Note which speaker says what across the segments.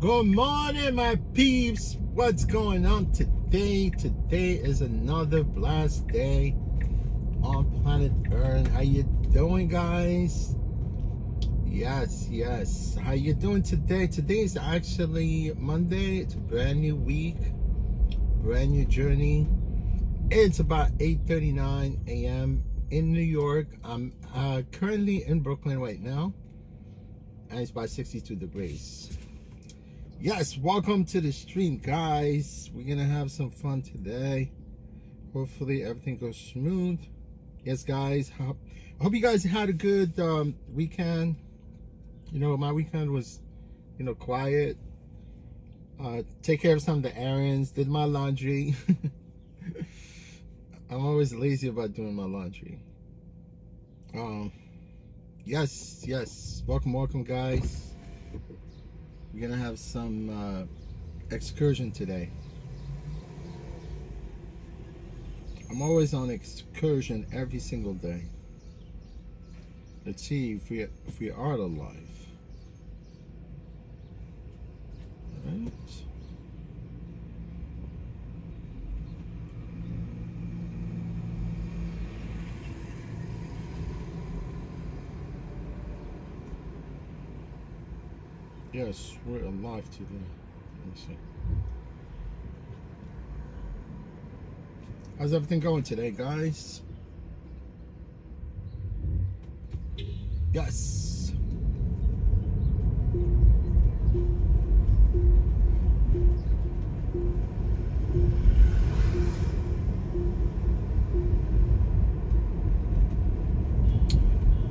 Speaker 1: Good morning, my peeps. What's going on today? Today is another blast day on planet Earth. How you doing, guys? Yes. How you doing today? Today is actually Monday. It's a brand new week, brand new journey. It's about 8:39 a.m. in New York. I'm currently in Brooklyn right now, and it's about 62 degrees. Yes, welcome to the stream, guys. We're gonna have some fun today. Hopefully everything goes smooth. Yes, guys, I hope you guys had a good weekend. You know, my weekend was, quiet. Take care of some of the errands, did my laundry. I'm always lazy about doing my laundry. Yes, welcome, guys. We're gonna have some excursion today. I'm always on excursion every single day. Let's see if we are alive. All right. Yes, we're alive today. Let me see. How's everything going today, guys? Yes.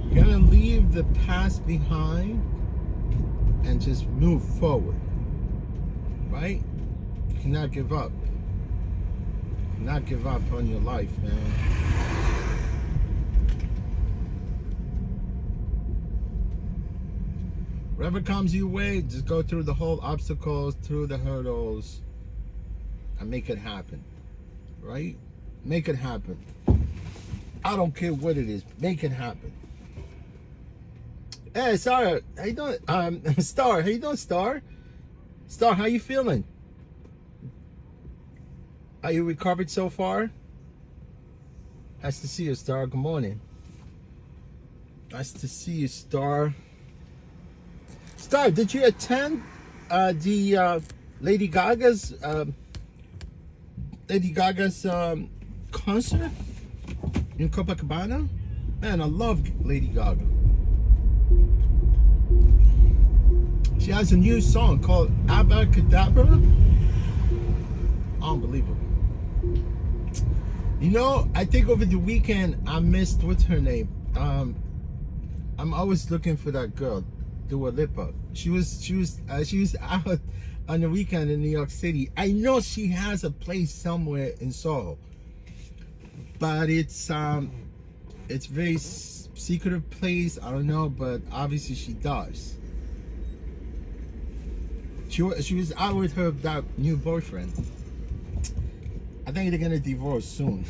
Speaker 1: We're gonna leave the past behind and just move forward, right? You cannot give up. You cannot give up on your life, man. Whatever comes your way, just go through the whole obstacles, through the hurdles, and make it happen, right? Make it happen. I don't care what it is, make it happen. Hey, Sarah, how you doing? Star, how you doing, Star? Star, how you feeling? Are you recovered so far? Nice to see you, Star. Good morning. Nice to see you, Star. Star, did you attend the Lady Gaga's concert in Copacabana? Man, I love Lady Gaga. She has a new song called Abracadabra. Unbelievable. You know, I think over the weekend I missed, what's her name? I'm always looking for that girl, Dua Lipa. She was out on the weekend in New York City. I know she has a place somewhere in Soho, but it's very secretive place. I don't know, but obviously she does. She was out with that new boyfriend. I think they're gonna divorce soon.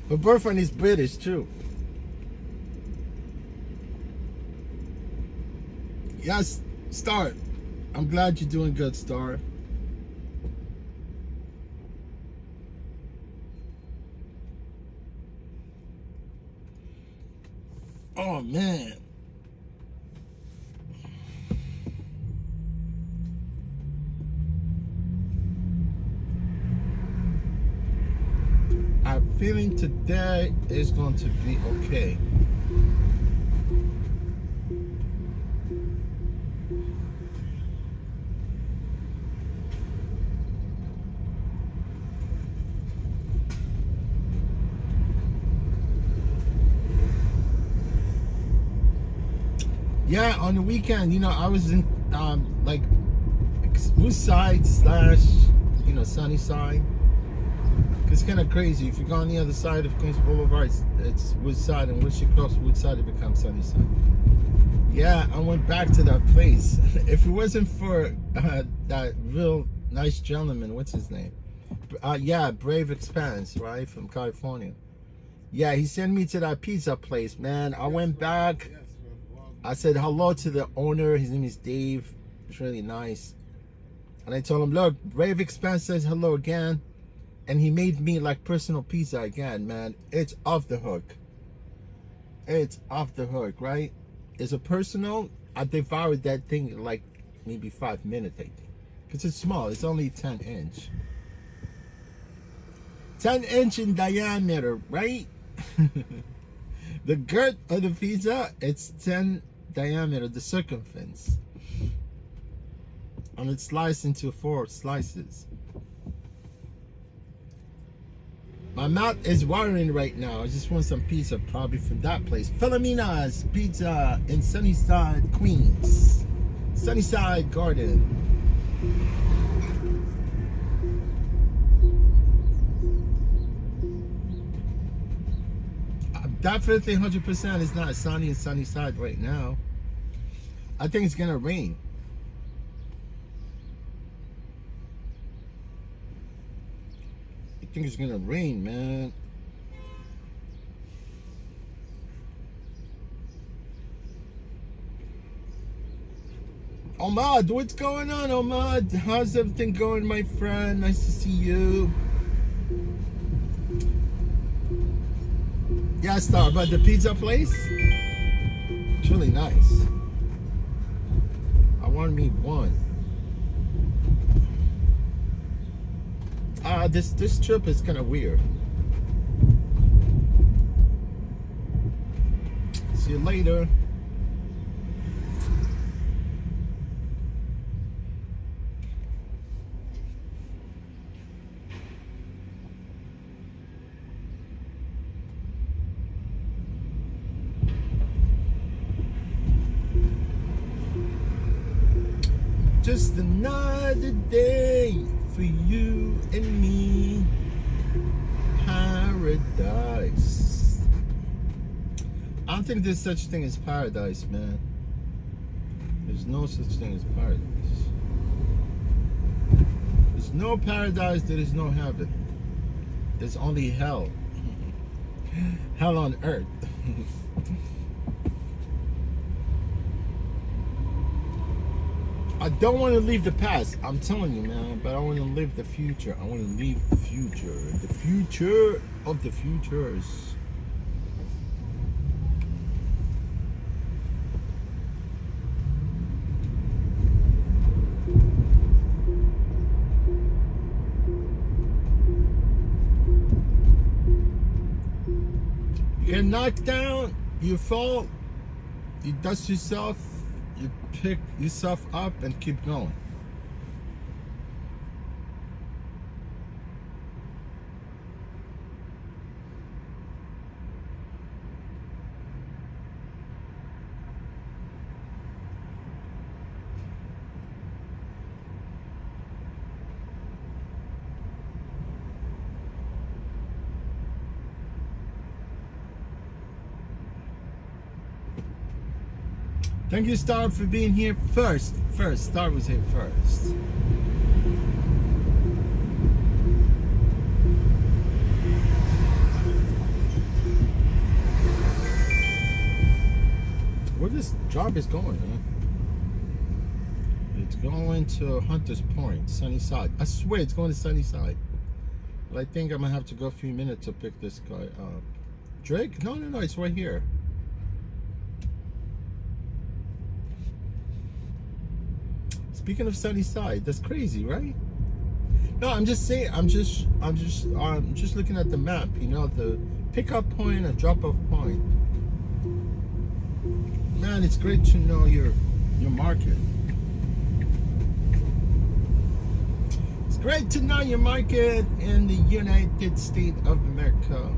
Speaker 1: Her boyfriend is British too. Yes, Star. I'm glad you're doing good, Star. Oh man. I'm feeling today is going to be okay. Yeah, on the weekend, I was in like Woodside / sunny side. It's kind of crazy. If you go on the other side of Queens Boulevard, it's Woodside, and once you cross Woodside, it becomes Sunnyside. Yeah, I went back to that place. If it wasn't for that real nice gentleman, what's his name? Yeah, Brave Expanse, right, from California. Yeah, he sent me to that pizza place, man. I went back. I said hello to the owner. His name is Dave. It's really nice. And I told him, look, Brave Expanse says hello again. And he made me like personal pizza again, man. It's off the hook. It's off the hook, right? It's a personal. I devoured that thing in like maybe 5 minutes, I think. Because it's small. It's only 10 inch. 10 inch in diameter, right? The girth of the pizza, it's 10 diameter, the circumference. And it's sliced into 4 slices. My mouth is watering right now. I just want some pizza, probably from that place. Filomena's Pizza in Sunnyside, Queens. Sunnyside Garden. Definitely 100% it's not sunny in Sunnyside right now. I think it's gonna rain. I think it's gonna rain, man. Omad, what's going on, Omad? How's everything going, my friend? Nice to see you. Yeah, Star, but the pizza place, it's really nice. I want me one. This trip is kind of weird. See you later. Just another day for you and me. Paradise. I don't think there's such thing as paradise, man. There's no such thing as paradise. There's no paradise, there is no heaven. There's only hell. Hell on earth. I don't want to leave the past. I'm telling you, man. But I want to live the future. I want to leave the future. The future of the futures. You get knocked down, you fall, you dust yourself, you pick yourself up and keep going. Thank you, Star, for being here first. Star was here first. Where this job is going, man? It's going to Hunter's Point, Sunnyside. I swear it's going to Sunnyside. But I think I'm gonna have to go a few minutes to pick this guy up. Drake? No, it's right here. Speaking of Sunnyside, that's crazy, right? No, I'm just saying. I'm just looking at the map. You know, the pickup point and drop-off point. Man, it's great to know your market. It's great to know your market in the United States of America.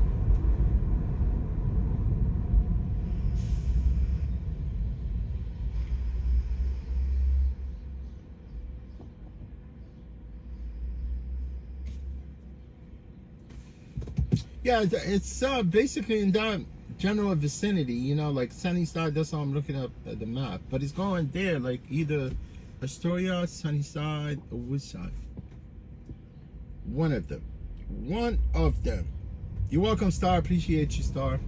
Speaker 1: Yeah, it's basically in that general vicinity, you know, like Sunnyside. That's how I'm looking up at the map. But it's going there, like either Astoria, Sunnyside, or Woodside. One of them. One of them. You're welcome, Star. Appreciate you, Star.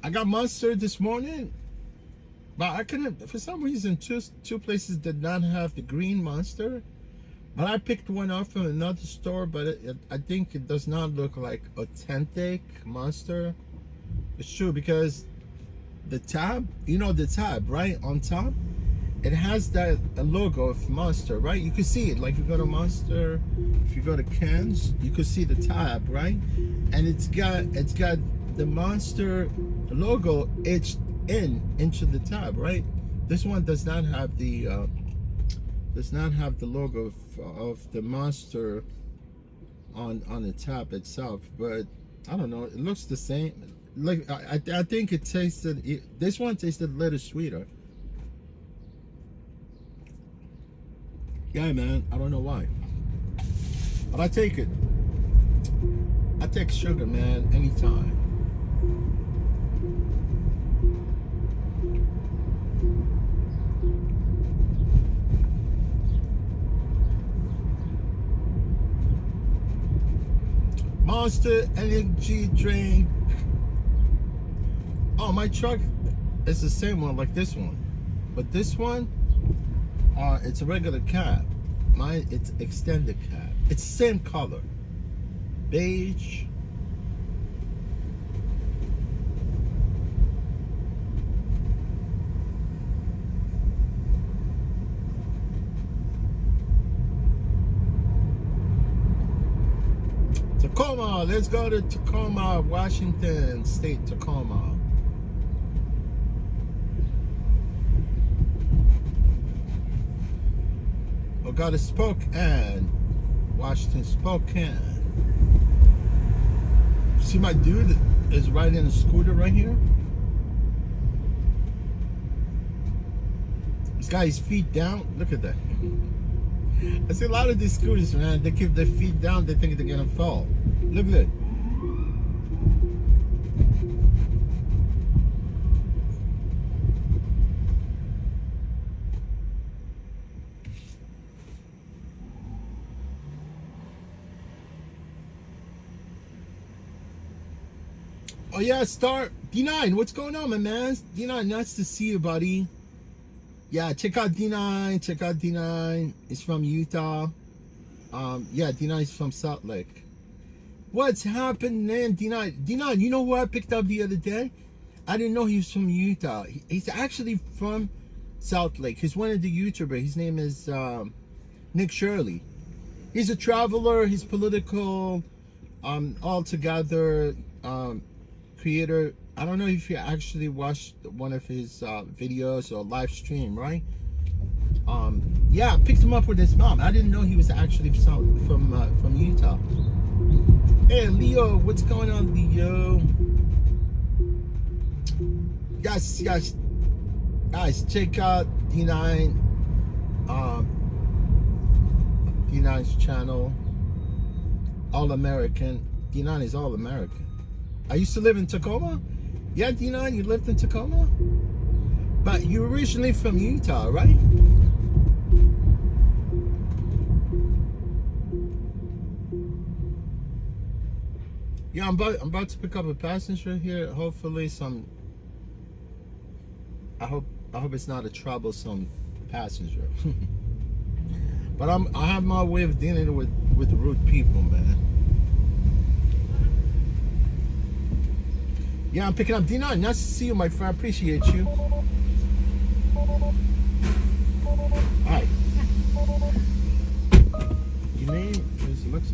Speaker 1: I got Monster this morning, but I couldn't, for some reason, two places did not have the green Monster. But I picked one up from another store, but I think it does not look like authentic Monster. It's true, because the tab, the tab, right, on top, it has that logo of Monster, right? You can see it, like if you go to Monster, if you go to cans, you can see the tab, right? And it's got the Monster logo etched into the tab, right? This one does not have the logo of the Monster on the tab itself, but I don't know, it looks the same. Like I think it tasted, this one tasted a little sweeter. Yeah, man, I don't know why, but I take it. I take sugar, man, anytime. Monster energy drink. Oh, my truck is the same one like this one, but this one, it's a regular cab. Mine, it's extended cab. It's the same color, beige. Tacoma, let's go to Tacoma, Washington State, Tacoma. We got a Spokane, Washington, Spokane. See my dude is riding a scooter right here. This guy, his feet down. Look at that. I see a lot of these scooters, man. They keep their feet down. They think they're gonna fall. Look at that. Oh yeah, Star D9. What's going on, my man? D9, nice to see you, buddy. Yeah, check out D9. Check out D9. He's from Utah. Yeah, D9 is from Salt Lake. What's happening, D9? D9, you know who I picked up the other day? I didn't know he was from Utah. He's actually from Salt Lake. He's one of the YouTubers. His name is Nick Shirley. He's a traveler. He's political. Altogether creator. I don't know if you actually watched one of his videos or live stream, right? Yeah, I picked him up with his mom. I didn't know he was actually from Utah. Hey, Leo, what's going on, Leo? Guys, check out D9, D9's channel. All American. D9 is all American. I used to live in Tacoma. Yeah, D9, you lived in Tacoma? But you're originally from Utah, right? Yeah, I'm about to pick up a passenger here. Hopefully I hope it's not a troublesome passenger. But I have my way of dealing with rude people, man. Yeah, I'm picking up D9. Nice to see you, my friend. I appreciate you. Hi. Your name is Alexa.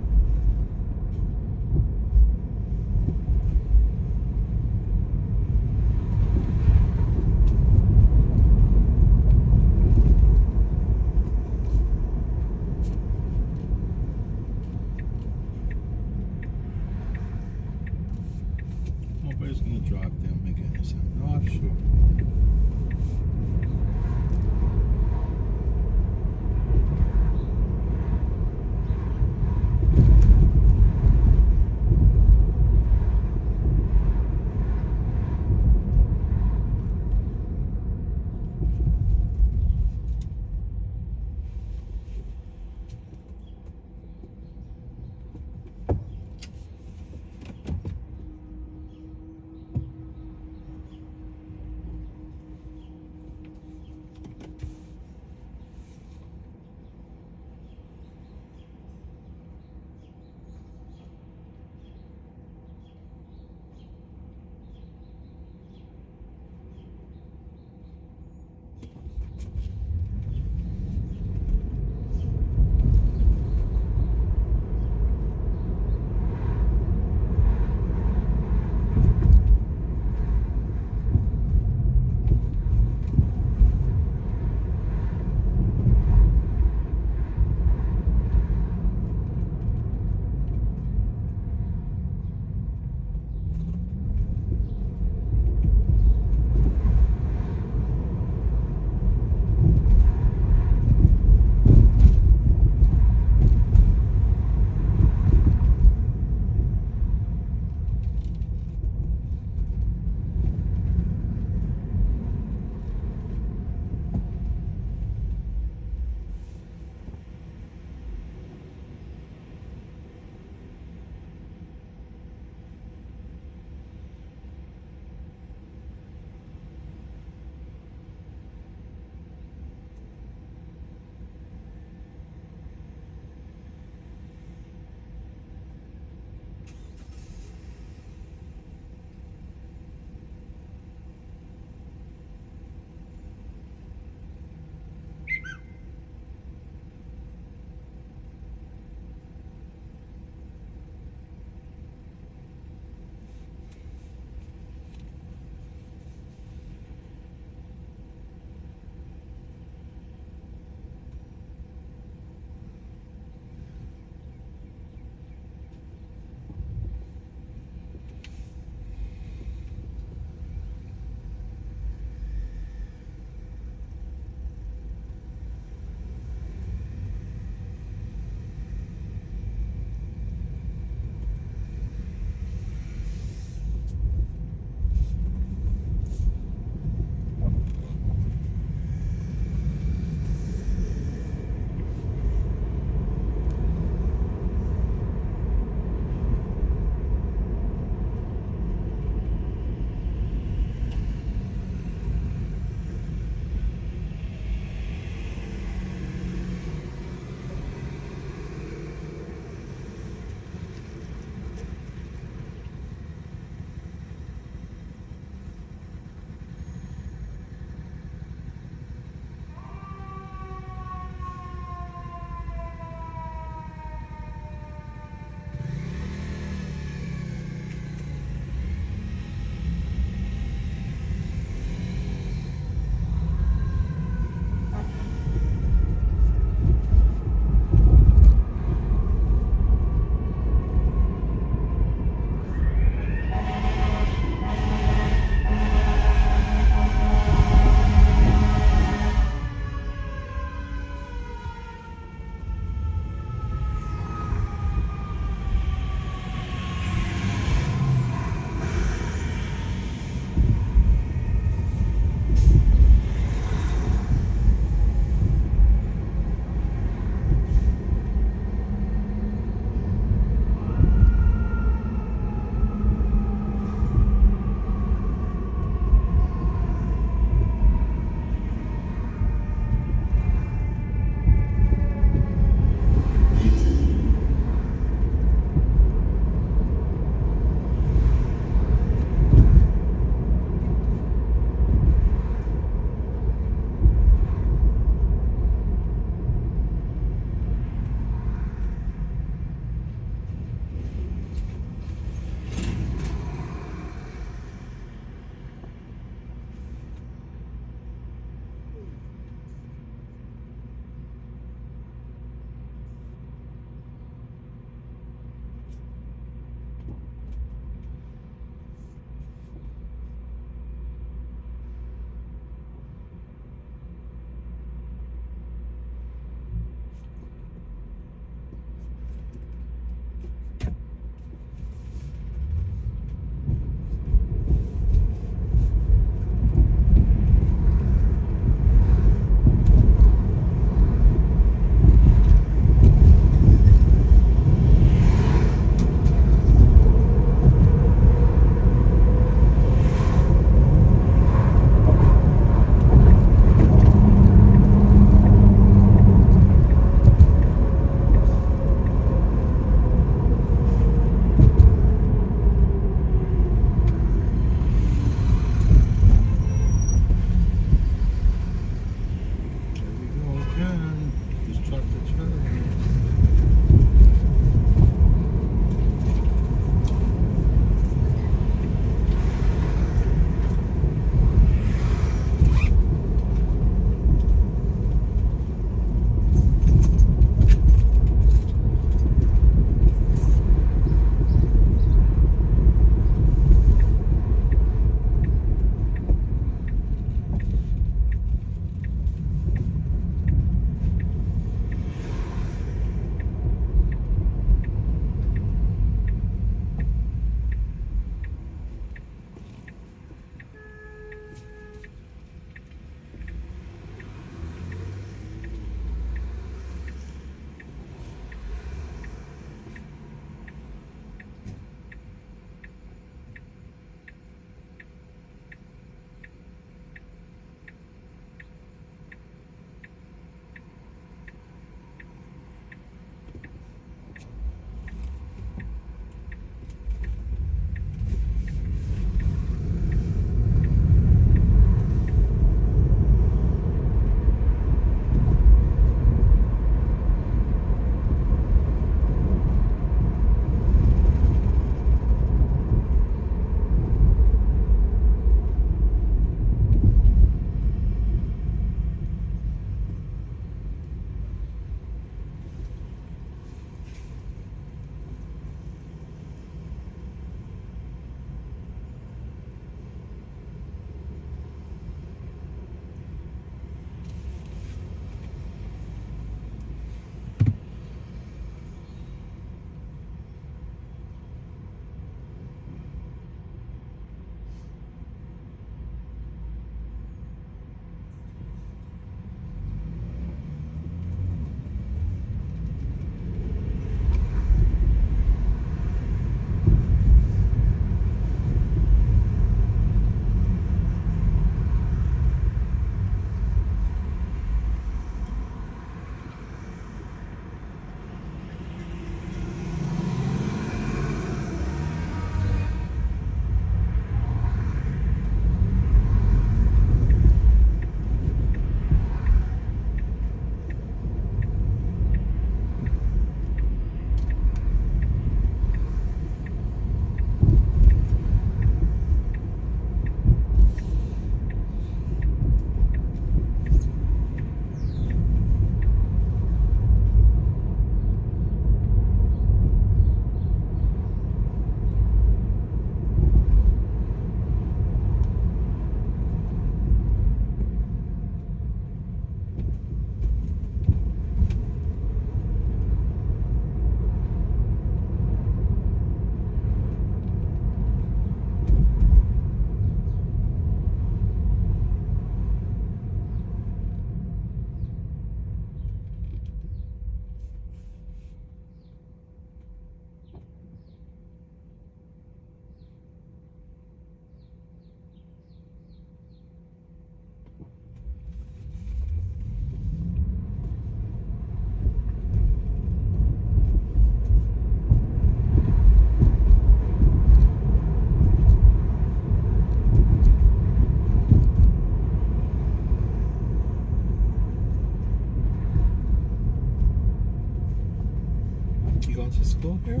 Speaker 1: You going to school here?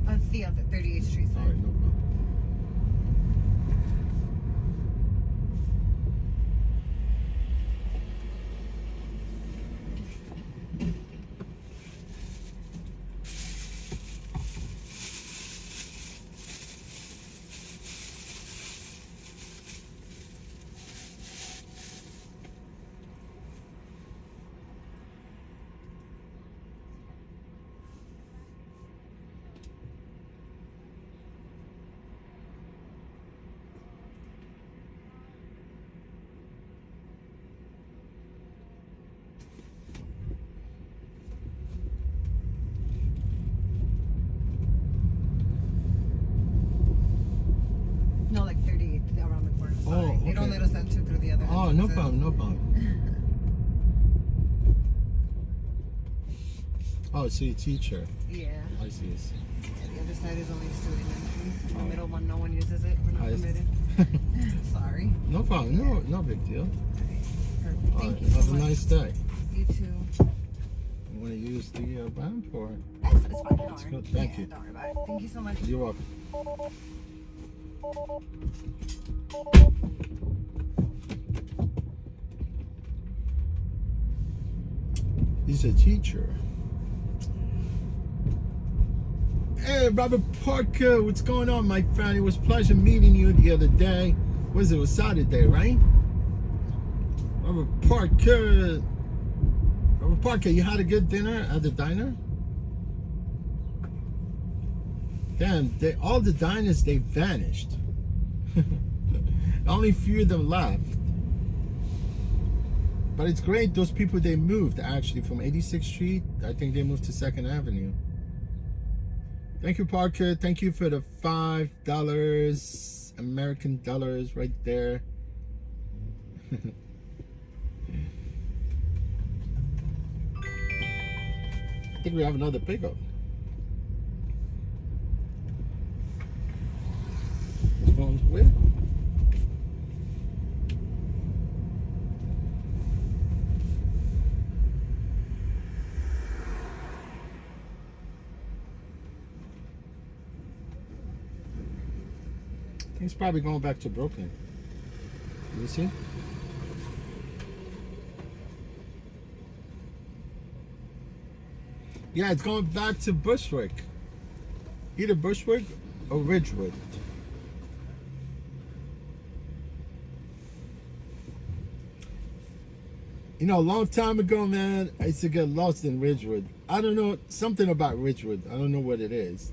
Speaker 2: Let's see, at the 38th Street
Speaker 1: All
Speaker 2: side.
Speaker 1: right, no problem.
Speaker 2: No, like 38th, around the corner.
Speaker 1: Oh,
Speaker 2: Sorry. They don't
Speaker 1: okay.
Speaker 2: let us enter through the other
Speaker 1: Oh, no
Speaker 2: entrances.
Speaker 1: problem, no problem. Oh, so you're a teacher.
Speaker 2: Yeah.
Speaker 1: I see.
Speaker 2: And the other side is only student entry. The
Speaker 1: Oh.
Speaker 2: middle one, no one uses it. We're not
Speaker 1: I see.
Speaker 2: permitted. Sorry.
Speaker 1: No problem. No big deal.
Speaker 2: Perfect.
Speaker 1: All
Speaker 2: Thank
Speaker 1: right,
Speaker 2: you so
Speaker 1: have a
Speaker 2: much.
Speaker 1: nice day.
Speaker 2: You too.
Speaker 1: You want to use the ramp or?
Speaker 2: It's fine. Don't
Speaker 1: Let's
Speaker 2: worry.
Speaker 1: go. Thank
Speaker 2: Yeah,
Speaker 1: you.
Speaker 2: Don't worry about it. Thank you so much.
Speaker 1: You're welcome. He's a teacher. Hey, Robert Parker, what's going on, my friend? It was a pleasure meeting you the other day. It was Saturday, right? Robert Parker. Robert Parker, you had a good dinner at the diner? Damn, all the diners, they vanished. Only a few of them left. But it's great, those people, they moved actually from 86th Street. I think they moved to 2nd Avenue. Thank you, Parker. Thank you for the $5 American dollars right there. I think we have another pickup. What's going where? He's probably going back to Brooklyn. You see? Yeah, it's going back to Bushwick. Either Bushwick or Ridgewood. You know, a long time ago, man, I used to get lost in Ridgewood. I don't know, something about Ridgewood. I don't know what it is.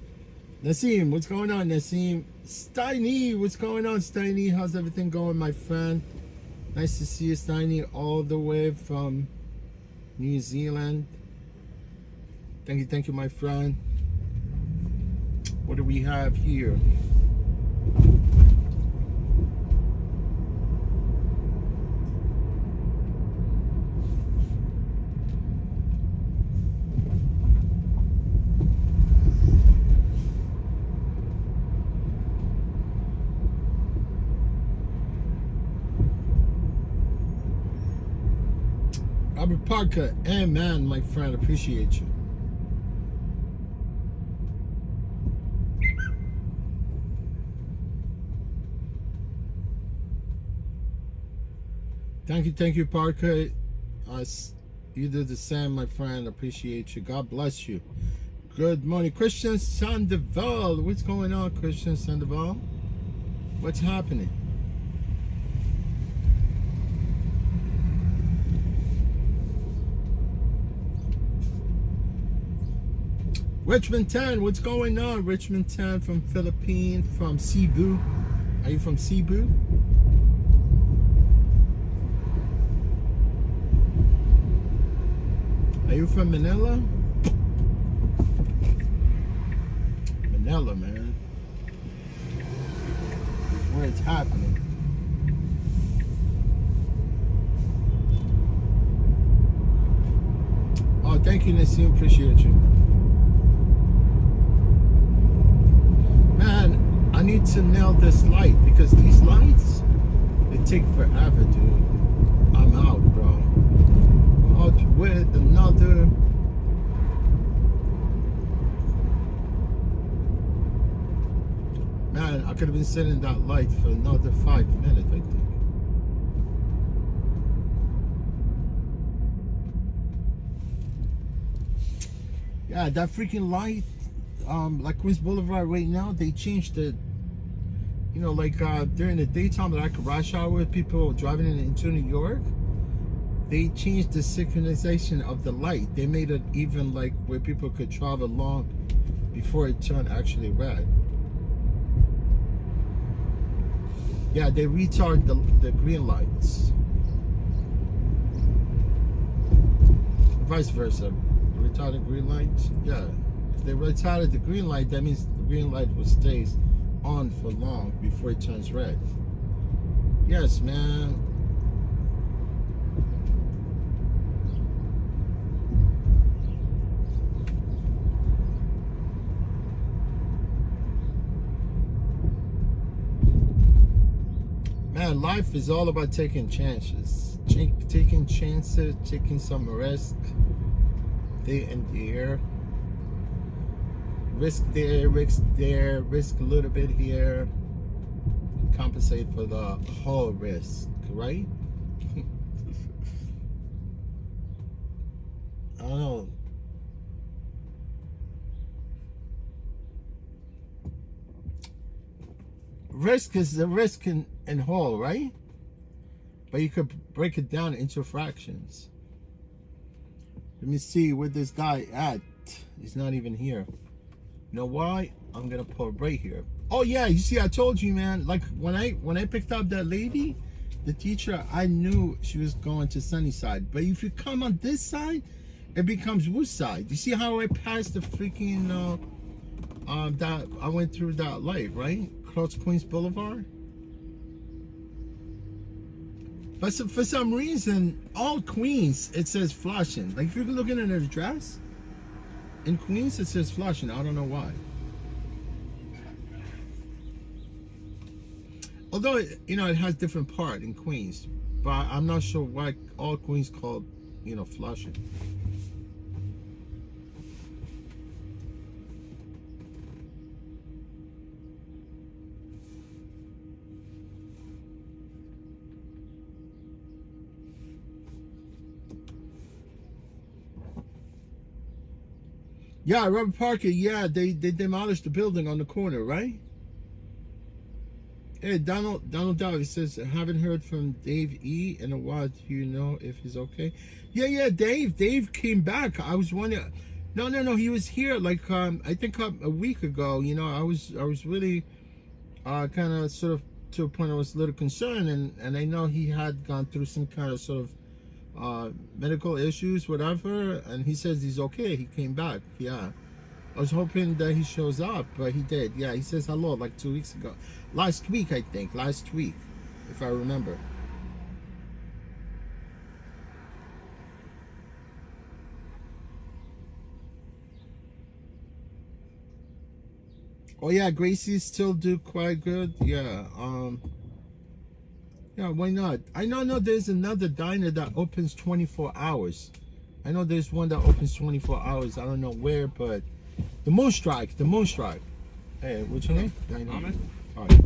Speaker 1: Nassim, what's going on, Nassim? Steiny, what's going on, Steiny? How's everything going, my friend? Nice to see you, Steiny, all the way from New Zealand. Thank you, my friend. What do we have here? Robert Parker, and man, my friend, appreciate you. Thank you, Parker. You do the same, my friend. Appreciate you. God bless you. Good morning, Christian Sandoval. What's going on, Christian Sandoval? What's happening? Richmond 10, what's going on? Richmond 10 from Philippines, from Cebu. Are you from Cebu? Are you from Manila? Manila, man. Where it's happening. Oh, thank you, Nassim. Appreciate you. Man, I need to nail this light because these lights, they take forever, dude. I'm out, bro. I'm out with another could have been sitting in that light for another 5 minutes, I think. Yeah, that freaking light, like Queens Boulevard right now, they changed the, you know, like during the daytime, like rush hour with people driving into New York, they changed the synchronization of the light. They made it even like where people could travel long before it turned actually red. Yeah, they retard the green lights. Vice versa. Retarded green lights. Yeah. If they retarded the green light, that means the green light will stay on for long before it turns red. Yes, man. Man, life is all about taking chances. Taking chances, taking some risk. There and there. Risk there, risk a little bit here. Compensate for the whole risk, right? I don't know. Risk is the risk in whole, right? But you could break it down into fractions. Let me see where this guy at. He's not even here. You know why? I'm gonna put right here. Oh yeah, you see, I told you, man. Like when I picked up that lady, the teacher, I knew she was going to Sunnyside. But if you come on this side, it becomes Woodside. You see how I passed the freaking that I went through that light, right? Across Queens Boulevard. But for some reason, all Queens, it says Flushing. Like if you're looking at an address, in Queens it says Flushing. I don't know why. Although, you know, it has different part in Queens. But I'm not sure why all Queens called, you know, Flushing. Yeah, Robert Parker, yeah, they demolished the building on the corner, right? Hey, Donald Dowd, he says, haven't heard from Dave E. in a while. Do you know if he's okay? Yeah, Dave came back. I was wondering. No, he was here like I think a week ago. You know, I was really kind of sort of to a point I was a little concerned, and I know he had gone through some kind of sort of medical issues, whatever, and he says he's okay. He came back. Yeah, I was hoping that he shows up, but he did. Yeah, he says hello like 2 weeks ago. Last week, I think. Last week, if I remember. Oh yeah, Gracie's still do quite good. Yeah. Yeah, why not? I know there's another diner that opens 24 hours. I know there's one that opens 24 hours. I don't know where, but the Moonstrike. Hey, what's your name?
Speaker 3: Ahmed.
Speaker 1: All right.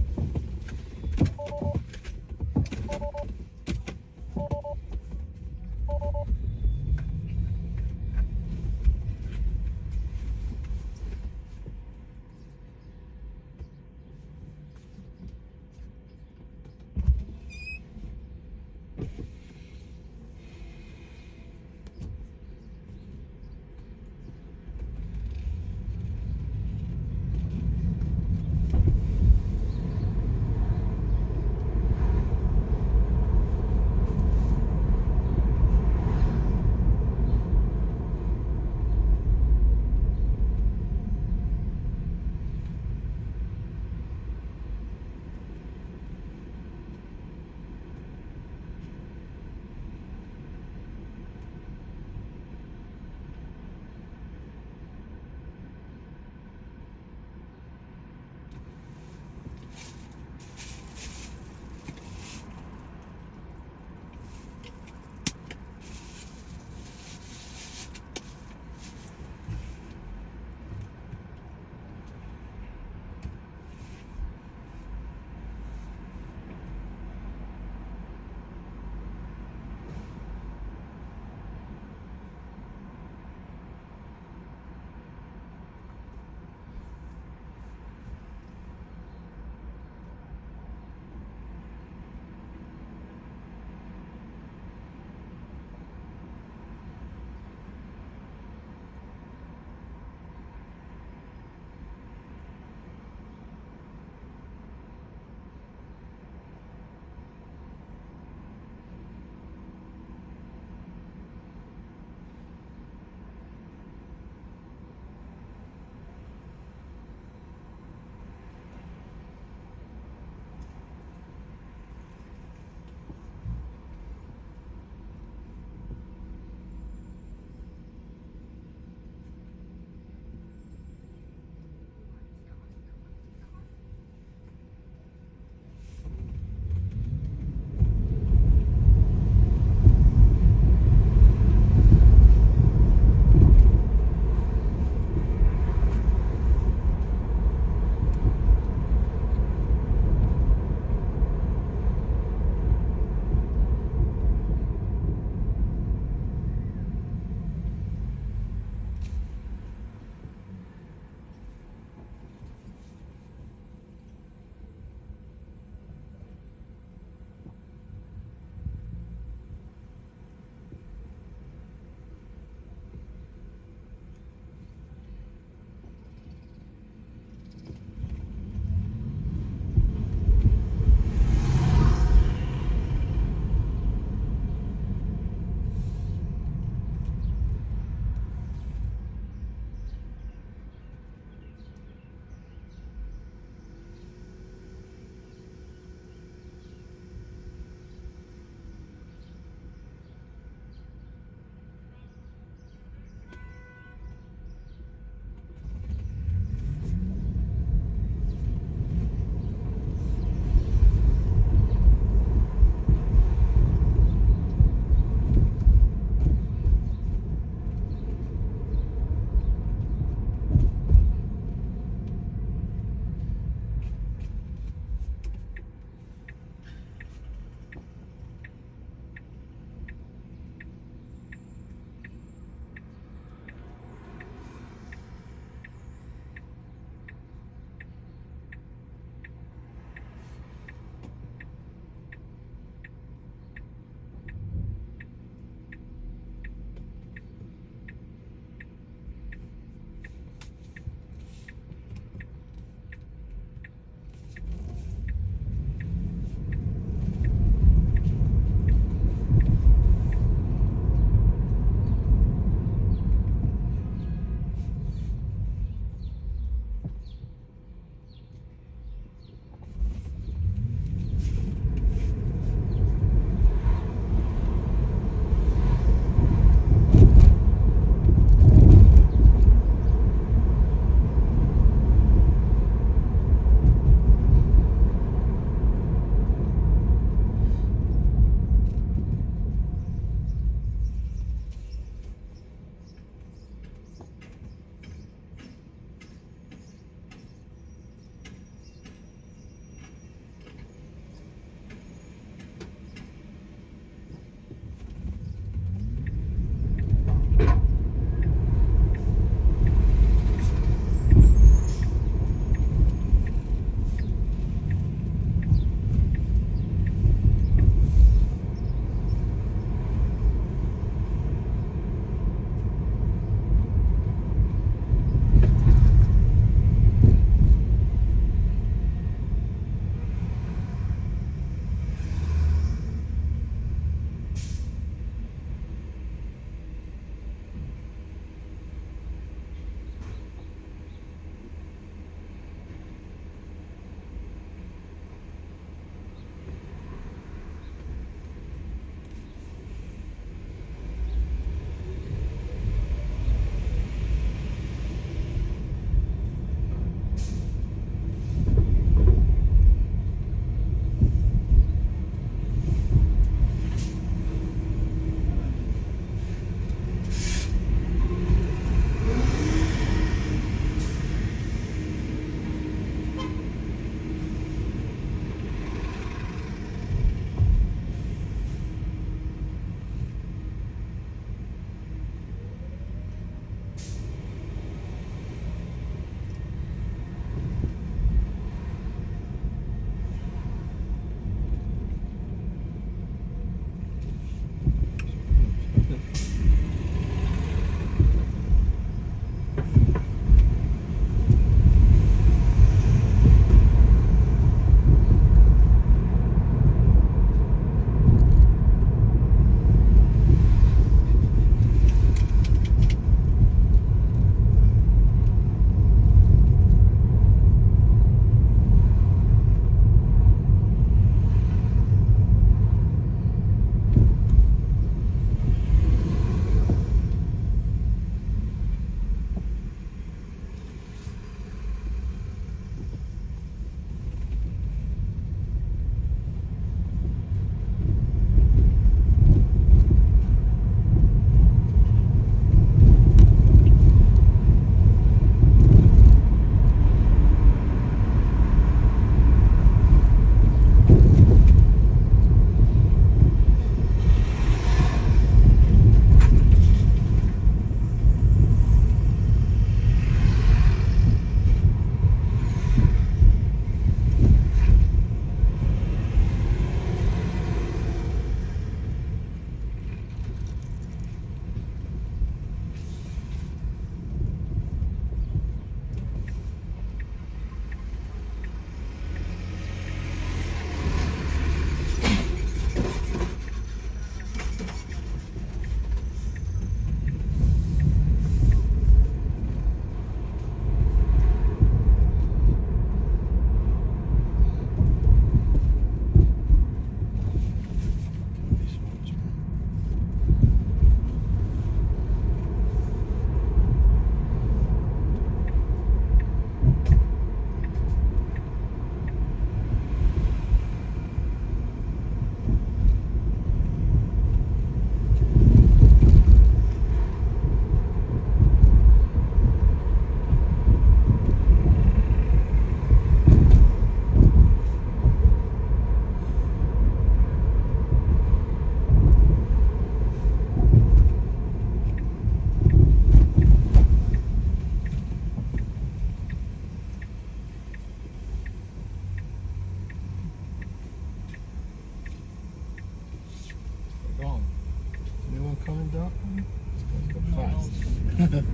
Speaker 1: There's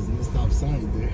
Speaker 1: no stop sign there.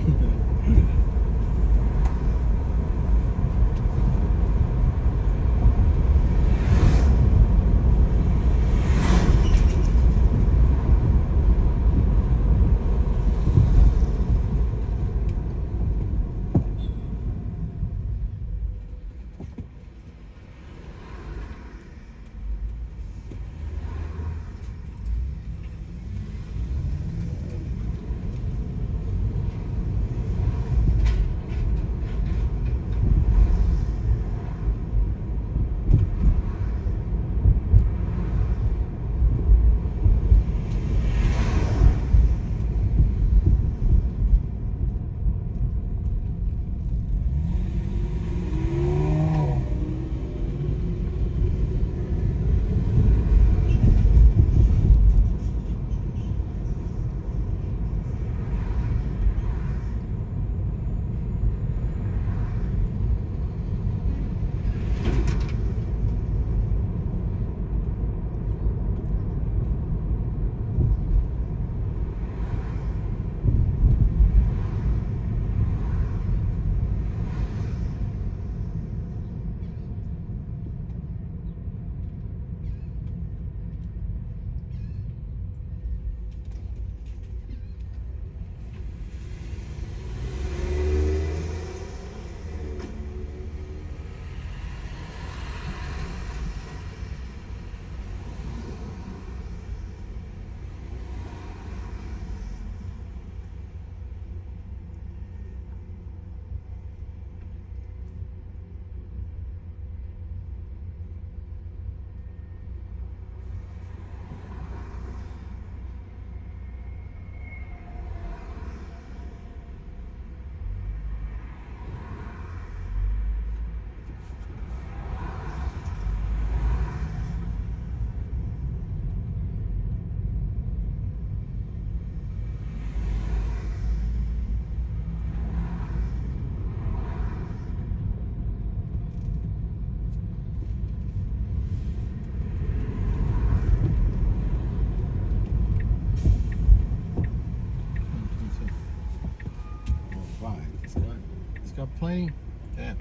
Speaker 1: It's got plenty. Yeah.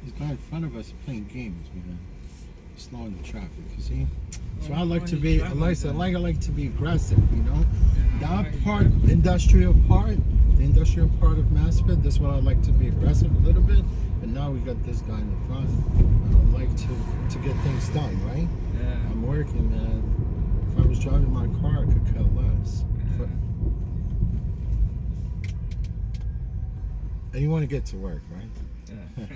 Speaker 1: This guy in front of us is playing games, man. Slowing the traffic, you see? So I like to be, I like to be aggressive, you know? That part, the industrial part of Maspeth, that's why I like to be aggressive a little bit. And now we got this guy in the front. I like to get things done, right?
Speaker 3: Yeah.
Speaker 1: I'm working, man. If I was driving my car, I could care less.
Speaker 3: Yeah.
Speaker 1: And you want to get to work, right?
Speaker 3: Yeah.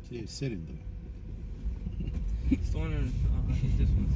Speaker 1: See, you're sitting there.
Speaker 3: It's the one in, I think this one's.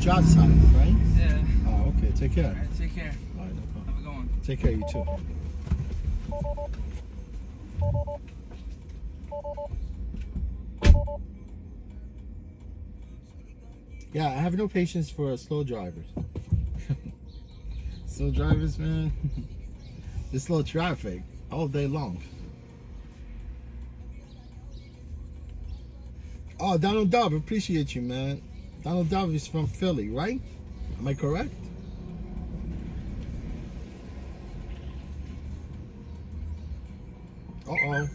Speaker 1: job site, right?
Speaker 3: Yeah.
Speaker 1: Oh, okay. Take care.
Speaker 3: Alright, take care.
Speaker 1: All right, no problem.
Speaker 3: Have a good one.
Speaker 1: Take care, you too. Yeah, I have no patience for slow drivers. Slow drivers, man. It's slow traffic all day long. Oh, Donald Dove, appreciate you, man. Donald Dove is from Philly, right? Am I correct? Uh-oh.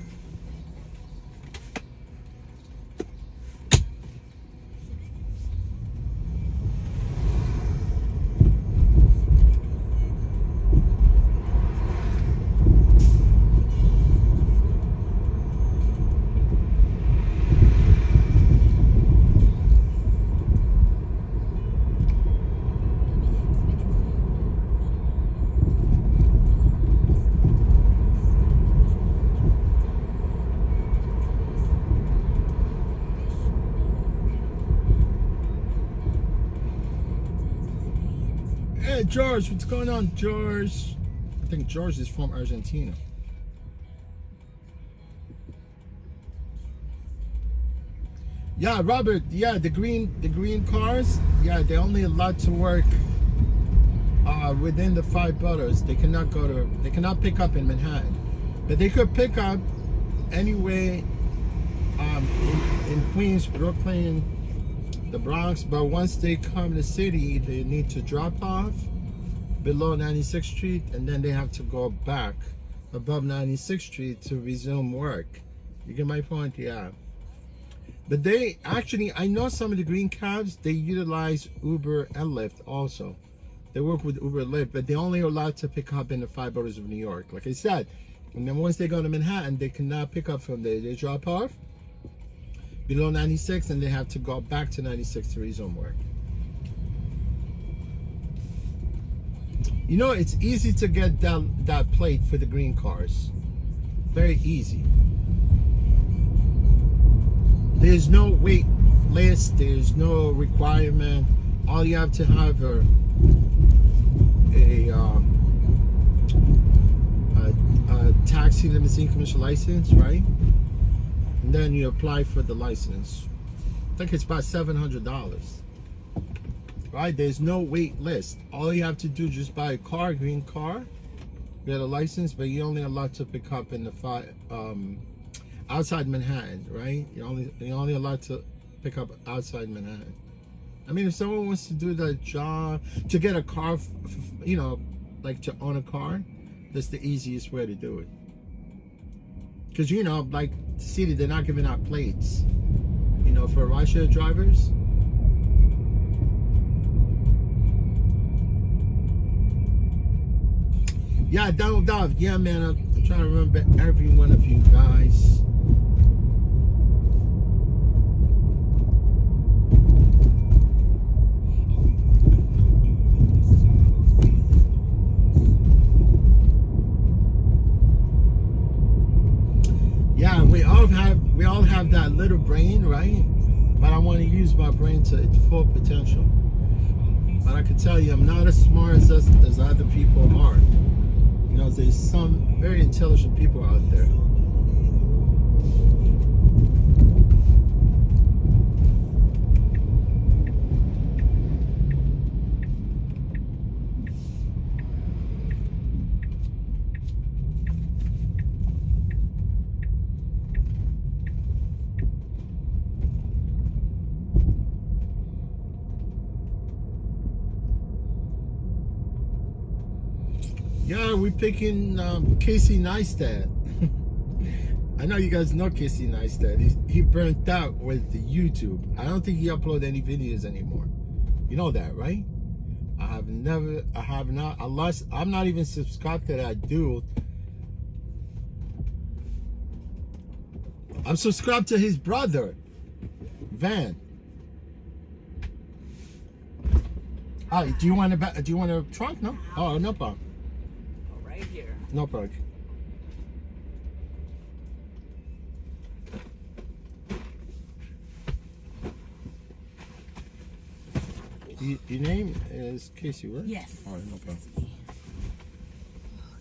Speaker 1: Hey, George, what's going on, George? I think George is from Argentina. Yeah, Robert. Yeah, the green cars. Yeah, they're only allowed to work within the 5 boroughs. They cannot pick up in Manhattan, but they could pick up anyway in Queens, Brooklyn, the Bronx. But once they come to the city, they need to drop off below 96th Street, and then they have to go back above 96th Street to resume work. You get my point? Yeah. But they actually, I know some of the green cabs, they utilize Uber and Lyft also. They work with Uber and Lyft, but they only are allowed to pick up in the 5 boroughs of New York, like I said. And then once they go to Manhattan, they cannot pick up from there. They drop off below 96, and they have to go back to 96 to resume work. You know, it's easy to get that plate for the green cars. Very easy. There's no wait list. There's no requirement. All you have to have are a taxi limousine commercial license, right? And then you apply for the license. I think it's about $700. Right? There's no wait list. All you have to do is just buy a car, green car, get a license, but you're only allowed to pick up in the outside Manhattan, right? You're only allowed to pick up outside Manhattan. I mean, if someone wants to do that job, to get a car, you know, like to own a car, that's the easiest way to do it. Because, you know, like the city, they're not giving out plates, you know, for rideshare drivers. Yeah, Donald Dove. Yeah, man, I'm trying to remember every one of you guys. Yeah, we all have that little brain, right? But I want to use my brain to its full potential. But I can tell you, I'm not as smart as other people are. You know, there's some very intelligent people out there. Yeah, we're picking Casey Neistat. I know you guys know Casey Neistat. He burnt out with the YouTube. I don't think he uploads any videos anymore. You know that, right? I have not, unless I'm not even subscribed to that dude. I'm subscribed to his brother, Van. Hi, do you want a trunk? No? Oh, no problem.
Speaker 3: Right here.
Speaker 1: No problem. Your name is Casey, right?
Speaker 2: Yes.
Speaker 1: All right, no problem.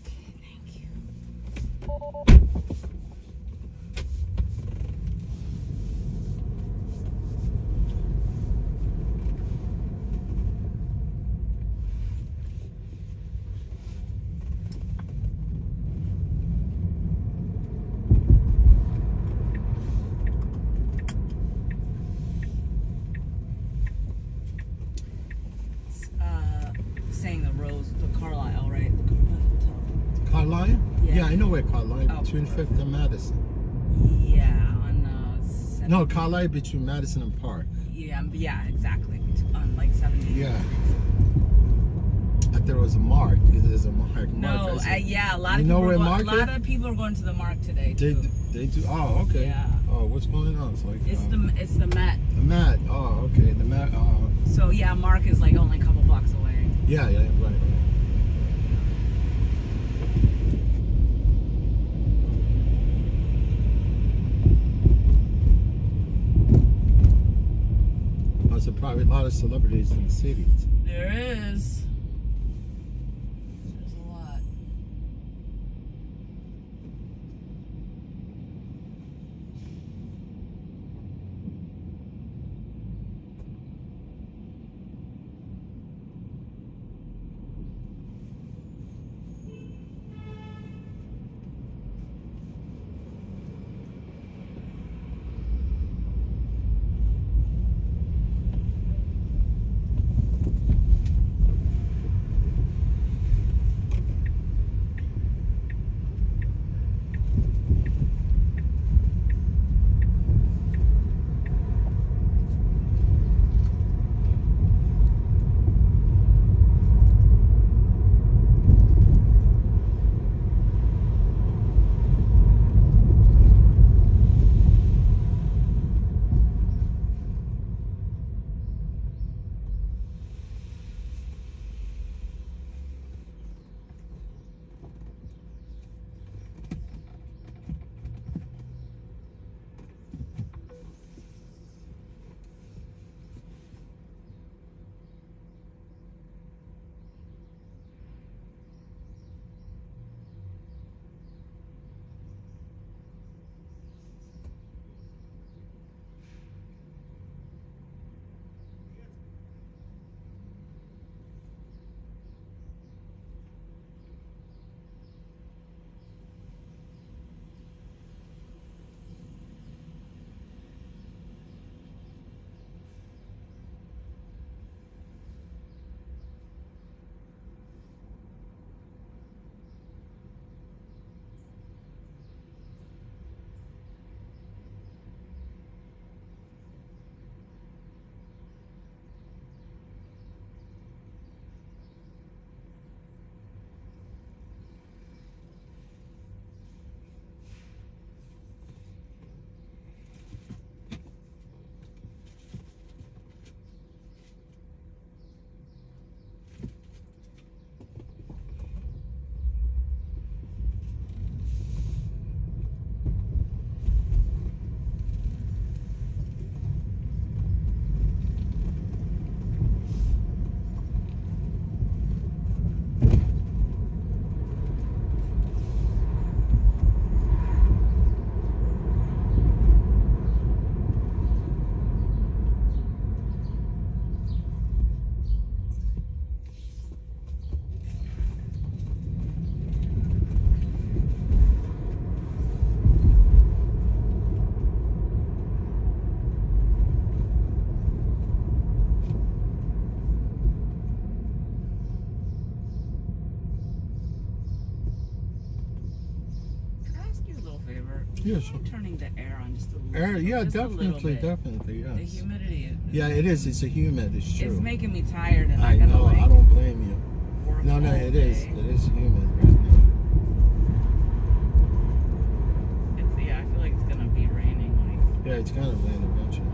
Speaker 2: Okay, thank you. Saying the Rose, the Carlisle, right? The Carlisle Hotel.
Speaker 1: Carlisle?
Speaker 2: Yeah.
Speaker 1: I know where Carlisle,
Speaker 2: Oh,
Speaker 1: between
Speaker 2: perfect.
Speaker 1: 5th and Madison.
Speaker 2: Yeah, on 70.
Speaker 1: No, Carlisle between Madison and Park.
Speaker 2: Yeah, exactly. On like 70.
Speaker 1: Yeah. I thought it was a Mark, because there's a Mark.
Speaker 2: No, yeah, a lot
Speaker 1: You
Speaker 2: of
Speaker 1: know
Speaker 2: people.
Speaker 1: where
Speaker 2: A
Speaker 1: Mark
Speaker 2: lot
Speaker 1: is?
Speaker 2: of people are going to the Mark today
Speaker 1: They,
Speaker 2: too.
Speaker 1: they do. Oh, okay.
Speaker 2: Yeah.
Speaker 1: Oh, what's going on? It's like
Speaker 2: It's the Met.
Speaker 1: the Mat. Oh, okay. The Mat.
Speaker 2: So yeah, Mark is like only a couple blocks away.
Speaker 1: Yeah, right. There's probably a lot of celebrities in the city.
Speaker 2: There is. There's a lot.
Speaker 1: Yeah, sure.
Speaker 2: Turning the air on just a little
Speaker 1: Air,
Speaker 2: bit.
Speaker 1: yeah,
Speaker 2: just a little
Speaker 1: definitely,
Speaker 2: bit.
Speaker 1: definitely, yes.
Speaker 2: The humidity is.
Speaker 1: Yeah, it is. It's a humid. It's true.
Speaker 2: It's making me tired, and
Speaker 1: I
Speaker 2: I gotta
Speaker 1: know.
Speaker 2: like
Speaker 1: I don't blame you.
Speaker 2: work
Speaker 1: No,
Speaker 2: all
Speaker 1: it is.
Speaker 2: day.
Speaker 1: It is humid right now.
Speaker 2: Yeah, I feel like it's gonna be raining. Like,
Speaker 1: Yeah, it's gonna rain eventually.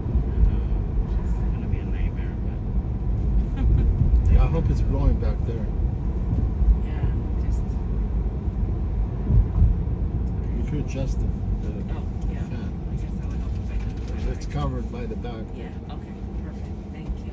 Speaker 2: it's gonna be a nightmare, but
Speaker 1: Yeah, I hope it's blowing back there.
Speaker 2: yeah, just.
Speaker 1: You could adjust the
Speaker 2: Oh, yeah.
Speaker 1: fan.
Speaker 2: I guess that would help if I did.
Speaker 1: It's covered by the back.
Speaker 2: Yeah. Okay. Perfect. Thank you.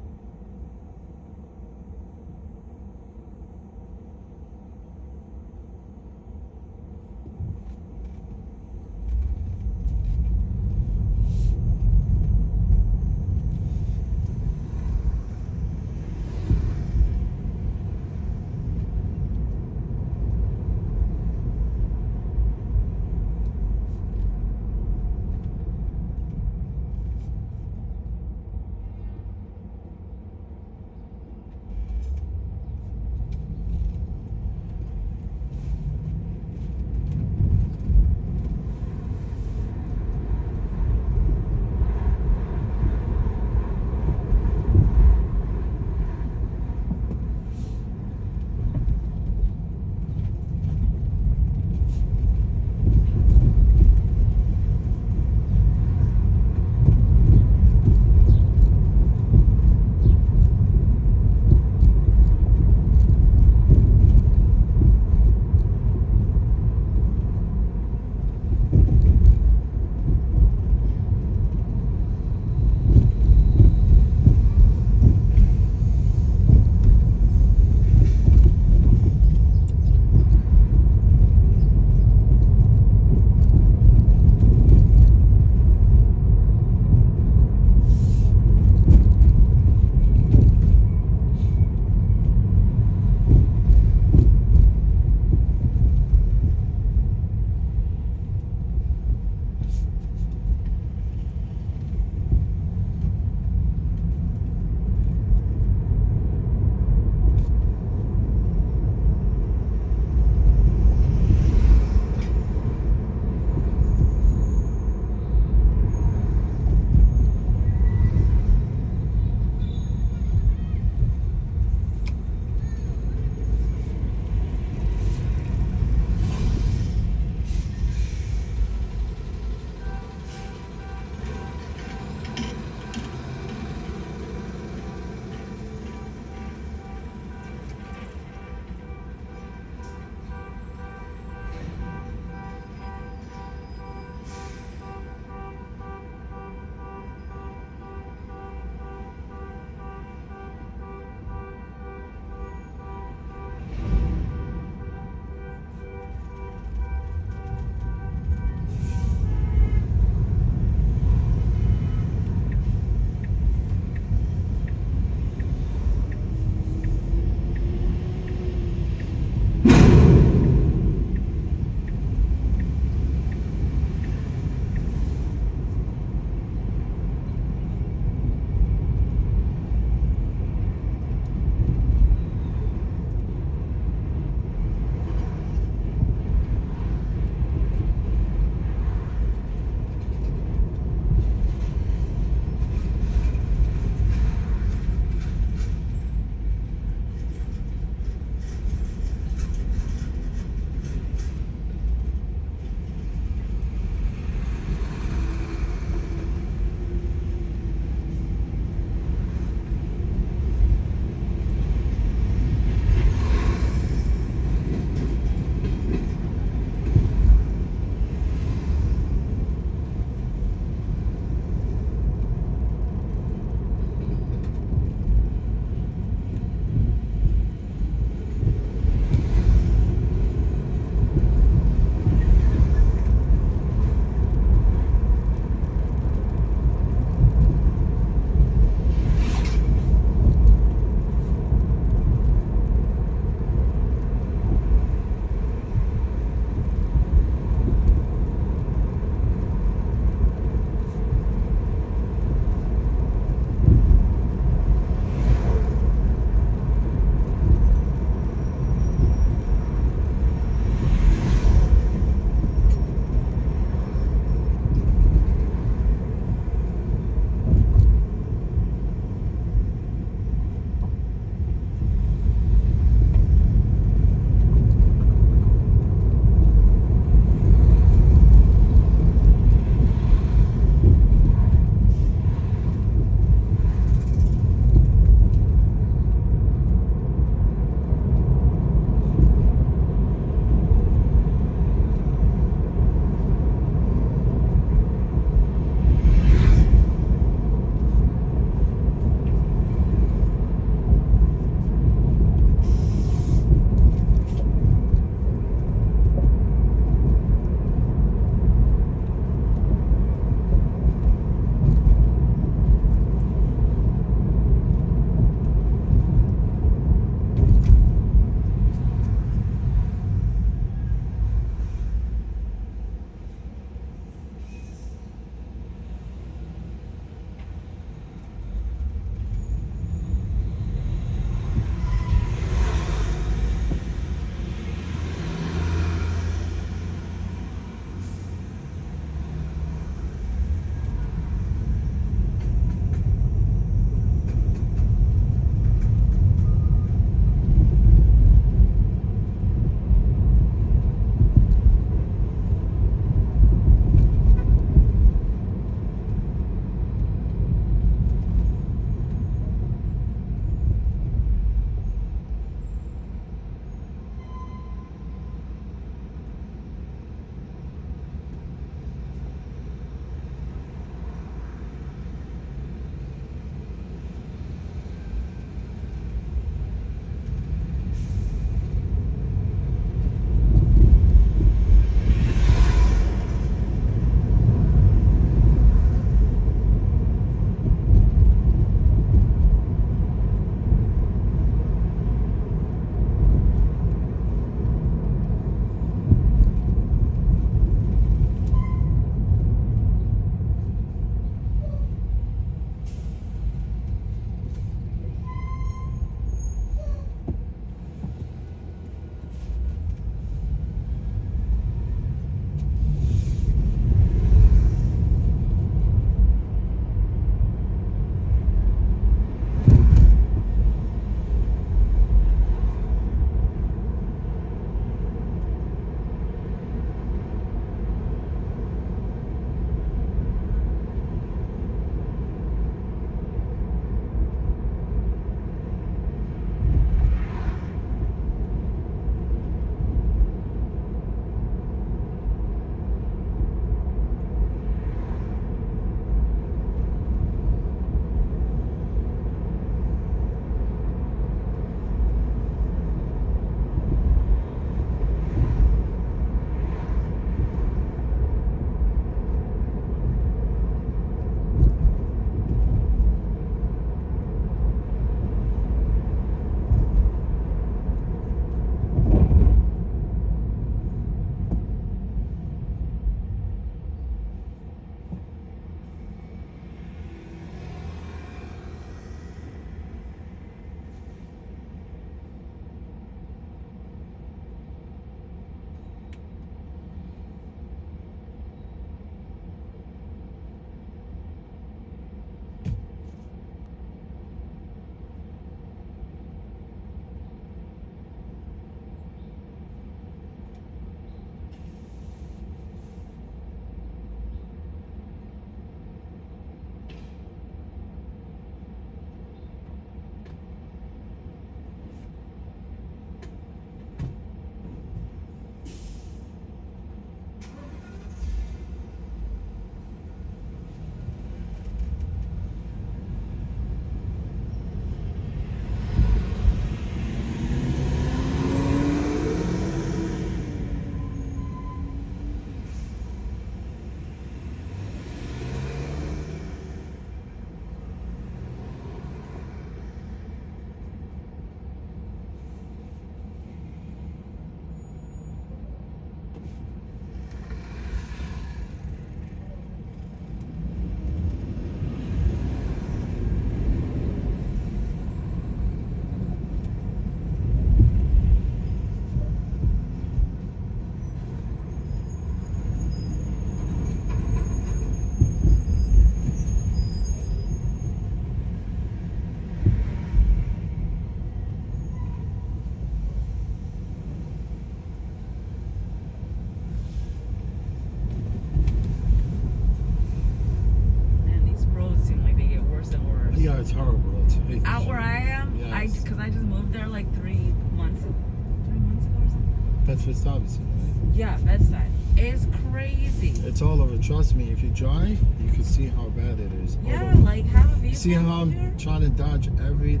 Speaker 1: Yeah, it's horrible.
Speaker 2: Out where I am,
Speaker 1: Yes.
Speaker 2: because I just moved there like 3 months ago or something.
Speaker 1: Bedford Stuyvesant, right?
Speaker 2: Yeah, Bedside. It's crazy.
Speaker 1: It's all over. Trust me, if you drive, you can see how bad it is. All
Speaker 2: Yeah,
Speaker 1: over.
Speaker 2: like have a vehicle
Speaker 1: See how I'm
Speaker 2: here?
Speaker 1: trying to dodge every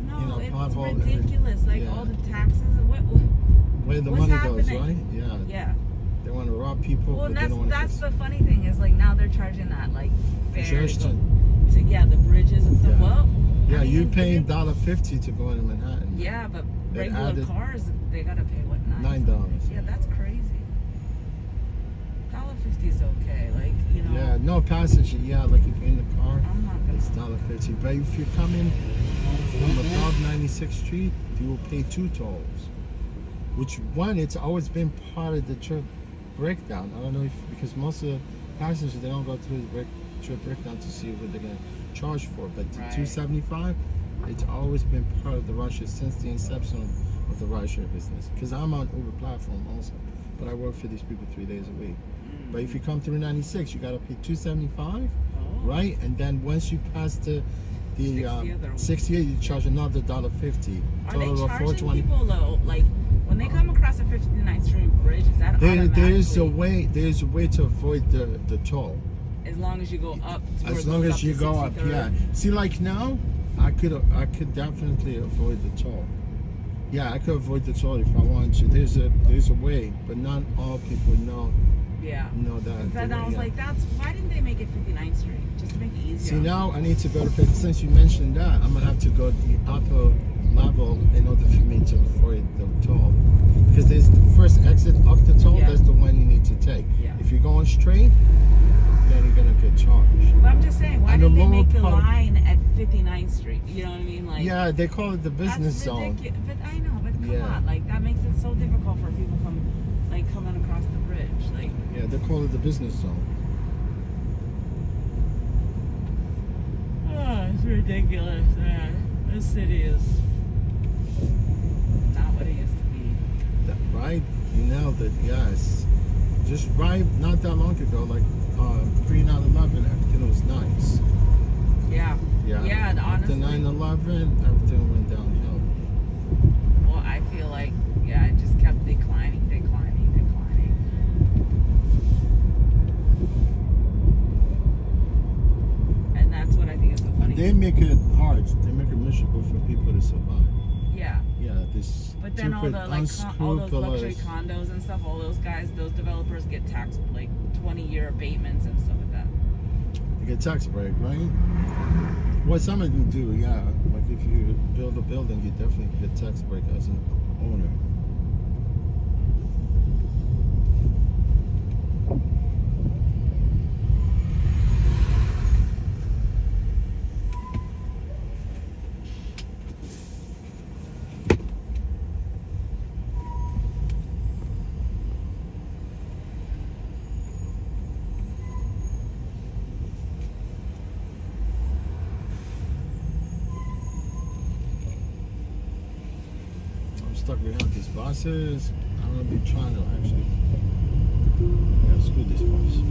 Speaker 2: No, it's
Speaker 1: pothole,
Speaker 2: ridiculous. Like
Speaker 1: yeah.
Speaker 2: all the taxes.
Speaker 1: where the
Speaker 2: What's
Speaker 1: money goes,
Speaker 2: happening?
Speaker 1: right? Yeah.
Speaker 2: Yeah.
Speaker 1: They want to rob people,
Speaker 2: Well,
Speaker 1: but they don't want to
Speaker 2: that's
Speaker 1: fix
Speaker 2: the funny thing is like now they're charging that like fare to
Speaker 1: congestion.
Speaker 2: go to the bridges and stuff.
Speaker 1: Yeah.
Speaker 2: Well,
Speaker 1: Yeah,
Speaker 2: I mean,
Speaker 1: you're paying $1.50 to go into Manhattan.
Speaker 2: Yeah, but
Speaker 1: It
Speaker 2: regular
Speaker 1: added
Speaker 2: cars they gotta pay what
Speaker 1: $9.
Speaker 2: Yeah, that's crazy. $1.50 is okay, like
Speaker 1: Yeah, no passenger. Yeah, like if you're in the car,
Speaker 2: I'm not gonna.
Speaker 1: it's $1.50. But if you're coming from above 96th Street, you will pay 2 tolls. Which one? It's always been part of the trip breakdown. I don't know if because most of the passengers they don't go through the trip breakdown to see what they're gonna charge for. But the
Speaker 2: Right.
Speaker 1: 275, it's always been part of the rideshare since the inception of the rideshare business. Because I'm on Uber platform also, but I work for these people 3 days a week. But if you come through 96, you gotta pay 275, right? And then once you pass the 68, you charge another $1.50.
Speaker 2: Are they
Speaker 1: Total of
Speaker 2: charging
Speaker 1: $4.20.
Speaker 2: people though? Like when they come across the 59th Street Bridge, is that automatically?
Speaker 1: There's a way to avoid the toll.
Speaker 2: As long as you go up.
Speaker 1: As long as you go up, yeah. See, like now, I could definitely avoid the toll. Yeah, I could avoid the toll if I wanted to. There's a way, but not all people know.
Speaker 2: Yeah.
Speaker 1: Know that.
Speaker 2: Then I was like, why didn't they make it 59th Street? Just to make it easier.
Speaker 1: See, now I need to go to 50. Since you mentioned that, I'm gonna have to go to the upper level in order for me to avoid the toll. Because there's the first exit of the toll.
Speaker 2: Yeah.
Speaker 1: That's the one you need to take.
Speaker 2: Yeah.
Speaker 1: If you're going straight, then you're gonna get charged.
Speaker 2: But I'm just saying, why
Speaker 1: And
Speaker 2: didn't
Speaker 1: the
Speaker 2: they make the
Speaker 1: lower part-
Speaker 2: line at 59th Street? You know what I mean? Like.
Speaker 1: Yeah, they call it the business
Speaker 2: That's
Speaker 1: zone.
Speaker 2: ridiculous. But I know, but come
Speaker 1: Yeah.
Speaker 2: on, like that makes it so difficult for people coming across the bridge. Like,
Speaker 1: Yeah, they call it the business zone.
Speaker 2: oh, it's ridiculous, man. This city is not what it used to be.
Speaker 1: Right? You nailed it. Yes. Just right, not that long ago, like pre 9/11, everything was nice.
Speaker 2: Yeah.
Speaker 1: Yeah.
Speaker 2: Yeah, and
Speaker 1: After
Speaker 2: honestly,
Speaker 1: 9/11, everything went downhill.
Speaker 2: well, I feel like it just kept declining. And that's what I think is so funny.
Speaker 1: They make it hard. They make it miserable for people to survive.
Speaker 2: Yeah.
Speaker 1: Yeah, this
Speaker 2: But then all
Speaker 1: stupid,
Speaker 2: the all those luxury
Speaker 1: unscrupulous.
Speaker 2: condos and stuff, all those guys, those developers get taxed like 20-year abatements and stuff like that.
Speaker 1: You get tax break, right? What some of them do, yeah. Like if you build a building, you definitely get tax break as an owner. I'm stuck behind these buses. I'm gonna be trying to actually screw this bus.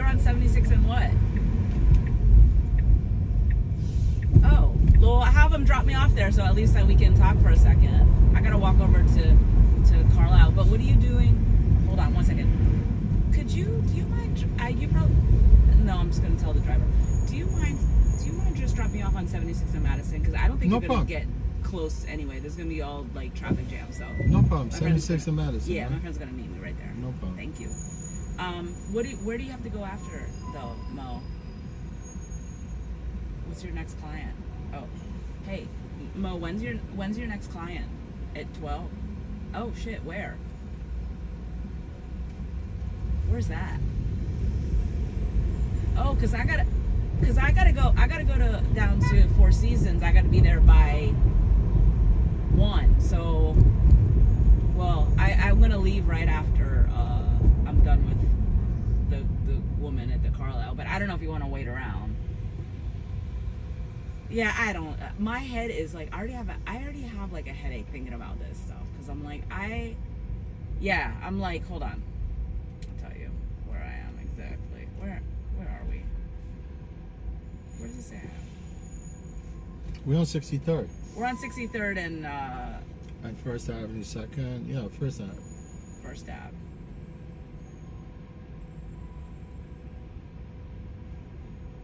Speaker 2: on 76 and what? Oh, well, have him drop me off there so at least that we can talk for a second. I gotta walk over to Carlisle. But what are you doing? Hold on one second. Do you mind? You probably. No, I'm just gonna tell the driver. Do you mind just dropping me off on 76 and Madison? Because I don't think
Speaker 1: No
Speaker 2: you're gonna
Speaker 1: problem.
Speaker 2: get close anyway. There's gonna be all like traffic jam. So.
Speaker 1: No problem.
Speaker 2: My
Speaker 1: 76
Speaker 2: friend's
Speaker 1: and Madison.
Speaker 2: Yeah,
Speaker 1: right?
Speaker 2: my friend's gonna meet me right there.
Speaker 1: No problem.
Speaker 2: Thank you. Where do you have to go after though, Mo? What's your next client? Oh, hey, Mo, when's your next client? At 12? Oh shit, where? Where's that? Oh, cause I gotta go down to Four Seasons. I gotta be there by 1. So, well, I'm gonna leave right after I'm done with the woman at the Carlisle. But I don't know if you want to wait around. Yeah, I don't. My head is like I already have like a headache thinking about this stuff because I'm like I'm like hold on. I'll tell you where I am exactly. Where are we? Where does it say I am?
Speaker 1: We're on 63rd.
Speaker 2: We're on 63rd and
Speaker 1: First Avenue, 2nd. Yeah, First Avenue.
Speaker 2: First Ave.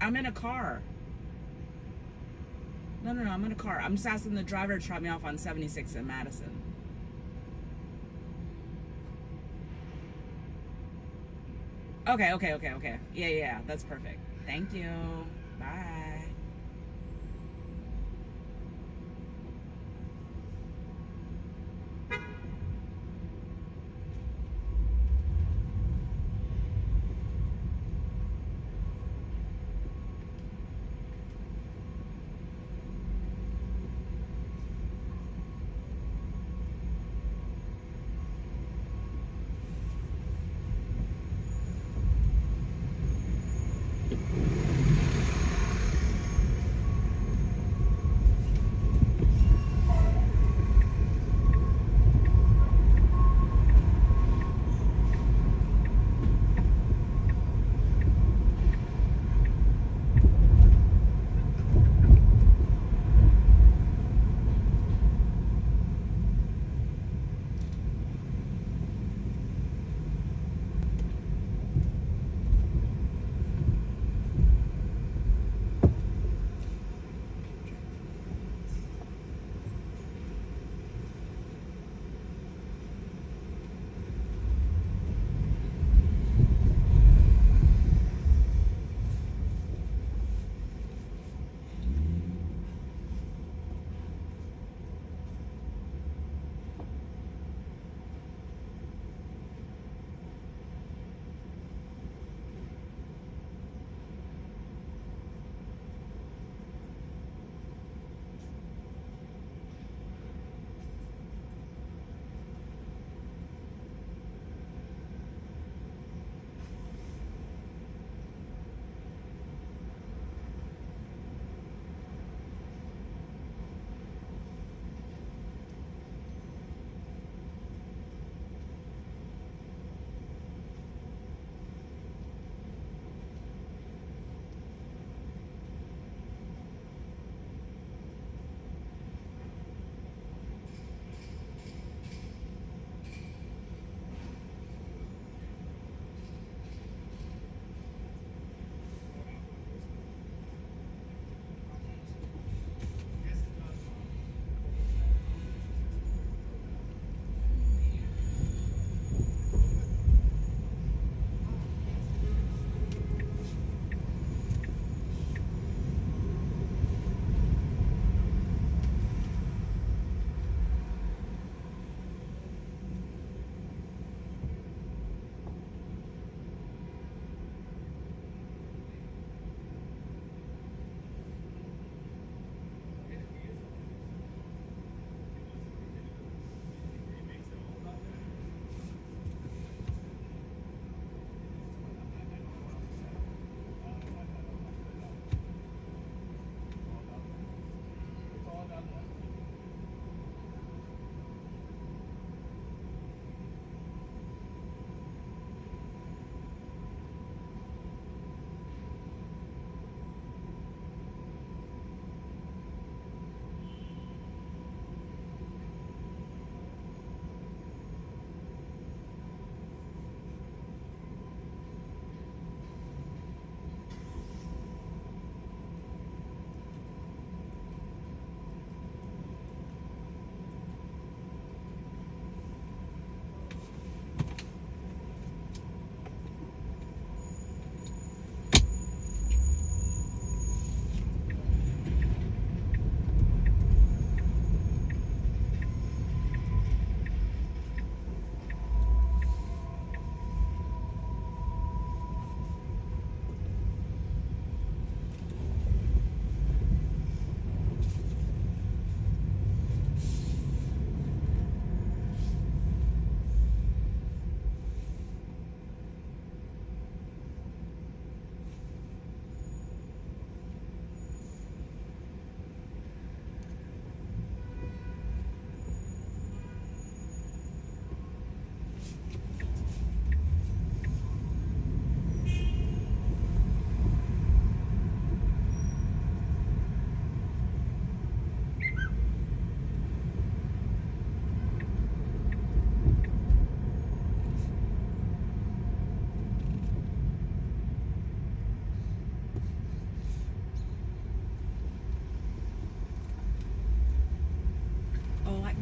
Speaker 2: I'm in a car. No, I'm in a car. I'm just asking the driver to drop me off on 76 in Madison. Okay. Yeah, that's perfect. Thank you. Bye.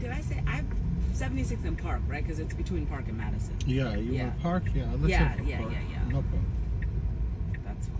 Speaker 2: did I say I 76 in Park, right? Because it's between Park and Madison.
Speaker 1: Yeah, you
Speaker 2: Yeah.
Speaker 1: want Park? Yeah, let's
Speaker 2: Yeah,
Speaker 1: go for
Speaker 2: yeah,
Speaker 1: Park.
Speaker 2: yeah, yeah.
Speaker 1: No problem.
Speaker 2: That's fine.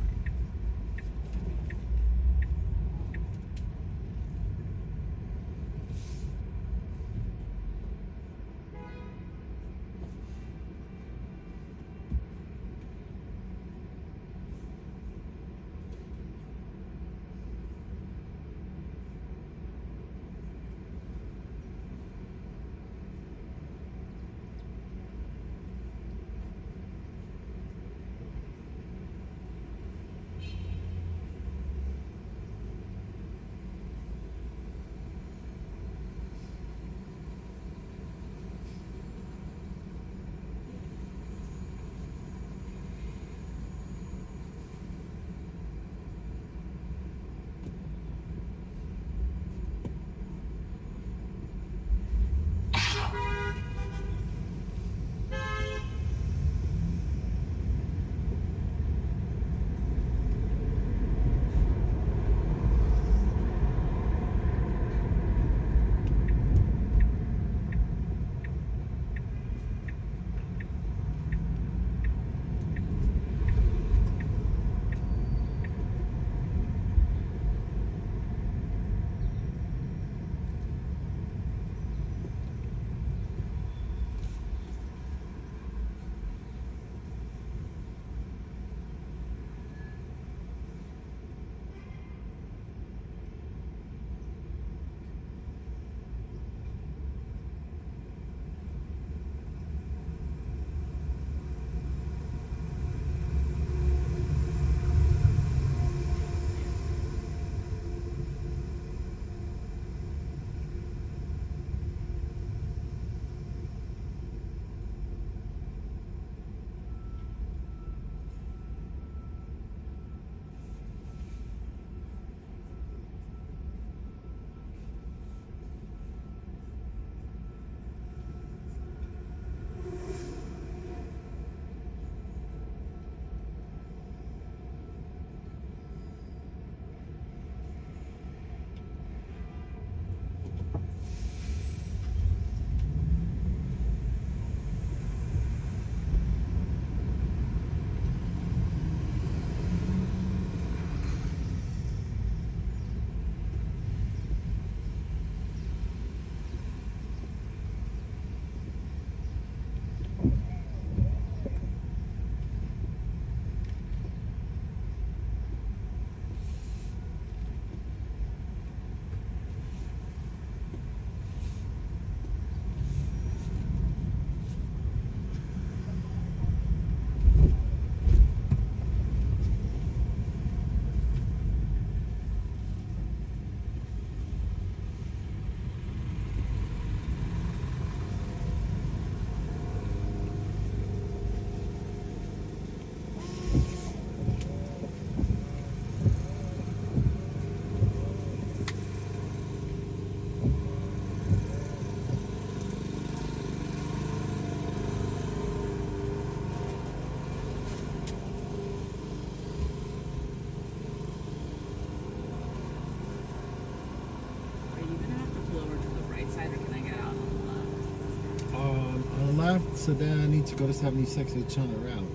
Speaker 1: On the left, so then I need to go to 76 and turn around.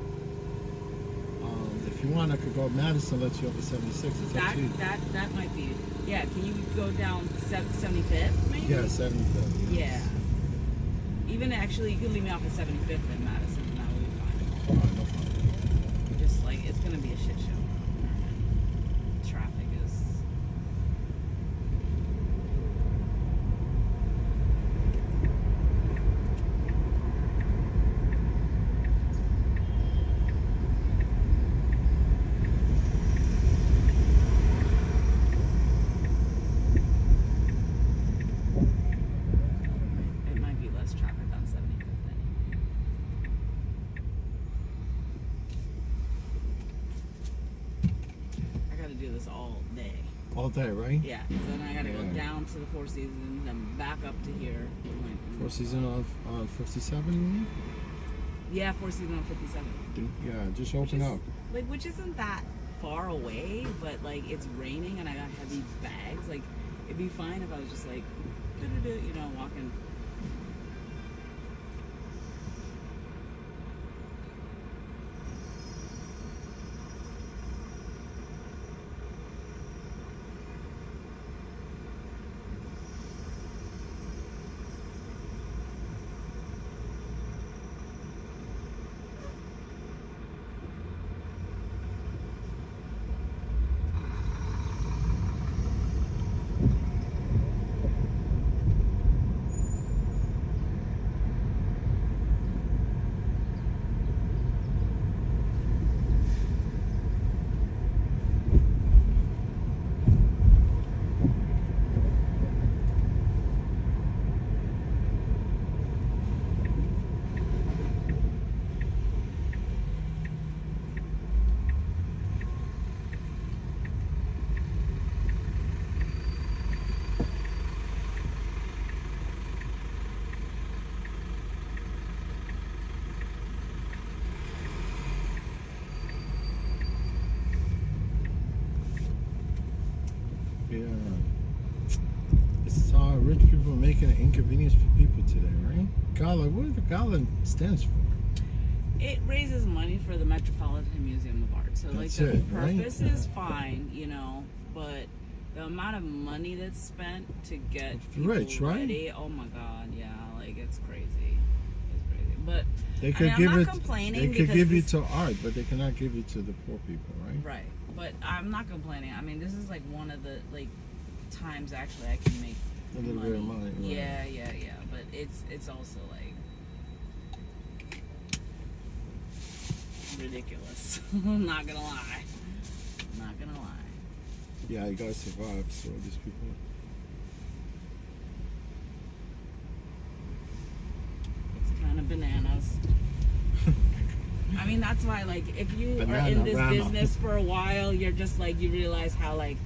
Speaker 1: If you want, I could go Madison, let you over 76. It's up to you.
Speaker 2: That might be. Yeah, can you go down 75th maybe?
Speaker 1: Yeah, 75th.
Speaker 2: Yeah. Even actually, you could leave me off at 75th in Madison, and that would be fine.
Speaker 1: All right, no problem.
Speaker 2: Just like it's gonna be a shit show. Traffic is. It might be less traffic on 75th anyway. I gotta do this all day.
Speaker 1: All day, right?
Speaker 2: Yeah, then I gotta go
Speaker 1: Yeah.
Speaker 2: down to the Four Seasons, then back up to here.
Speaker 1: Four Seasons on 57, you mean?
Speaker 2: Yeah, Four Seasons on 57.
Speaker 1: Yeah, just open up.
Speaker 2: Like, which isn't that far away, but like it's raining and I got heavy bags. Like, it'd be fine if I was just like you know, walking.
Speaker 1: Yeah. It's rich people making an inconvenience for people today, right? Gala, what does the Gala stands for?
Speaker 2: It raises money for the Metropolitan Museum of Art. So, like,
Speaker 1: That's
Speaker 2: the
Speaker 1: it, right?
Speaker 2: purpose is fine, you know, but the amount of money that's spent to get people
Speaker 1: Rich, right?
Speaker 2: ready, oh my God, yeah, like, it's crazy. It's crazy. But
Speaker 1: They could
Speaker 2: I'm
Speaker 1: give
Speaker 2: not
Speaker 1: it.
Speaker 2: complaining
Speaker 1: They could
Speaker 2: because
Speaker 1: give you
Speaker 2: this-
Speaker 1: to art, but they cannot give you to the poor people, right?
Speaker 2: Right. But I'm not complaining. I mean, this is like one of the like times actually I can make
Speaker 1: A little
Speaker 2: money.
Speaker 1: bit of money. Right.
Speaker 2: Yeah. But it's also like ridiculous. Not gonna lie. Not gonna lie.
Speaker 1: Yeah, you gotta survive. So these people.
Speaker 2: It's kind of bananas. I mean, that's why, like, if you are
Speaker 1: Banana
Speaker 2: in this
Speaker 1: rama.
Speaker 2: business for a while, you're just like, you realize how, like,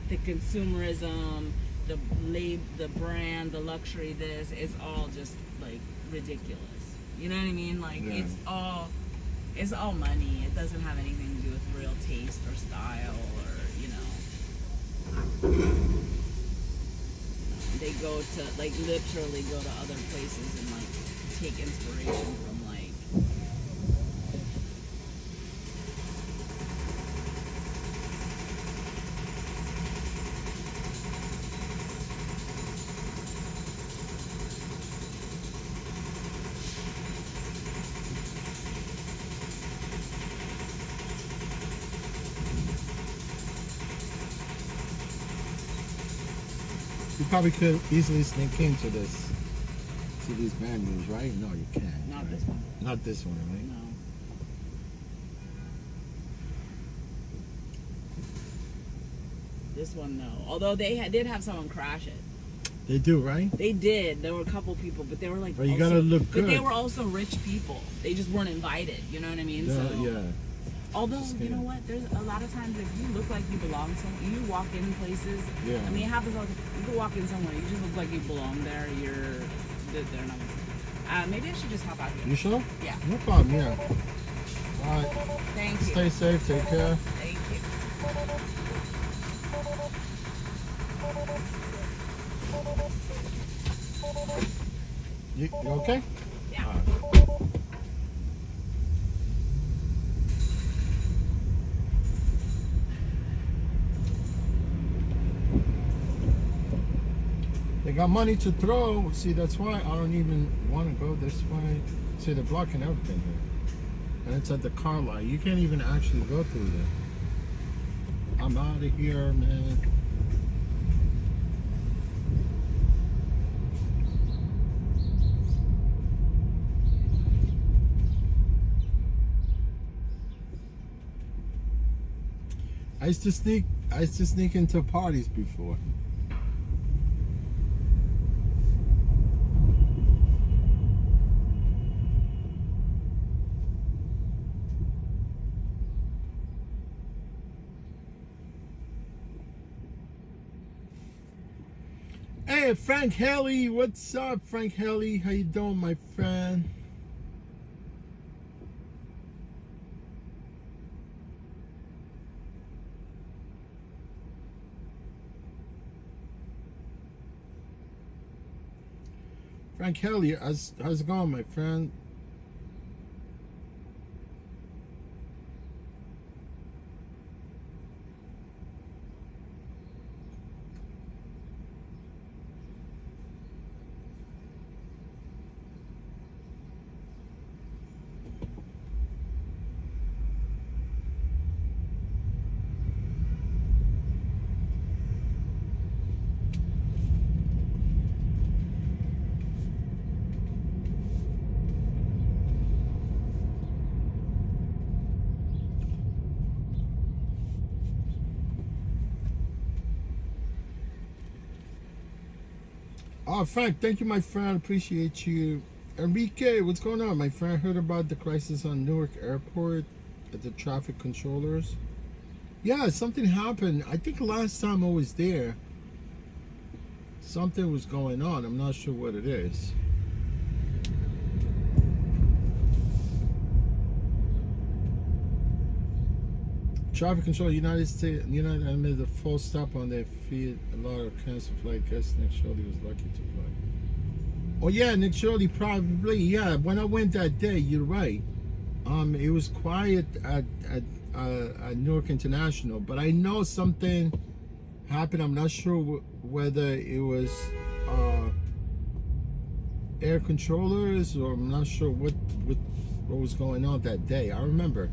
Speaker 2: the consumerism, the brand, the luxury, this is all just, like, ridiculous. You know what I mean? Like,
Speaker 1: Yeah.
Speaker 2: it's all money. It doesn't have anything to do with real taste or style or, you know. They go to, like, literally go to other places and, like, take inspiration from, like,
Speaker 1: You probably could easily sneak into these venues, right? No, you can't.
Speaker 2: not
Speaker 1: right?
Speaker 2: this one.
Speaker 1: Not this one, right?
Speaker 2: No. This one, no. Although they did have someone crash it.
Speaker 1: They do, right?
Speaker 2: They did. There were a couple people, but they were like.
Speaker 1: But you
Speaker 2: also-
Speaker 1: gotta look
Speaker 2: But they
Speaker 1: good.
Speaker 2: were also rich people. They just weren't invited. You know what I mean?
Speaker 1: Yeah,
Speaker 2: So,
Speaker 1: yeah.
Speaker 2: although
Speaker 1: Just
Speaker 2: you know
Speaker 1: kidding.
Speaker 2: what, there's a lot of times if you look like you belong somewhere, you walk in places.
Speaker 1: Yeah.
Speaker 2: I mean, it happens all the time. You can walk in somewhere, you just look like you belong there. They're not. Maybe I should just hop out here.
Speaker 1: You sure?
Speaker 2: Yeah.
Speaker 1: No problem. Yeah. All right.
Speaker 2: Thank you.
Speaker 1: Stay safe. Take care.
Speaker 2: Thank you.
Speaker 1: You okay?
Speaker 2: Yeah.
Speaker 1: All right. They got money to throw. See, that's why I don't even want to go this way. See, they're blocking everything here. And it's at the car lot. You can't even actually go through there. I'm out of here, man. I used to sneak into parties before. Hey, Frank Haley, what's up, Frank Haley? How you doing, my friend? Frank Kelly, how's it going, my friend? Oh, Frank, thank you, my friend. Appreciate you. Enrique, what's going on, my friend? I heard about the crisis on Newark Airport at the traffic controllers. Yeah, something happened. I think last time I was there, something was going on. I'm not sure what it is. Traffic control, United I made a full stop on their feet. A lot of cancel flight. Guess Nick Shirley was lucky to fly. Oh yeah, Nick Shirley probably. Yeah, when I went that day, you're right. It was quiet at Newark International, but I know something happened. I'm not sure whether it was air controllers or I'm not sure what was going on that day. I remember.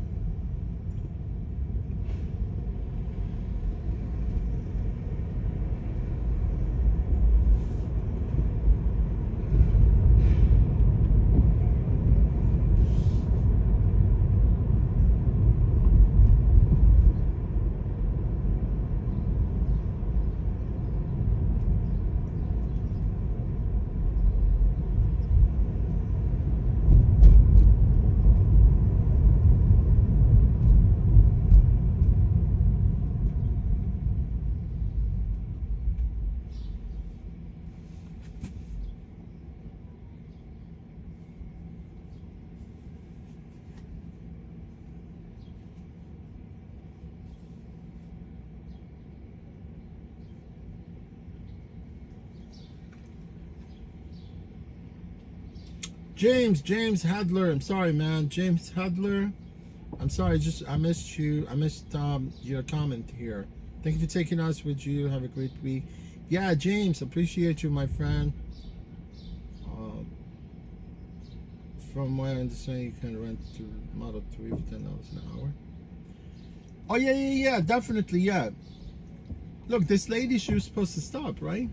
Speaker 1: James Hadler, I'm sorry, man. James Hadler, I'm sorry, I missed you. I missed your comment here. Thank you for taking us with you. Have a great week. Yeah, James, appreciate you, my friend. From what I understand, you can rent to Model 3 for $10 an hour. Oh, yeah, definitely, yeah. Look, this lady, she was supposed to stop, right?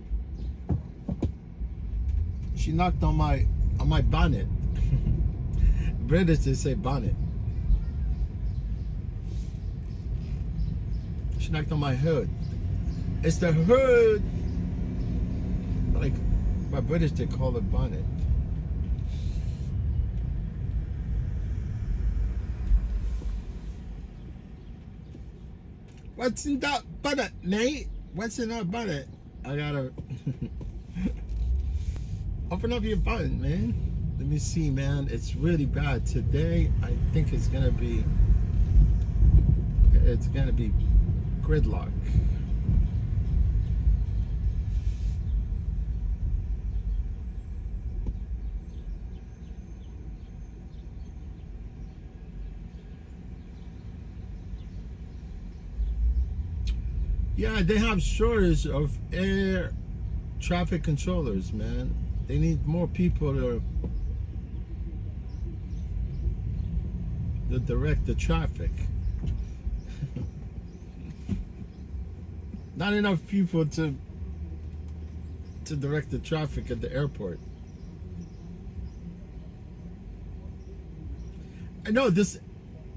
Speaker 1: She knocked on my bonnet. British, they say bonnet. She knocked on my hood. It's the hood. Like, by British, they call it bonnet. What's in that bonnet, Nate? What's in that bonnet? I gotta open up your button, man. Let me see, man. It's really bad today. I think it's gonna be gridlock. Yeah, they have shortage of air traffic controllers, man. They need more people to direct the traffic. Not enough people to direct the traffic at the airport. I know this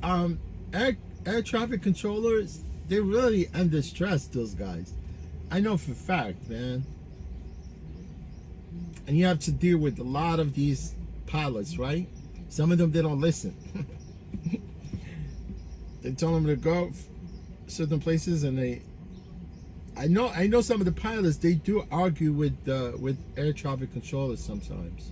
Speaker 1: air traffic controllers, they really under stress, those guys. I know for a fact, man. And you have to deal with a lot of these pilots, right? Some of them, they don't listen. They tell them to go certain places, and I know some of the pilots, they do argue with air traffic controllers sometimes.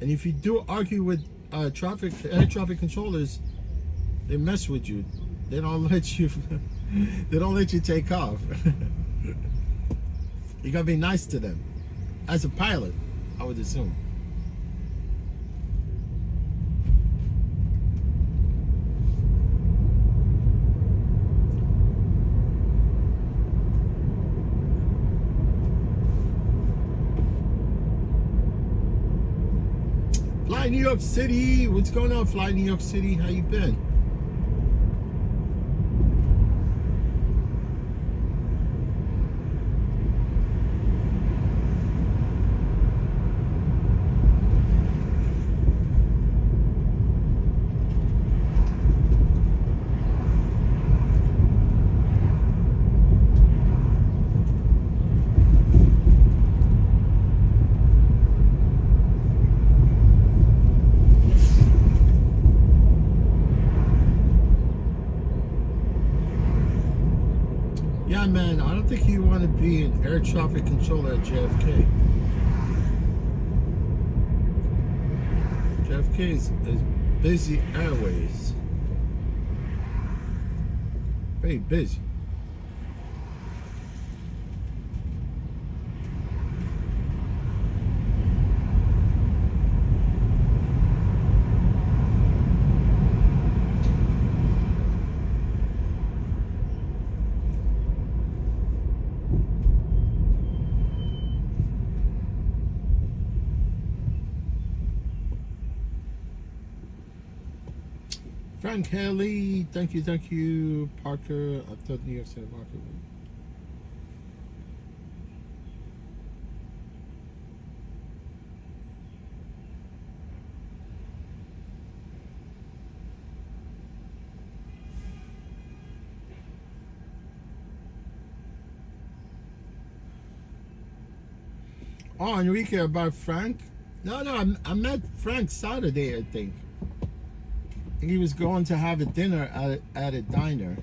Speaker 1: And if you do argue with air traffic controllers, they mess with you. They don't let you. They don't let you take off. You gotta be nice to them. As a pilot, I would assume. Fly New York City. What's going on, Fly New York City? How you been? Yeah, man, I don't think you want to be an air traffic controller at JFK. JFK is busy airways. Very busy. Frank Haley, thank you, Parker. I thought New York City Parker. Oh, Enrique, about Frank? No, I met Frank Saturday, I think. He was going to have a dinner at a diner.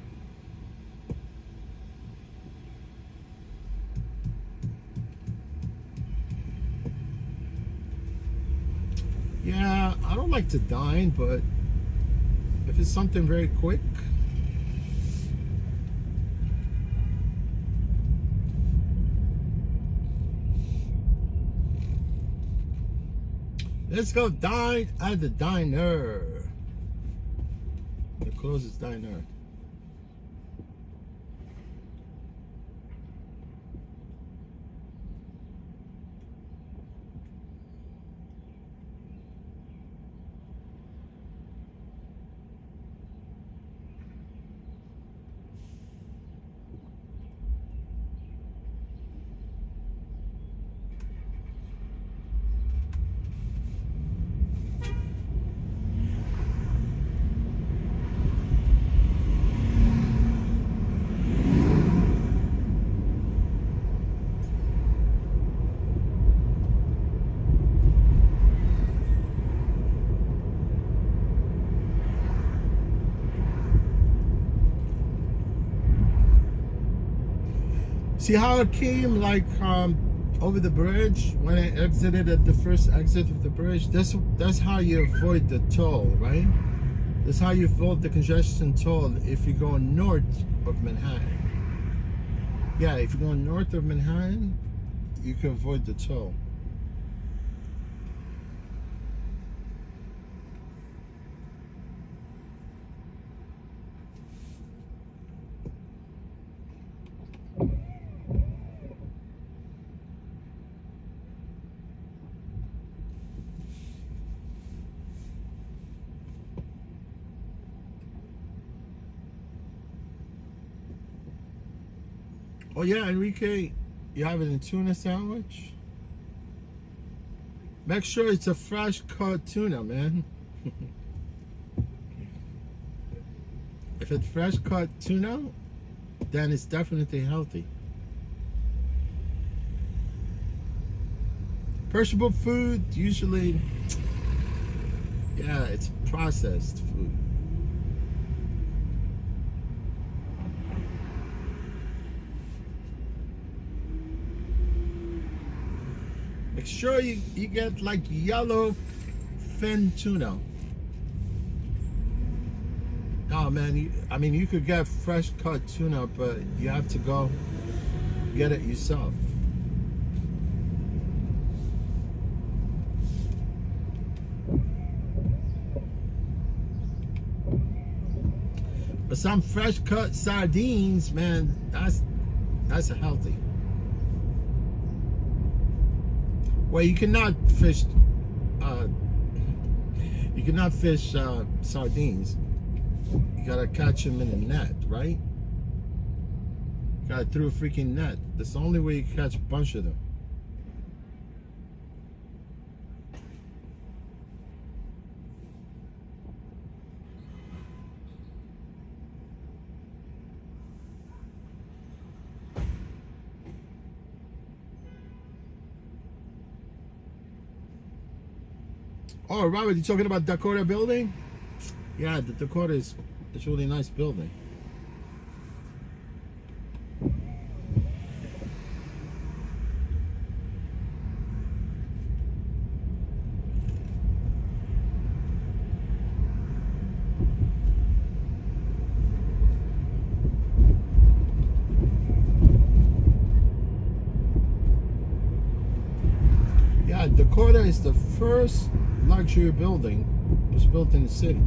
Speaker 1: Yeah, I don't like to dine, but if it's something very quick. Let's go dine at the diner. The closest diner. See how it came like over the bridge when I exited at the first exit of the bridge? That's how you avoid the toll, right? That's how you avoid the congestion toll if you're going north of Manhattan. Yeah, if you're going north of Manhattan, you can avoid the toll. Oh yeah, Enrique, you having a tuna sandwich? Make sure it's a fresh cut tuna, man. If it's fresh cut tuna, then it's definitely healthy. Perishable food, usually, yeah, it's processed food. Make sure you get like yellow fin tuna. Oh man, I mean you could get fresh cut tuna, but you have to go get it yourself. But some fresh cut sardines, man, that's healthy. Well, you cannot fish. You cannot fish sardines. You gotta catch them in a net, right? You gotta throw a freaking net. That's the only way you can catch a bunch of them. Oh, Robert, you talking about Dakota building? Yeah, the Dakota is it's a really nice building. Yeah, Dakota is the first luxury building. It was built in the city.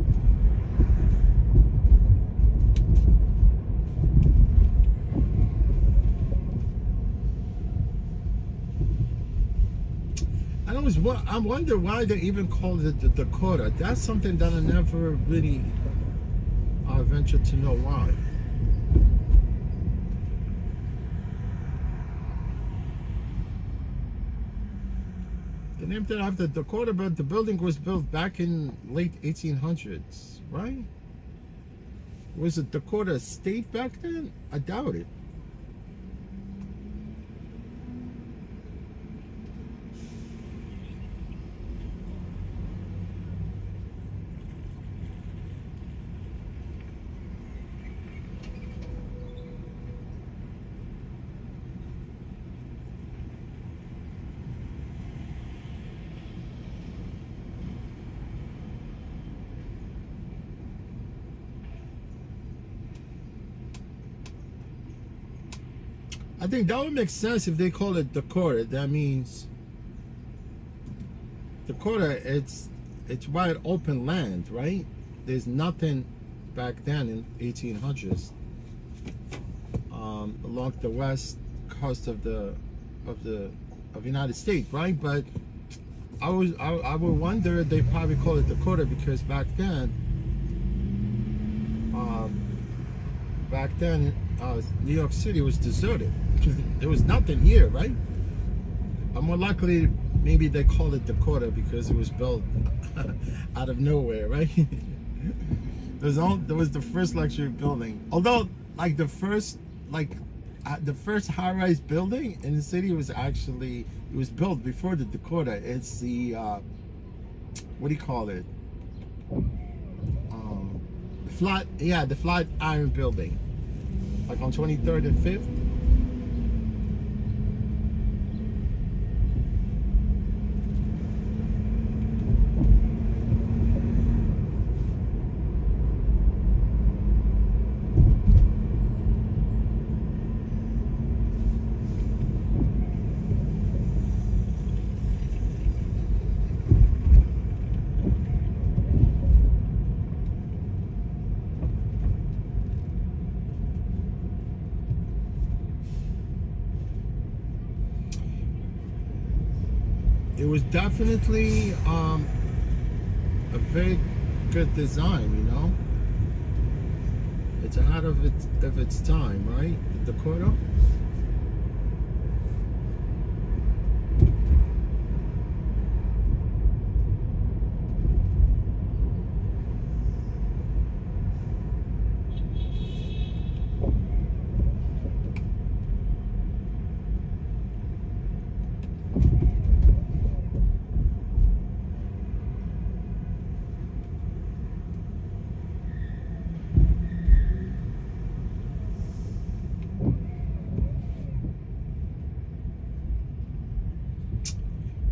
Speaker 1: I wonder why they even called it the Dakota. That's something that I never really ventured to know why. They named it after Dakota, but the building was built back in late 1800s, right? Was it Dakota State back then? I doubt it. I think that would make sense if they call it Dakota. That means Dakota, it's wide open land, right? There's nothing back then in 1800s along the west coast of the United States, right? But I would wonder they probably call it Dakota because back then New York City was deserted. There was nothing here, right? More likely, maybe they call it Dakota because it was built out of nowhere, right? There was the first luxury building. Although, like the first high-rise building in the city was built before the Dakota. It's the what do you call it? The flat iron building, like on 23rd and 5th. It was definitely a very good design, you know. It's ahead of its time, right? The Dakota.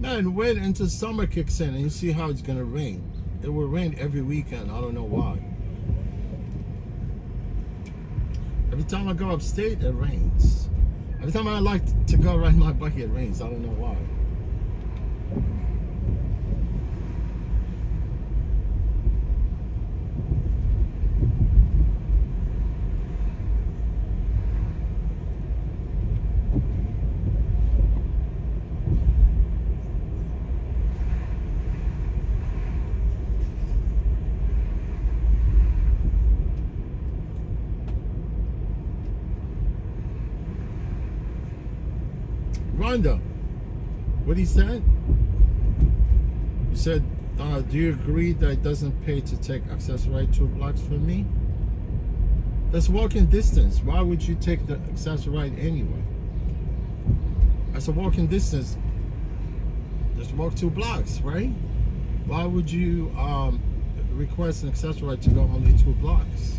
Speaker 1: Man, wait until summer kicks in and you see how it's gonna rain. It will rain every weekend. I don't know why. Every time I go upstate, it rains. Every time I like to go ride my bike, it rains. I don't know why. Rhonda, what he said? He said, do you agree that it doesn't pay to take access right 2 blocks from me? That's walking distance. Why would you take the access right anyway? That's a walking distance. Just walk 2 blocks, right? Why would you request an access right to go only 2 blocks?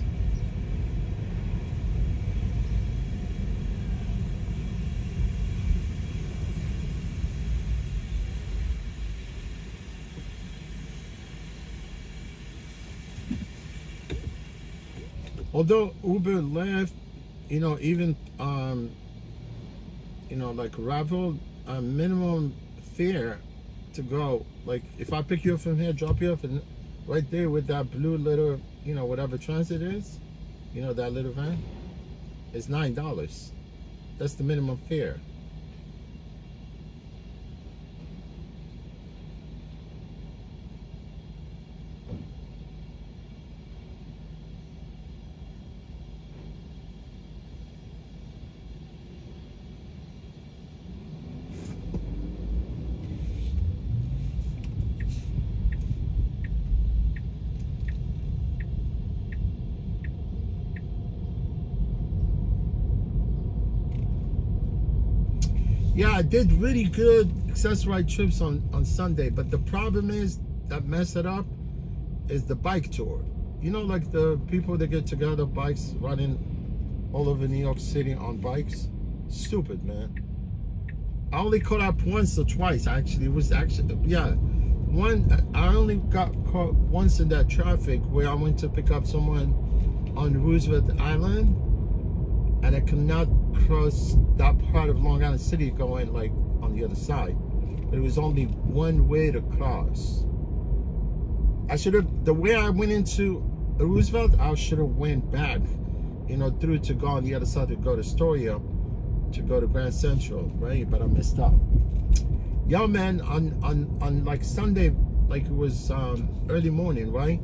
Speaker 1: Although Uber left, you know, even you know, like Ravel, minimum fare to go. Like if I pick you up from here, drop you off, and right there with that blue little, you know, whatever transit is, you know, that little van, it's $9. That's the minimum fare. Yeah, I did really good access ride trips on Sunday, but the problem is that mess it up is the bike tour. You know, like the people that get together, bikes riding all over New York City on bikes. Stupid, man. I only caught up once or twice, actually. It was actually, yeah. I only got caught once in that traffic where I went to pick up someone on Roosevelt Island, and I could not cross that part of Long Island City going like on the other side. There was only one way to cross. I should have, the way I went into Roosevelt, I should have went back, you know, through to go on the other side to go to Astoria, to go to Grand Central, right? But I messed up. Yo, man, on like Sunday, like it was early morning, right?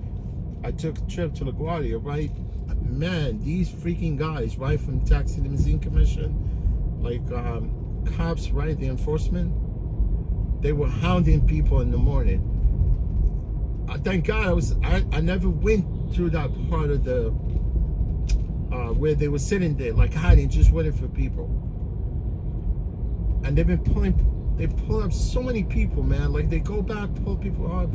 Speaker 1: I took a trip to LaGuardia, right? Man, these freaking guys, right, from Taxi Limousine Commission, like cops, right, the enforcement, they were hounding people in the morning. Thank God I never went through that part of the where they were sitting there, like hiding, just waiting for people. And they pull up so many people, man. Like they go back, pull people up,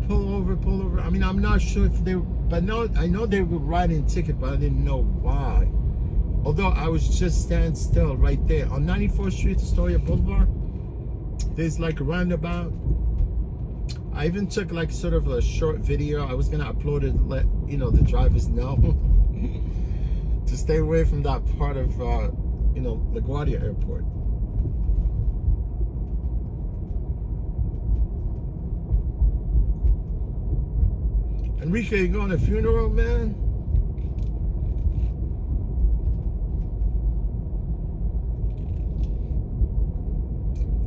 Speaker 1: pull over. I mean, I'm not sure if they, but no, I know they were writing a ticket, but I didn't know why. Although I was just standing still right there on 94th Street, Astoria Boulevard. There's like a roundabout. I even took like sort of a short video. I was gonna upload it, let you know the drivers know to stay away from that part of you know, LaGuardia Airport. Enrique, you going to a funeral, man?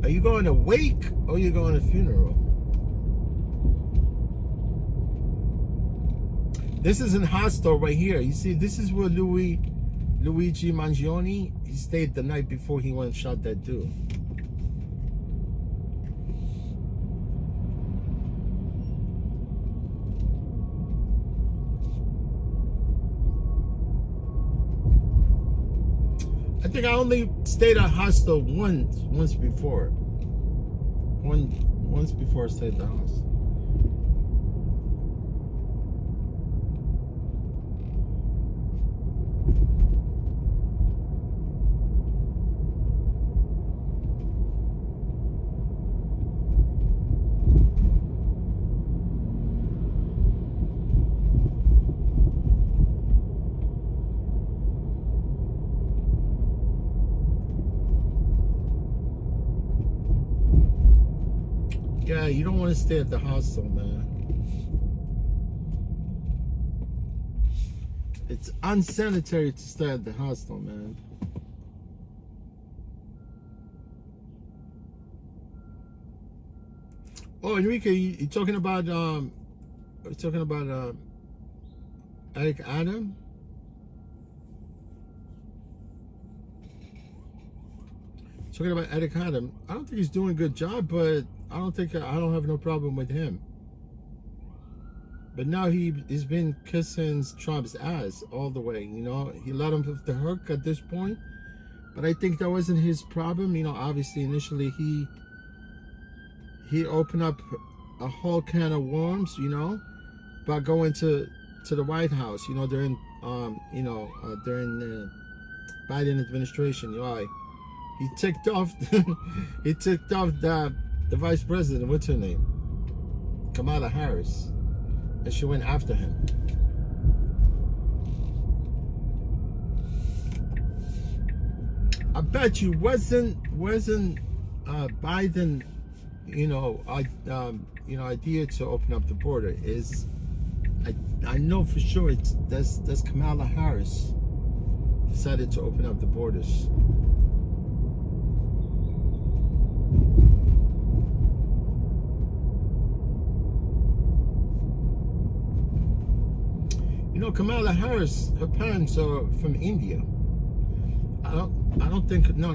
Speaker 1: Are you going to wake or are you going to funeral? This is in Hostel right here. You see, this is where Luigi Mangione, he stayed the night before he went and shot that dude. I think I only stayed at Hostel once before. Once before I stayed at the house. Yeah, you don't want to stay at the hostel, man. It's unsanitary to stay at the hostel, man. Oh, Enrique, you talking about Eric Adam? talking about Eric Adam, I don't think he's doing a good job, but I don't have no problem with him. But now he's been kissing Trump's ass all the way, you know. He let him off the hook at this point. But I think that wasn't his problem. You know, obviously initially he opened up a whole can of worms, you know, by going to the White House, you know, during during the Biden administration. You know, he ticked off the vice president, what's her name? Kamala Harris. And she went after him. I bet you wasn't Biden, idea to open up the border. I know for sure that's Kamala Harris decided to open up the borders. You know, Kamala Harris, her parents are from India. I don't think, no.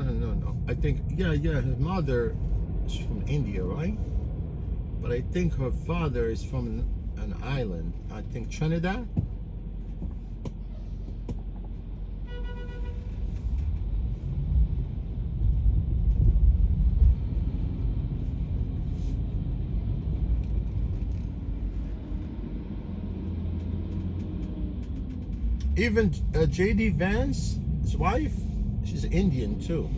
Speaker 1: I think, yeah, her mother is from India, right? But I think her father is from an island. I think Trinidad. Even J.D. Vance's wife, she's Indian too.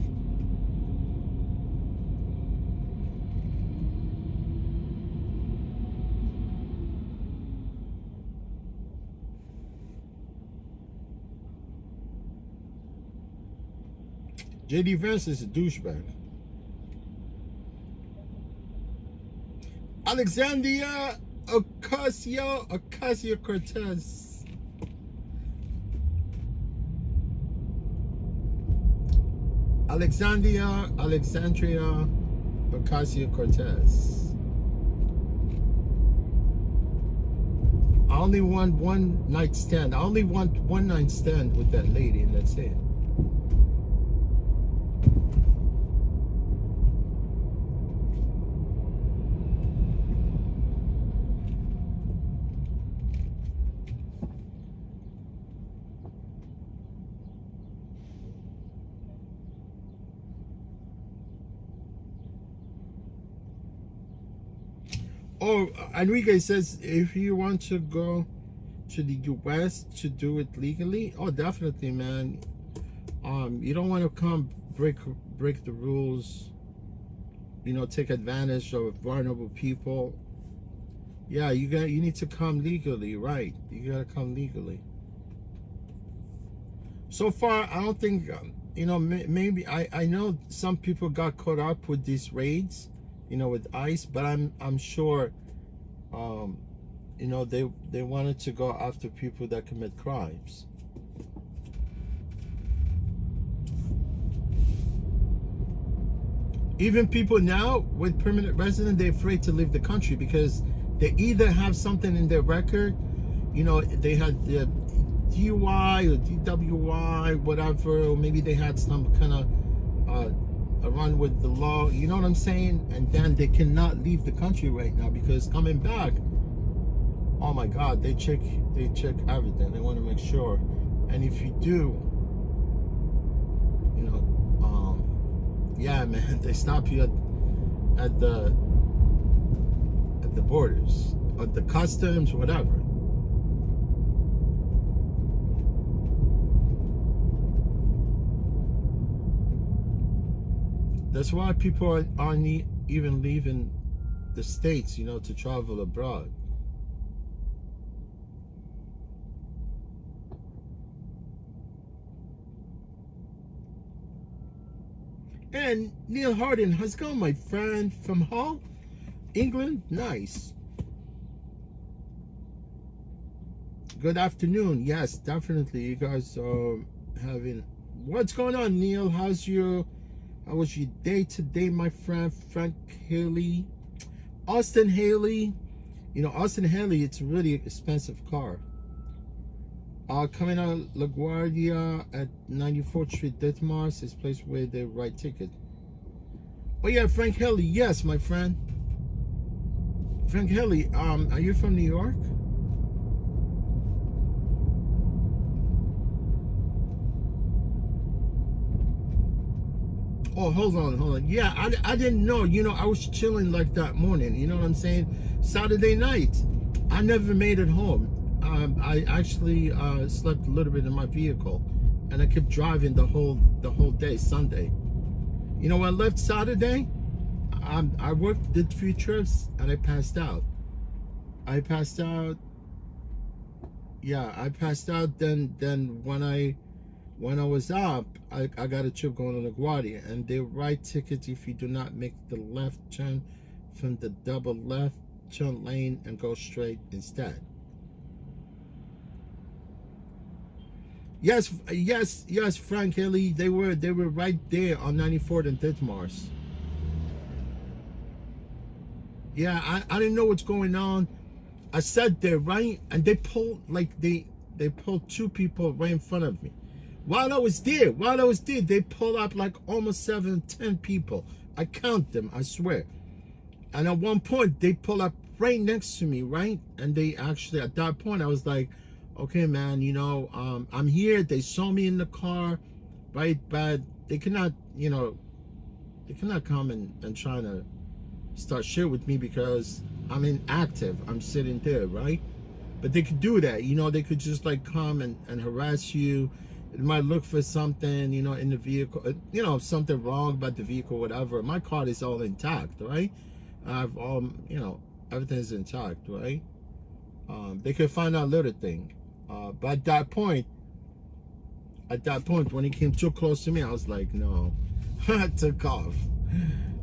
Speaker 1: J.D. Vance is a douchebag. Alexandria Ocasio-Cortez. Alexandria Ocasio-Cortez. I only want one night stand. I only want one night stand with that lady, and that's it. Oh, Enrique says if you want to go to the US to do it legally, oh, definitely, man. You don't want to come break the rules, you know, take advantage of vulnerable people. Yeah, you need to come legally, right? You gotta come legally. So far, I don't think, you know, maybe I know some people got caught up with these raids, you know, with ICE, but I'm sure, you know, they wanted to go after people that commit crimes. Even people now with permanent resident, they're afraid to leave the country because they either have something in their record, you know, they had the DUI or DWI, whatever, or maybe they had some kind of a run with the law, you know what I'm saying? And then they cannot leave the country right now because coming back, oh my God, they check everything. They want to make sure. And if you do, you know, yeah, man, they stop you at the borders, at the customs, whatever. That's why people aren't even leaving the States, you know, to travel abroad. And Neil Harden, how's it going, my friend from Hull, England? Nice. Good afternoon. Yes, definitely. You guys are having... What's going on, Neil? How was your day today, my friend? Frank Haley, Austin Haley. You know, Austin Haley, it's a really expensive car. Coming out LaGuardia at 94th Street, Ditmars is place where they write ticket. Oh yeah, Frank Haley. Yes, my friend. Frank Haley. Are you from New York? Oh, hold on. Yeah, I didn't know. You know, I was chilling like that morning. You know what I'm saying? Saturday night, I never made it home. I actually slept a little bit in my vehicle, and I kept driving the whole day Sunday. You know, when I left Saturday, I worked, did 3 trips, and I passed out. I passed out. Yeah, I passed out. Then when I was up, I got a trip going on LaGuardia, and they write tickets if you do not make the left turn from the double left turn lane and go straight instead. Yes, Frank Haley. They were right there on 94th and Ditmars. Yeah, I didn't know what's going on. I sat there, right, and they pulled they pulled 2 people right in front of me. While I was there, they pulled up like almost 7, 10 people. I count them, I swear. And at one point, they pulled up right next to me, right? And they actually, at that point, I was like, okay, man, you know, I'm here. They saw me in the car, right? But they cannot, you know, they cannot come and try to start shit with me because I'm inactive. I'm sitting there, right? But they could do that, you know. They could just like come and harass you. It might look for something, you know, in the vehicle, you know, something wrong about the vehicle, whatever. My car is all intact, right? I've all, you know, everything is intact, right? They could find out little thing. But at that point, when he came too close to me, I was like, no. I took off.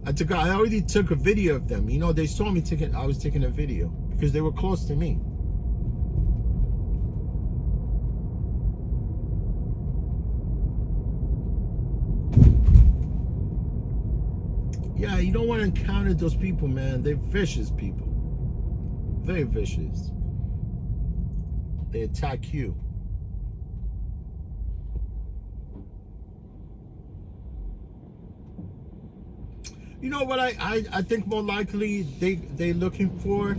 Speaker 1: I already took a video of them. You know, they saw me I was taking a video because they were close to me. Yeah, you don't want to encounter those people, man. They're vicious people. Very vicious. They attack you. You know what I think more likely they're looking for?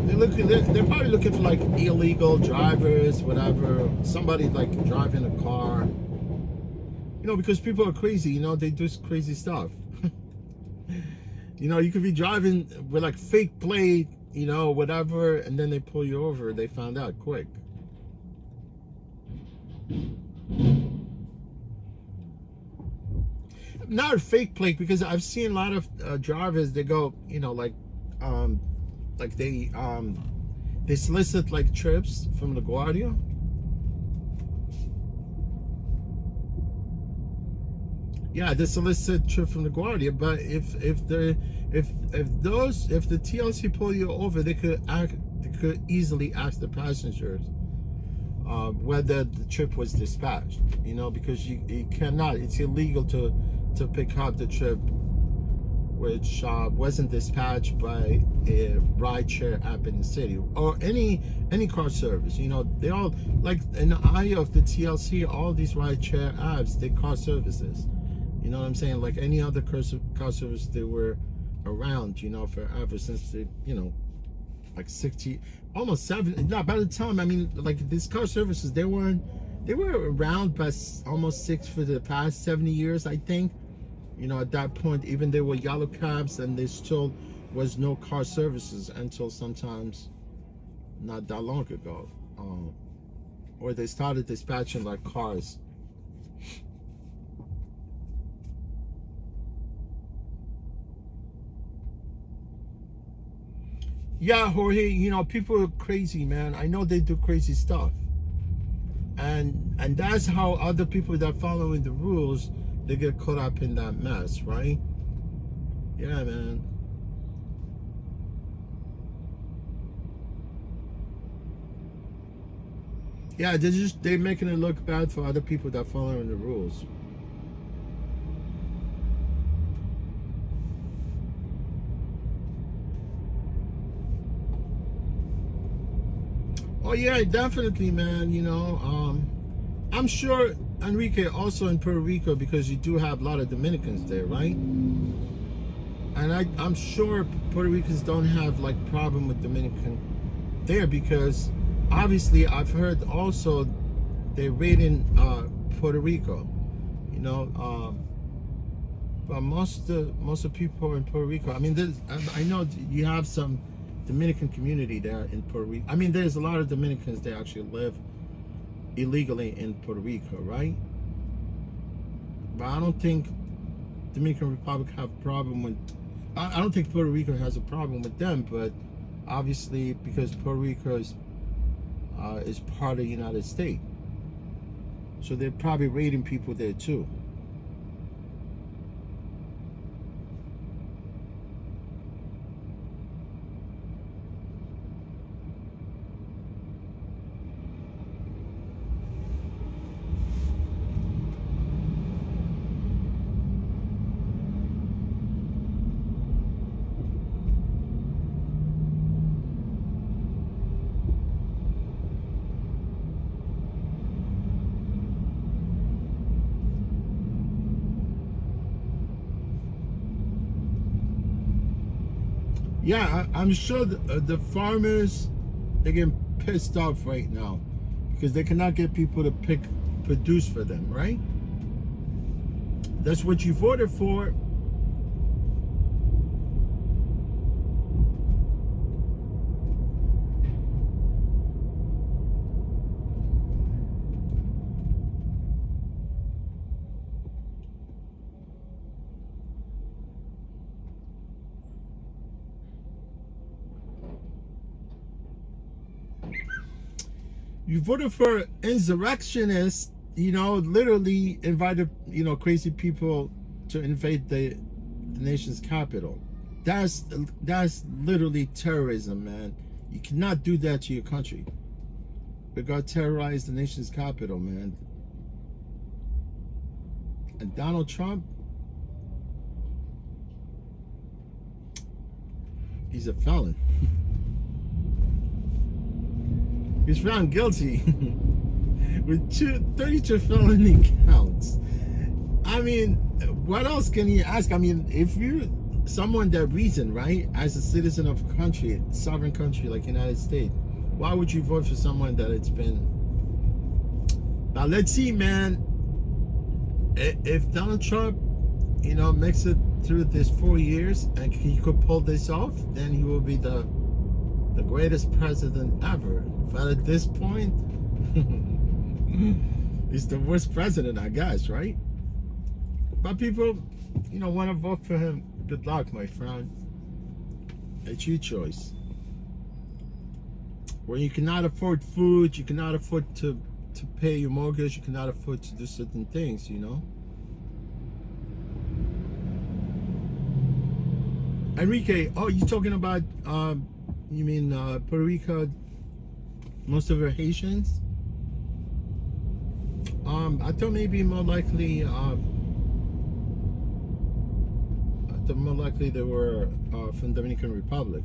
Speaker 1: They're probably looking for like illegal drivers, whatever. Somebody like driving a car. You know, because people are crazy, you know, they do crazy stuff. You know, you could be driving with like fake plate, you know, whatever, and then they pull you over. They found out quick. Not a fake plate, because I've seen a lot of drivers, they go, you know, like they solicit like trips from LaGuardia. Yeah, they solicit trip from LaGuardia, but if the TLC pull you over, they could easily ask the passengers whether the trip was dispatched. You know, because you cannot. It's illegal to pick up the trip which wasn't dispatched by a rideshare app in the city or any car service. You know, they all, like in the eye of the TLC, all these rideshare apps, they car services. You know what I'm saying? Like any other car service, they were around, you know, forever, since they, you know, like 60, almost 70. No, by the time, I mean, like these car services, they were around by almost for the past 70 years, I think. You know, at that point, even they were yellow cabs, and there still was no car services until sometimes not that long ago, or they started dispatching like cars. Yeah, Jorge, you know, people are crazy, man. I know they do crazy stuff. And that's how other people that are following the rules, they get caught up in that mess, right? Yeah, man. Yeah, they're making it look bad for other people that are following the rules. Oh yeah, definitely, man. You know, I'm sure Enrique, also in Puerto Rico, because you do have a lot of Dominicans there, right? And I'm sure Puerto Ricans don't have like problem with Dominican there, because obviously I've heard also they're raiding Puerto Rico, you know. But most of people in Puerto Rico, I mean, I know you have some Dominican community there in Puerto Rico. I mean, there's a lot of Dominicans that actually live illegally in Puerto Rico, right? But I don't think Dominican Republic have a problem with. I don't think Puerto Rico has a problem with them, but obviously because Puerto Rico is part of the United States, so they're probably raiding people there too. Yeah, I'm sure the farmers, they're getting pissed off right now because they cannot get people to produce for them, right? That's what you voted for. You voted for insurrectionists, you know, literally invited, you know, crazy people to invade the nation's capital. That's literally terrorism, man. You cannot do that to your country. We're gonna terrorize the nation's capital, man. And Donald Trump, he's a felon. He's found guilty with 32 felony counts. I mean, what else can you ask? I mean, if you're someone that reasons, right, as a citizen of a country, sovereign country like United States, why would you vote for someone that it's been? Now let's see, man. If Donald Trump, you know, makes it through this 4 years and he could pull this off, then he will be the greatest president ever. But at this point, he's the worst president, I guess, right? But people, you know, want to vote for him. Good luck, my friend. It's your choice. When you cannot afford food, you cannot afford to pay your mortgage, you cannot afford to do certain things, you know? Enrique, oh, you talking about, you mean Puerto Rico, most of are Haitians? I thought maybe more likely, they were from Dominican Republic.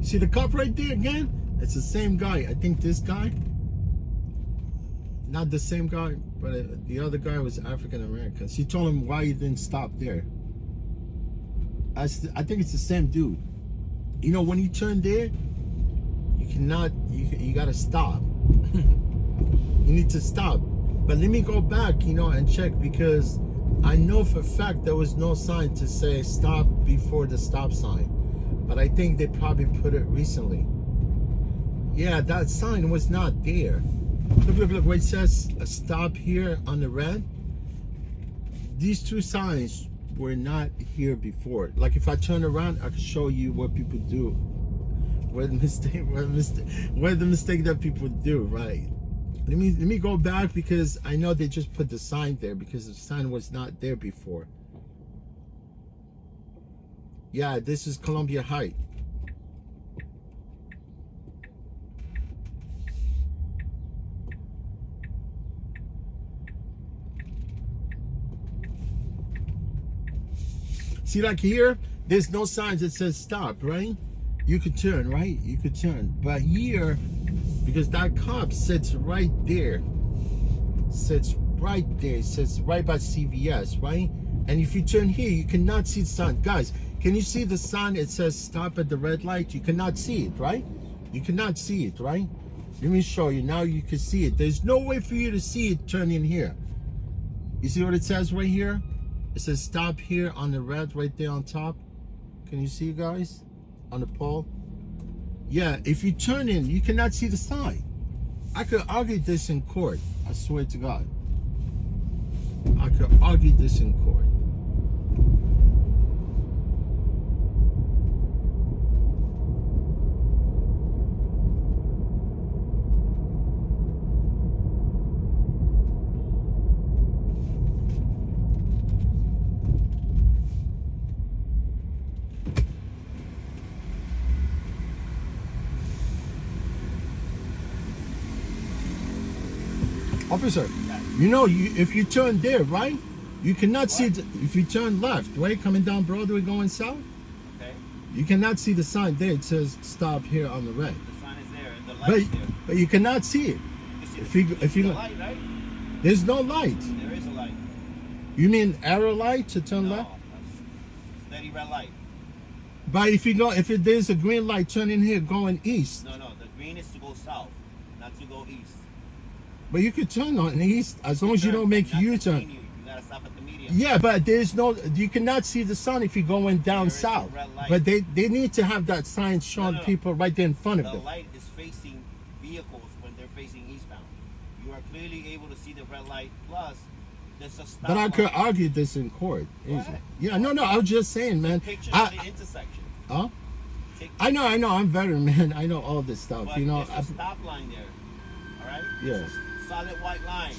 Speaker 1: See the cop right there again? It's the same guy. I think this guy, not the same guy, but the other guy was African American. She told him why he didn't stop there. I think it's the same dude. You know, when you turn there, you cannot, you gotta stop. You need to stop. But let me go back, you know, and check, because I know for a fact there was no sign to say stop before the stop sign. But I think they probably put it recently. Yeah, that sign was not there. Look, where it says stop here on the red. These two signs were not here before. Like if I turn around, I can show you what people do. Where the mistake that people do, right? Let me go back, because I know they just put the sign there because the sign was not there before. Yeah, this is Columbia Heights. See, like here, there's no signs that says stop, right? You could turn, right? You could turn. But here, because that cop sits right there. Sits right there. Sits right by CVS, right? And if you turn here, you cannot see the sign. Guys, can you see the sign? It says stop at the red light. You cannot see it, right? You cannot see it, right? Let me show you. Now you can see it. There's no way for you to see it turning here. You see what it says right here? It says stop here on the red right there on top. Can you see, guys? On the pole. Yeah, if you turn in, you cannot see the sign. I could argue this in court. I swear to God. I could argue this in court. Officer, you know, if you turn there, right, you cannot see if you turn left, right, coming down Broadway going south.
Speaker 3: Okay.
Speaker 1: You cannot see the sign there. It says stop here on the red.
Speaker 3: The sign is there. The light is there.
Speaker 1: But you cannot see it. If you
Speaker 3: the light, right?
Speaker 1: There's no light.
Speaker 3: There is a light.
Speaker 1: You mean arrow light to turn left?
Speaker 3: Steady red light.
Speaker 1: But if there's a green light turning here going east.
Speaker 3: No, the green is to go south, not to go east.
Speaker 1: But you could turn on the east as long as you don't make a U-turn.
Speaker 3: You gotta stop at the median.
Speaker 1: Yeah, but there's no, you cannot see the sun if you're going down south. But they need to have that sign showing people right there in front of them.
Speaker 3: The light is facing vehicles when they're facing eastbound. You are clearly able to see the red light. Plus, there's a stop.
Speaker 1: But I could argue this in court. Yeah, no, I was just saying, man.
Speaker 3: Pictures of the intersection.
Speaker 1: Huh? I know. I'm veteran, man. I know all this stuff.
Speaker 3: But
Speaker 1: you know.
Speaker 3: There's a stop line there. All right.
Speaker 1: Yeah.
Speaker 3: Solid white line.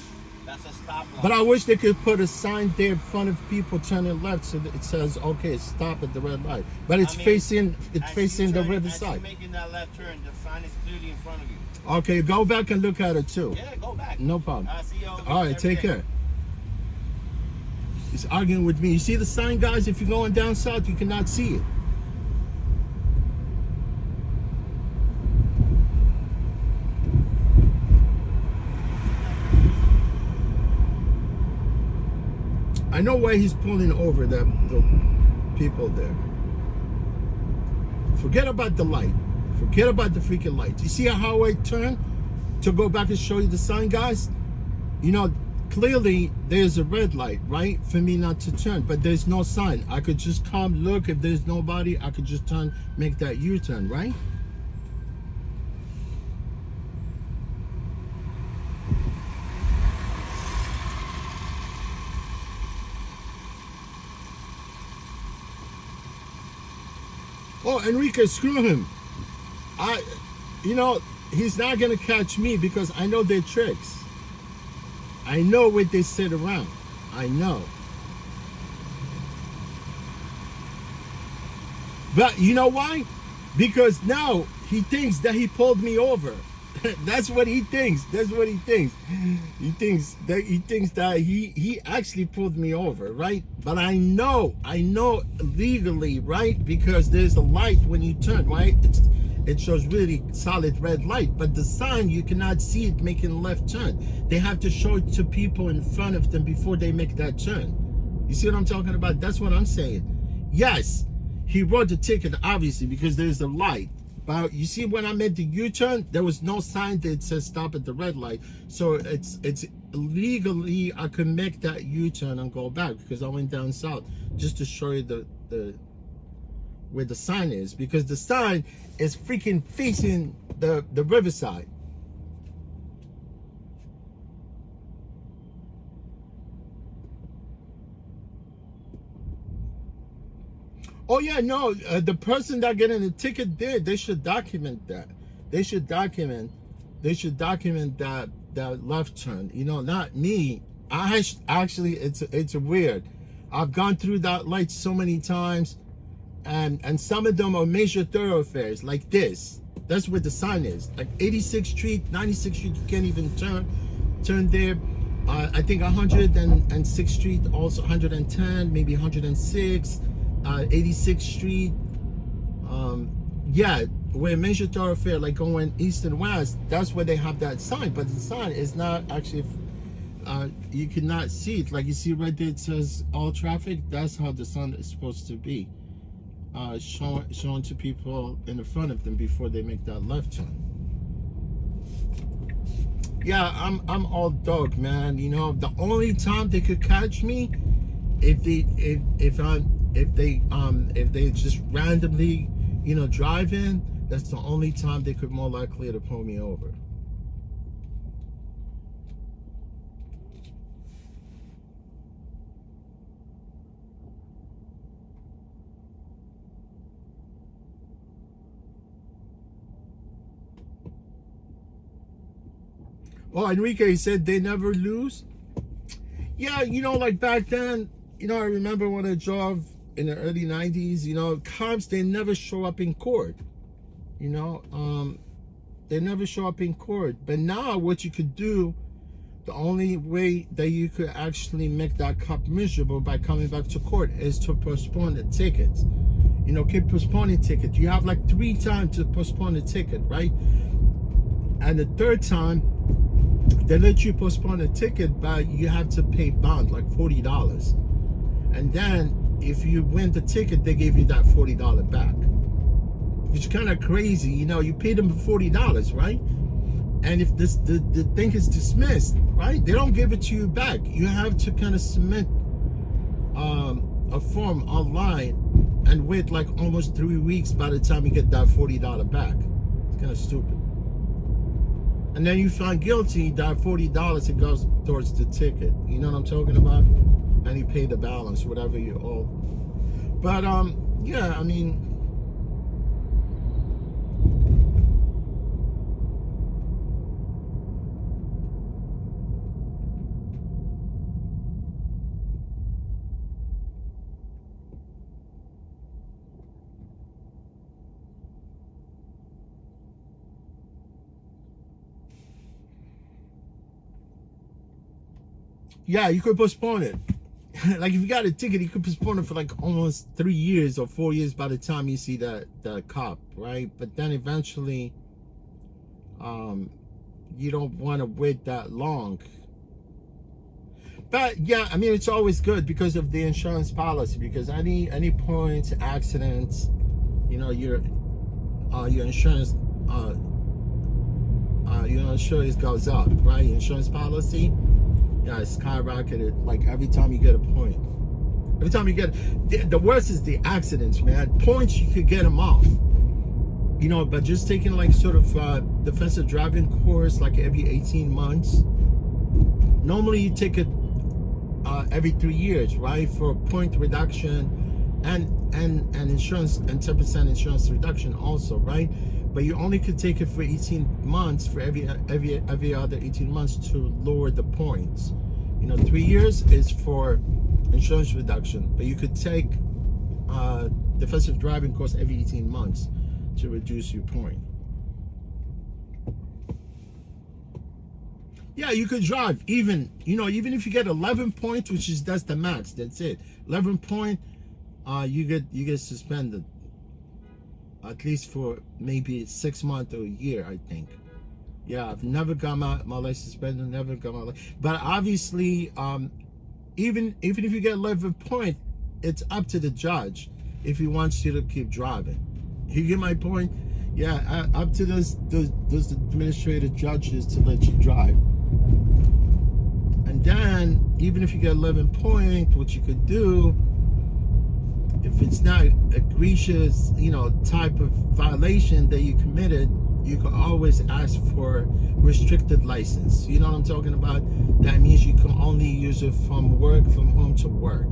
Speaker 3: That's a stop line.
Speaker 1: But I wish they could put a sign there in front of people turning left, so that it says, "Okay, stop at the red light." But it's facing the river side.
Speaker 3: As you're making that left turn, the sign is clearly in front of you.
Speaker 1: Okay, go back and look at it too.
Speaker 3: Yeah, go back.
Speaker 1: No problem.
Speaker 3: I see you
Speaker 1: all right, take care. He's arguing with me. You see the sign, guys? If you're going down south, you cannot see it. I know why he's pulling over the people there. Forget about the light. Forget about the freaking lights. You see how I turn to go back and show you the sign, guys? You know, clearly there's a red light, right? For me not to turn, but there's no sign. I could just come look. If there's nobody, I could just turn, make that U-turn, right? Oh, Enrique, screw him. You know, he's not gonna catch me because I know their tricks. I know what they sit around. I know. But you know why? Because now he thinks that he pulled me over. That's what he thinks. That's what he thinks. He thinks that he actually pulled me over, right? But I know legally, right? Because there's a light when you turn, right? It shows really solid red light, but the sign, you cannot see it making a left turn. They have to show it to people in front of them before they make that turn. You see what I'm talking about? That's what I'm saying. Yes, he wrote the ticket, obviously, because there's a light. But you see, when I made the U-turn, there was no sign that says stop at the red light. So it's legally I could make that U-turn and go back because I went down south just to show you the where the sign is, because the sign is freaking facing the riverside. Oh yeah, no, the person that getting the ticket there, they should document that. They should document that left turn. You know, not me. Actually, it's weird. I've gone through that light so many times, and some of them are major thoroughfares like this. That's where the sign is. Like 86th Street, 96th Street, you can't even turn there. I think 106th Street, also 110, maybe 106. 86th Street, yeah, where major thoroughfare, like going east and west, that's where they have that sign. But the sign is not actually, you cannot see it. Like you see right there, it says all traffic. That's how the sign is supposed to be, shown to people in the front of them before they make that left turn. Yeah, I'm all dog, man. You know, the only time they could catch me if they just randomly, you know, drive in, that's the only time they could more likely to pull me over. Oh, Enrique said they never lose. Yeah, you know, like back then, you know, I remember when I drove in the early 90s, you know, cops, they never show up in court. You know, they never show up in court. But now what you could do, the only way that you could actually make that cop miserable by coming back to court is to postpone the tickets. You know, keep postponing tickets. You have like 3 times to postpone the ticket, right? And the 3rd time, they let you postpone the ticket, but you have to pay bond, like $40. And then if you win the ticket, they give you that $40 back. Which is kind of crazy, you know. You paid them $40, right? And if the thing is dismissed, right, they don't give it to you back. You have to kind of submit a form online and wait like almost 3 weeks by the time you get that $40 back. It's kind of stupid. And then you find guilty, that $40, it goes towards the ticket. You know what I'm talking about? And you pay the balance, whatever you owe. But yeah, I mean, yeah, you could postpone it. Like if you got a ticket, you could postpone it for like almost 3 years or 4 years by the time you see the cop, right? But then eventually, you don't want to wait that long. But yeah, I mean, it's always good because of the insurance policy. Because any points, accidents, you know, your insurance goes up, right? Your insurance policy. Yeah, it's skyrocketed like every time you get a point. Every time you get, the worst is the accidents, man. Points, you could get them off. You know, but just taking like sort of defensive driving course like every 18 months. Normally you take it every 3 years, right? For point reduction and insurance, and 10% insurance reduction also, right? But you only could take it for 18 months, for every other 18 months to lower the points. You know, 3 years is for insurance reduction, but you could take defensive driving course every 18 months to reduce your point. Yeah, you could drive even, you know, even if you get 11 points, which is, that's the max, that's it. 11 point, you get suspended. At least for maybe 6 months or a year, I think. Yeah, I've never got my license suspended, never got my license. But obviously, even if you get 11 points, it's up to the judge if he wants you to keep driving. You get my point? Yeah, up to those administrative judges to let you drive. And then, even if you get 11 points, what you could do, if it's not egregious, type of violation that you committed, you can always ask for restricted license. You know what I'm talking about? That means you can only use it from home to work.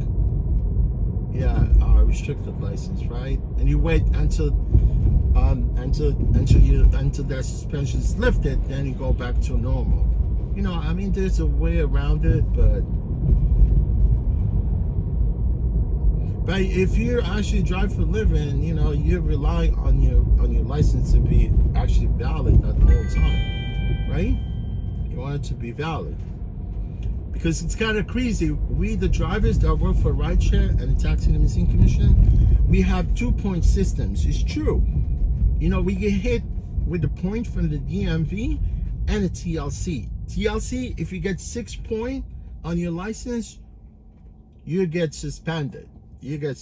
Speaker 1: Yeah, restricted license, right? And you wait until that suspension is lifted, then you go back to normal. There's a way around it, but if you actually drive for a living, you rely on your license to be actually valid at the whole time, right? You want it to be valid. Because it's kind of crazy. We, the drivers that work for rideshare and the Taxi and Limousine Commission, we have 2-point systems. It's true. We get hit with the point from the DMV and the TLC. TLC, if you get 6 points on your license, you get suspended. Yes,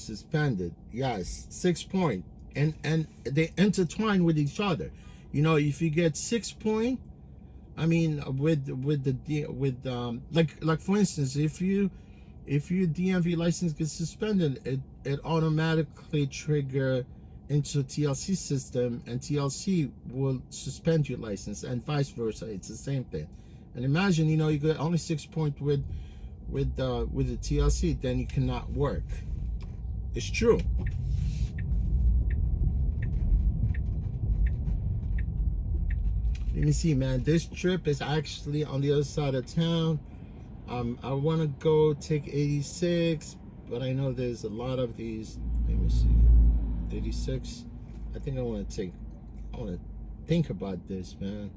Speaker 1: 6 points. And they intertwine with each other. If you get 6 points, like for instance, if your DMV license gets suspended, it automatically trigger into TLC system, and TLC will suspend your license, and vice versa. It's the same thing. And imagine, you get only 6 points with the TLC, then you cannot work. It's true. Let me see, man. This trip is actually on the other side of town. I want to go take 86, but I know there's a lot of these. Let me see. 86. I think I want to think about this, man.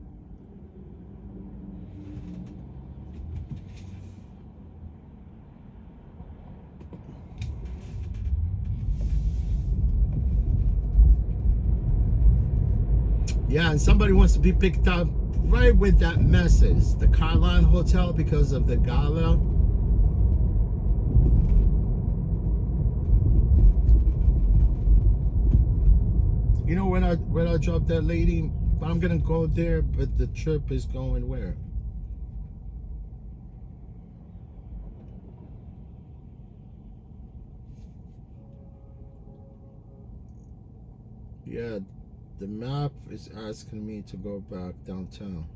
Speaker 1: Yeah, and somebody wants to be picked up right with that message. The Carlisle Hotel because of the Gala. Where I dropped that lady, I'm gonna go there, but the trip is going where? Yeah, the map is asking me to go back downtown.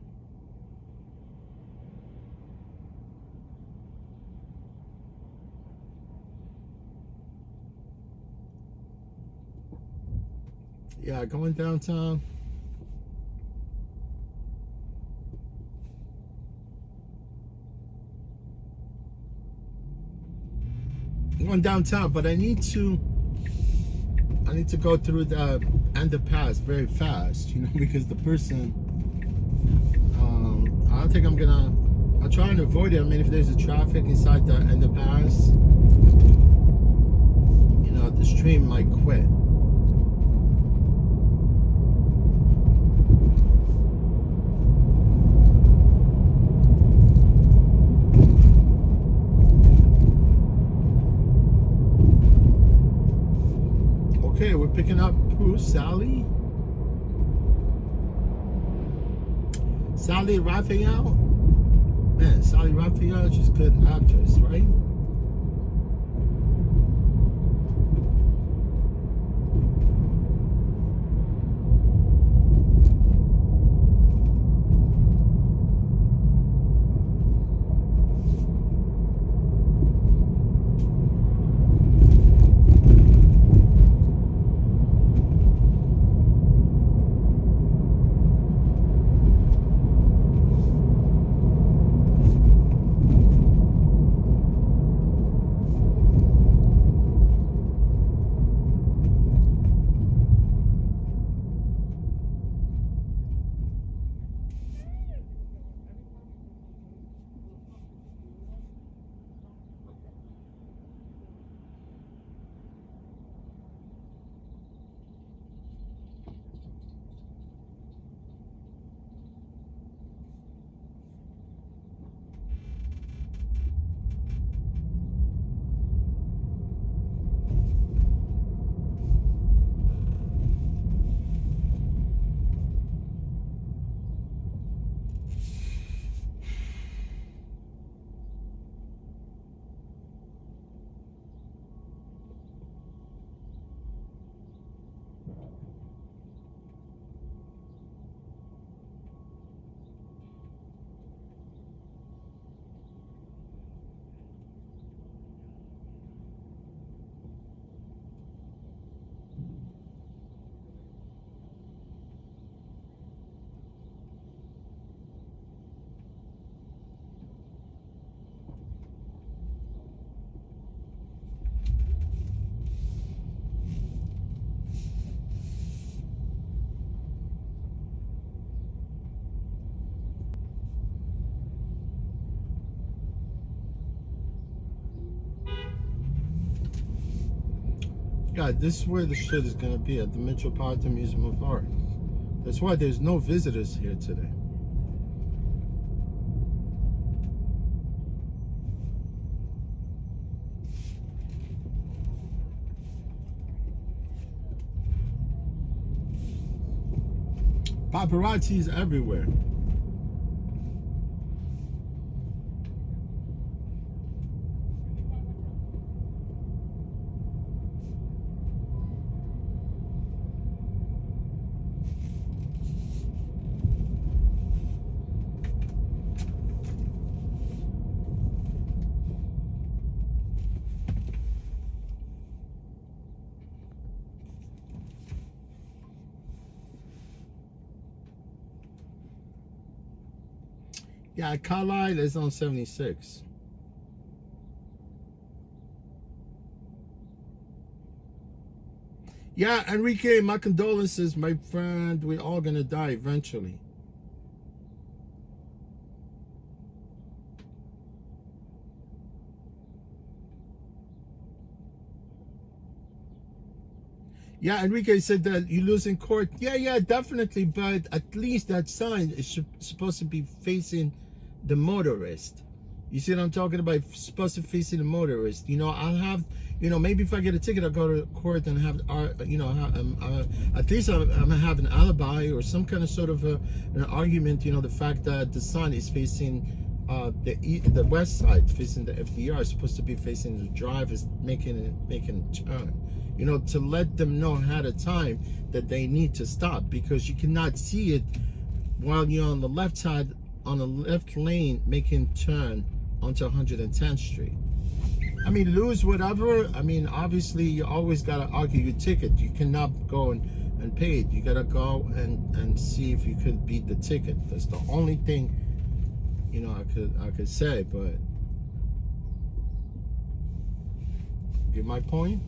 Speaker 1: Yeah, going downtown. I'm going downtown, but I need to go through the underpass very fast, because the person, I don't think I'll try and avoid it. If there's a traffic inside the underpass, the stream might quit. Okay, we're picking up who? Sally Raphael? Man, Sally Raphael, she's a good actress, right? Yeah, this is where the shit is gonna be, at the Metropolitan Museum of Art. That's why there's no visitors here today. Paparazzi's everywhere. Yeah, Carlisle is on 76. Yeah, Enrique, my condolences, my friend. We're all gonna die eventually. Yeah, Enrique said that you lose in court. Yeah, definitely. But at least that sign is supposed to be facing the motorist. You see what I'm talking about? It's supposed to face the motorist. You know, I'll have, you know, maybe if I get a ticket, I'll go to court and have, you know, at least I'm gonna have an alibi or some kind of sort of an argument. You know, the fact that the sign is facing the west side, facing the FDR, is supposed to be facing the drive, is making a turn. You know, to let them know ahead of time that they need to stop, because you cannot see it while you're on the left side, on the left lane, making turn onto 110th Street. I mean, lose whatever. I mean, obviously, you always got to argue your ticket. You cannot go and pay it. You got to go and see if you could beat the ticket. That's the only thing, you know, I could say. But get my point?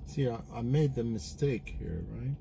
Speaker 1: See, I made the mistake here, right?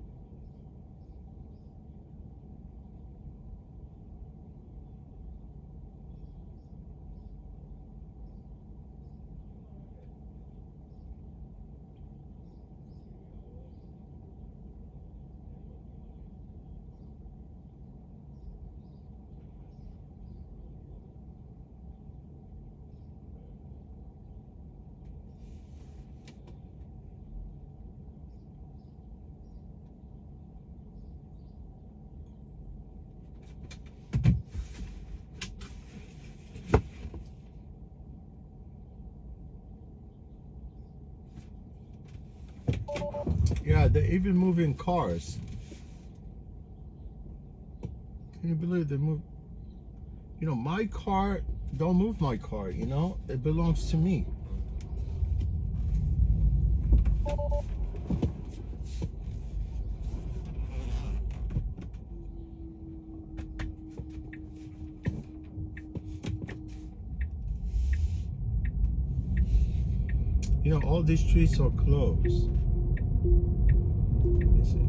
Speaker 1: Yeah, they're even moving cars. Can you believe they move? You know, my car, don't move my car, you know? It belongs to me. You know, all these streets are closed. Let me see.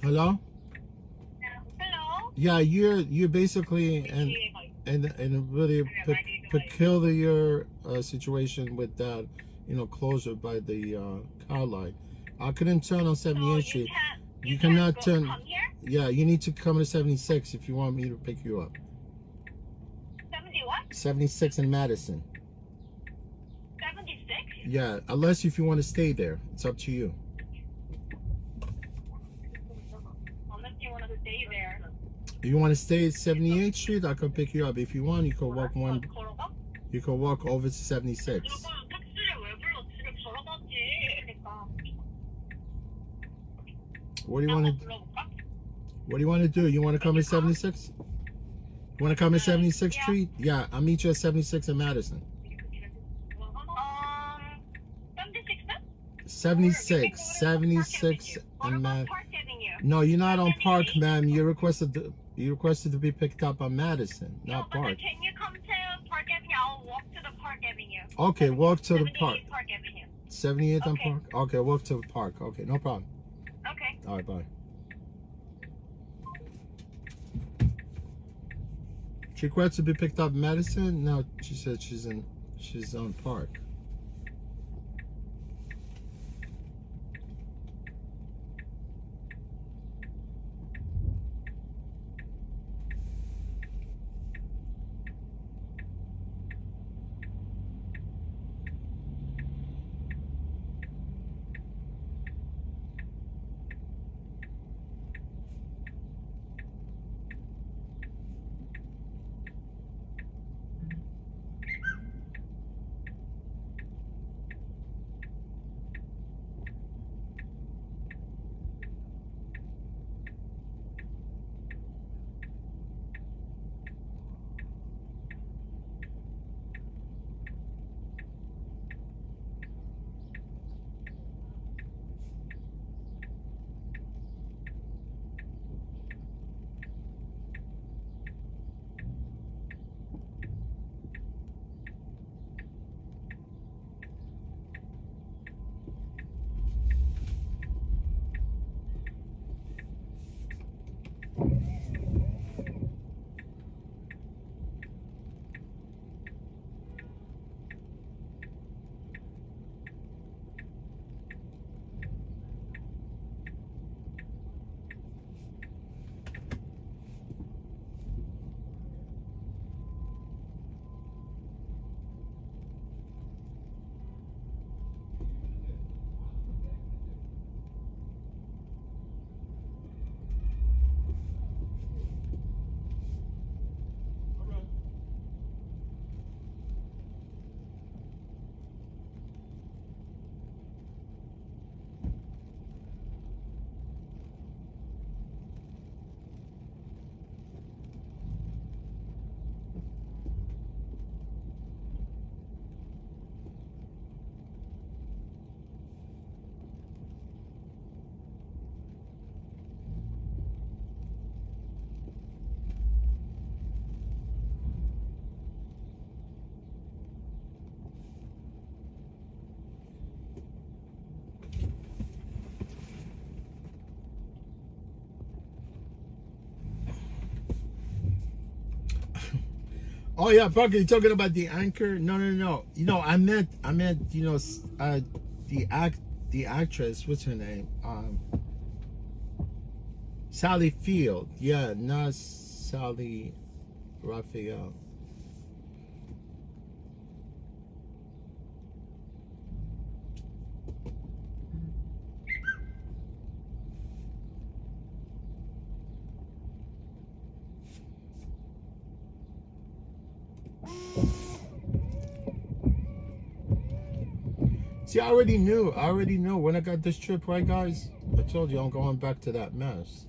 Speaker 1: Hello? Yeah, you're basically in a really peculiar situation with that, closure by the car line. I couldn't turn on 78th Street. You cannot turn.
Speaker 4: Come here?
Speaker 1: Yeah, you need to come to 76 if you want me to pick you up.
Speaker 4: 70 what?
Speaker 1: 76 in Madison.
Speaker 4: 76?
Speaker 1: Yeah, unless if you want to stay there, it's up to you.
Speaker 4: Unless you want to stay there.
Speaker 1: You want to stay at 78th Street? I can pick you up. If you want, you can walk one.
Speaker 4: 걸어가?
Speaker 1: You can walk over to 76.
Speaker 4: 그러니까 택시를 왜 불러? 집에 걸어가지. 그러니까.
Speaker 1: What do you want to?
Speaker 4: 불러볼까?
Speaker 1: What do you want to do? You want to come to 76? You want to come to 76th
Speaker 4: Yeah.
Speaker 1: Street? Yeah, I'll meet you at 76 in Madison.
Speaker 4: 76?
Speaker 1: 76
Speaker 4: What
Speaker 1: in
Speaker 4: about
Speaker 1: Madison.
Speaker 4: Park Avenue?
Speaker 1: No, you're not on Park, ma'am. You requested to be picked up on Madison, not
Speaker 4: but
Speaker 1: Park.
Speaker 4: can you come to Park Avenue? I'll walk to the Park Avenue.
Speaker 1: Okay, walk to the
Speaker 4: 78
Speaker 1: park.
Speaker 4: Park Avenue.
Speaker 1: 78th on
Speaker 4: Okay.
Speaker 1: Park? Okay, walk to the park. Okay, no problem.
Speaker 4: Okay.
Speaker 1: All right, bye. She requested to be picked up in Madison? No, she said she's on Park. Oh yeah, Parker, you talking about the anchor? No. I meant, the actress. What's her name? Sally Field. Yeah, not Sally Raphael. See, I already knew when I got this trip, right, guys? I told you I'm going back to that mess.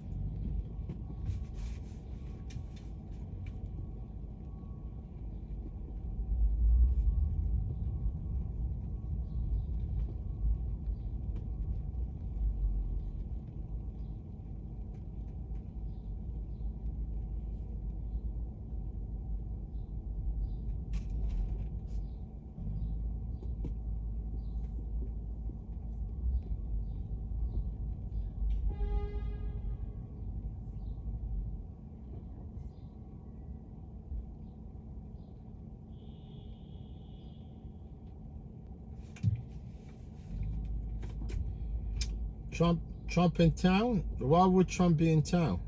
Speaker 1: Trump in town? Why would Trump be in town?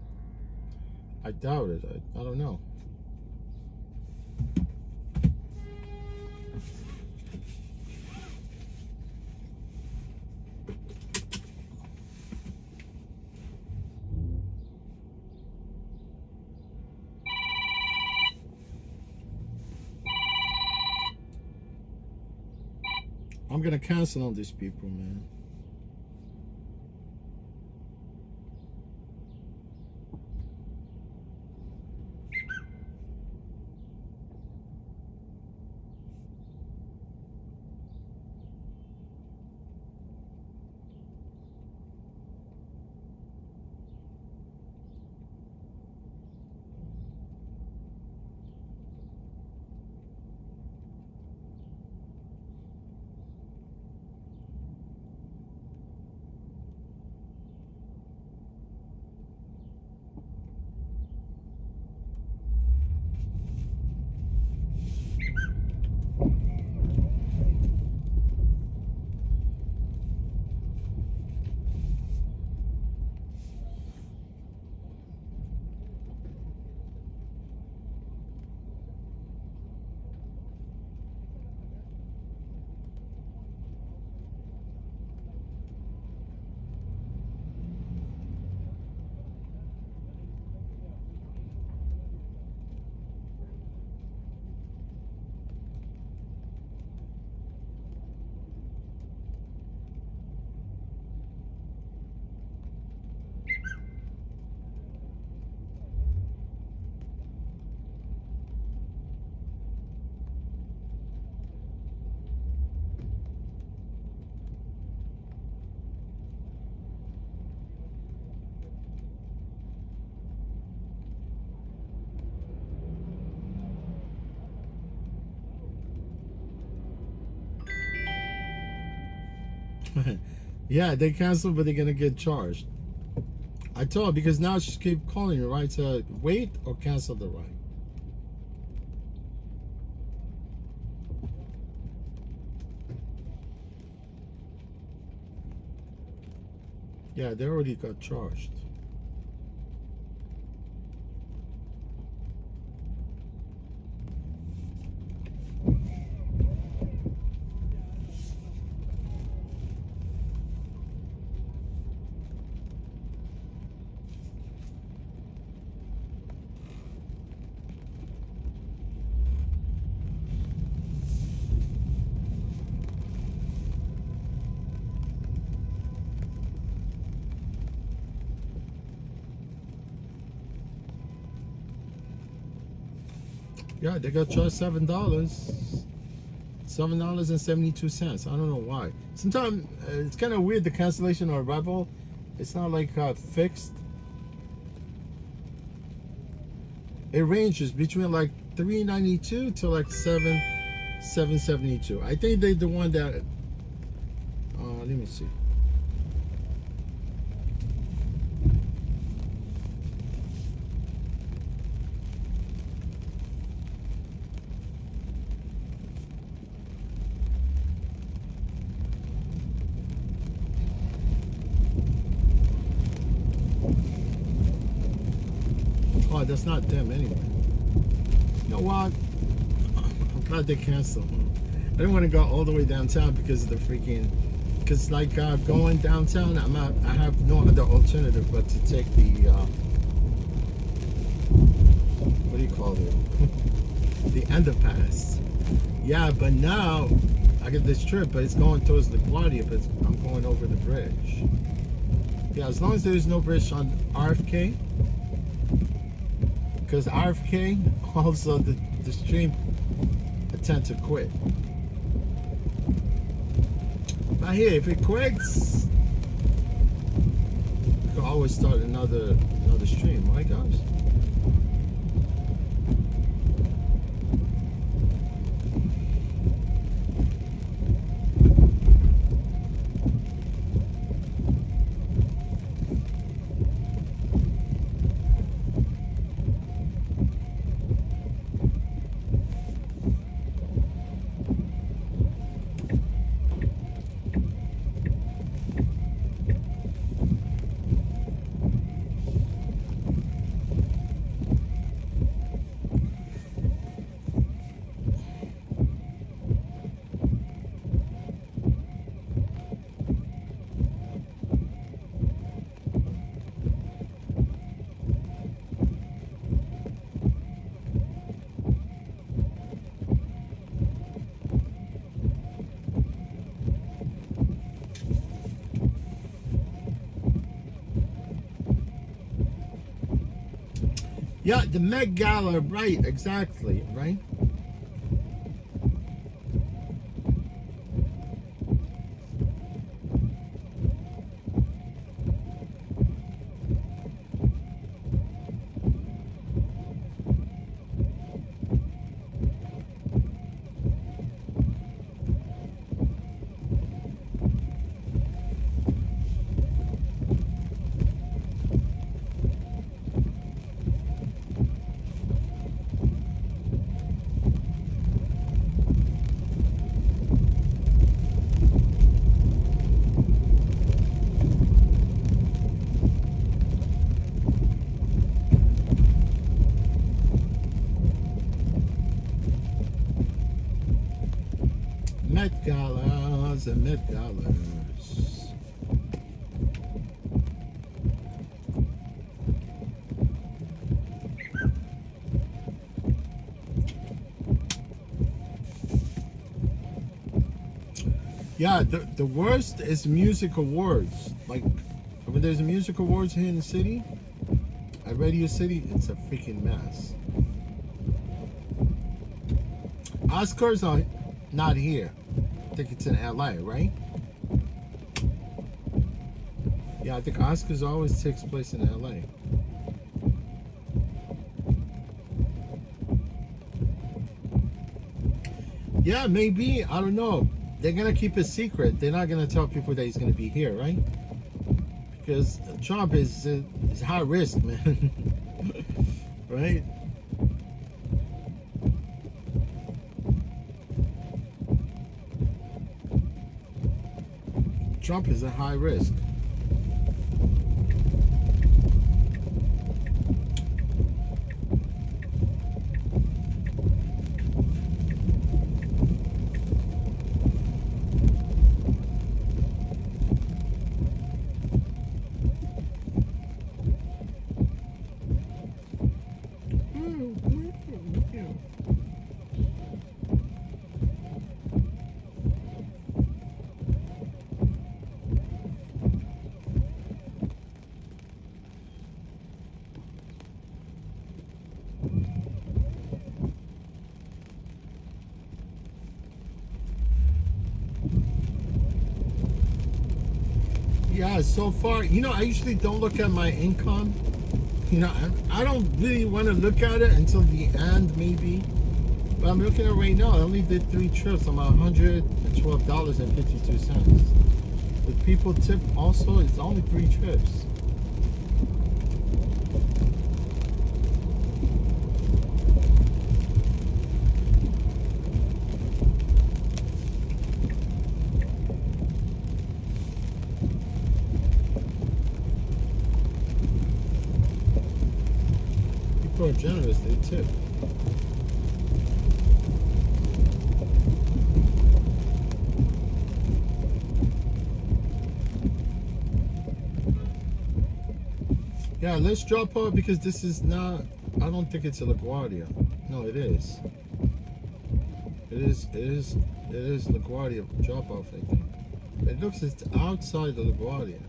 Speaker 1: I doubt it. I don't know. I'm gonna cancel on these people, man. Yeah, they canceled, but they're gonna get charged. I told her, because now she keep calling you, right? To wait or cancel the ride. Yeah, they already got charged. Yeah, they got charged $7. $7.72. I don't know why. Sometimes it's kind of weird, the cancellation or arrival. It's not like fixed. It ranges between like $3.92 to like $7.72. I think they the one that. Let me see. Oh, that's not them anyway. You know what? I'm glad they canceled. I didn't want to go all the way downtown because of the freaking. Because like going downtown, I have no other alternative but to take the. What do you call it? The underpass. Yeah, but now I get this trip, but it's going towards LaGuardia, but I'm going over the bridge. Yeah, as long as there's no bridge on RFK. Because RFK, also the stream tend to quit. But here, if it quits, you can always start another stream, right guys? Yeah, the Met Gala, right? Exactly, right? Met Galas and Met Galas. Yeah, the worst is music awards. Like, when there's a music awards here in the city, at Radio City, it's a freaking mess. Oscars are not here. I think it's in LA, right? Yeah, I think Oscars always takes place in LA. Yeah, maybe. I don't know. They're gonna keep it secret. They're not gonna tell people that he's gonna be here, right? Because Trump is high risk, man. Right? Trump is a high risk. Yeah, so far, I usually don't look at my income. I don't really want to look at it until the end, maybe. But I'm looking at it right now. I only did 3 trips. I'm at $112.52. With people tip also, it's only 3 trips. People are generous, they tip. Yeah, let's drop off because this is not, I don't think it's a LaGuardia. No, it is. It is LaGuardia drop off, I think. It looks it's outside the LaGuardia.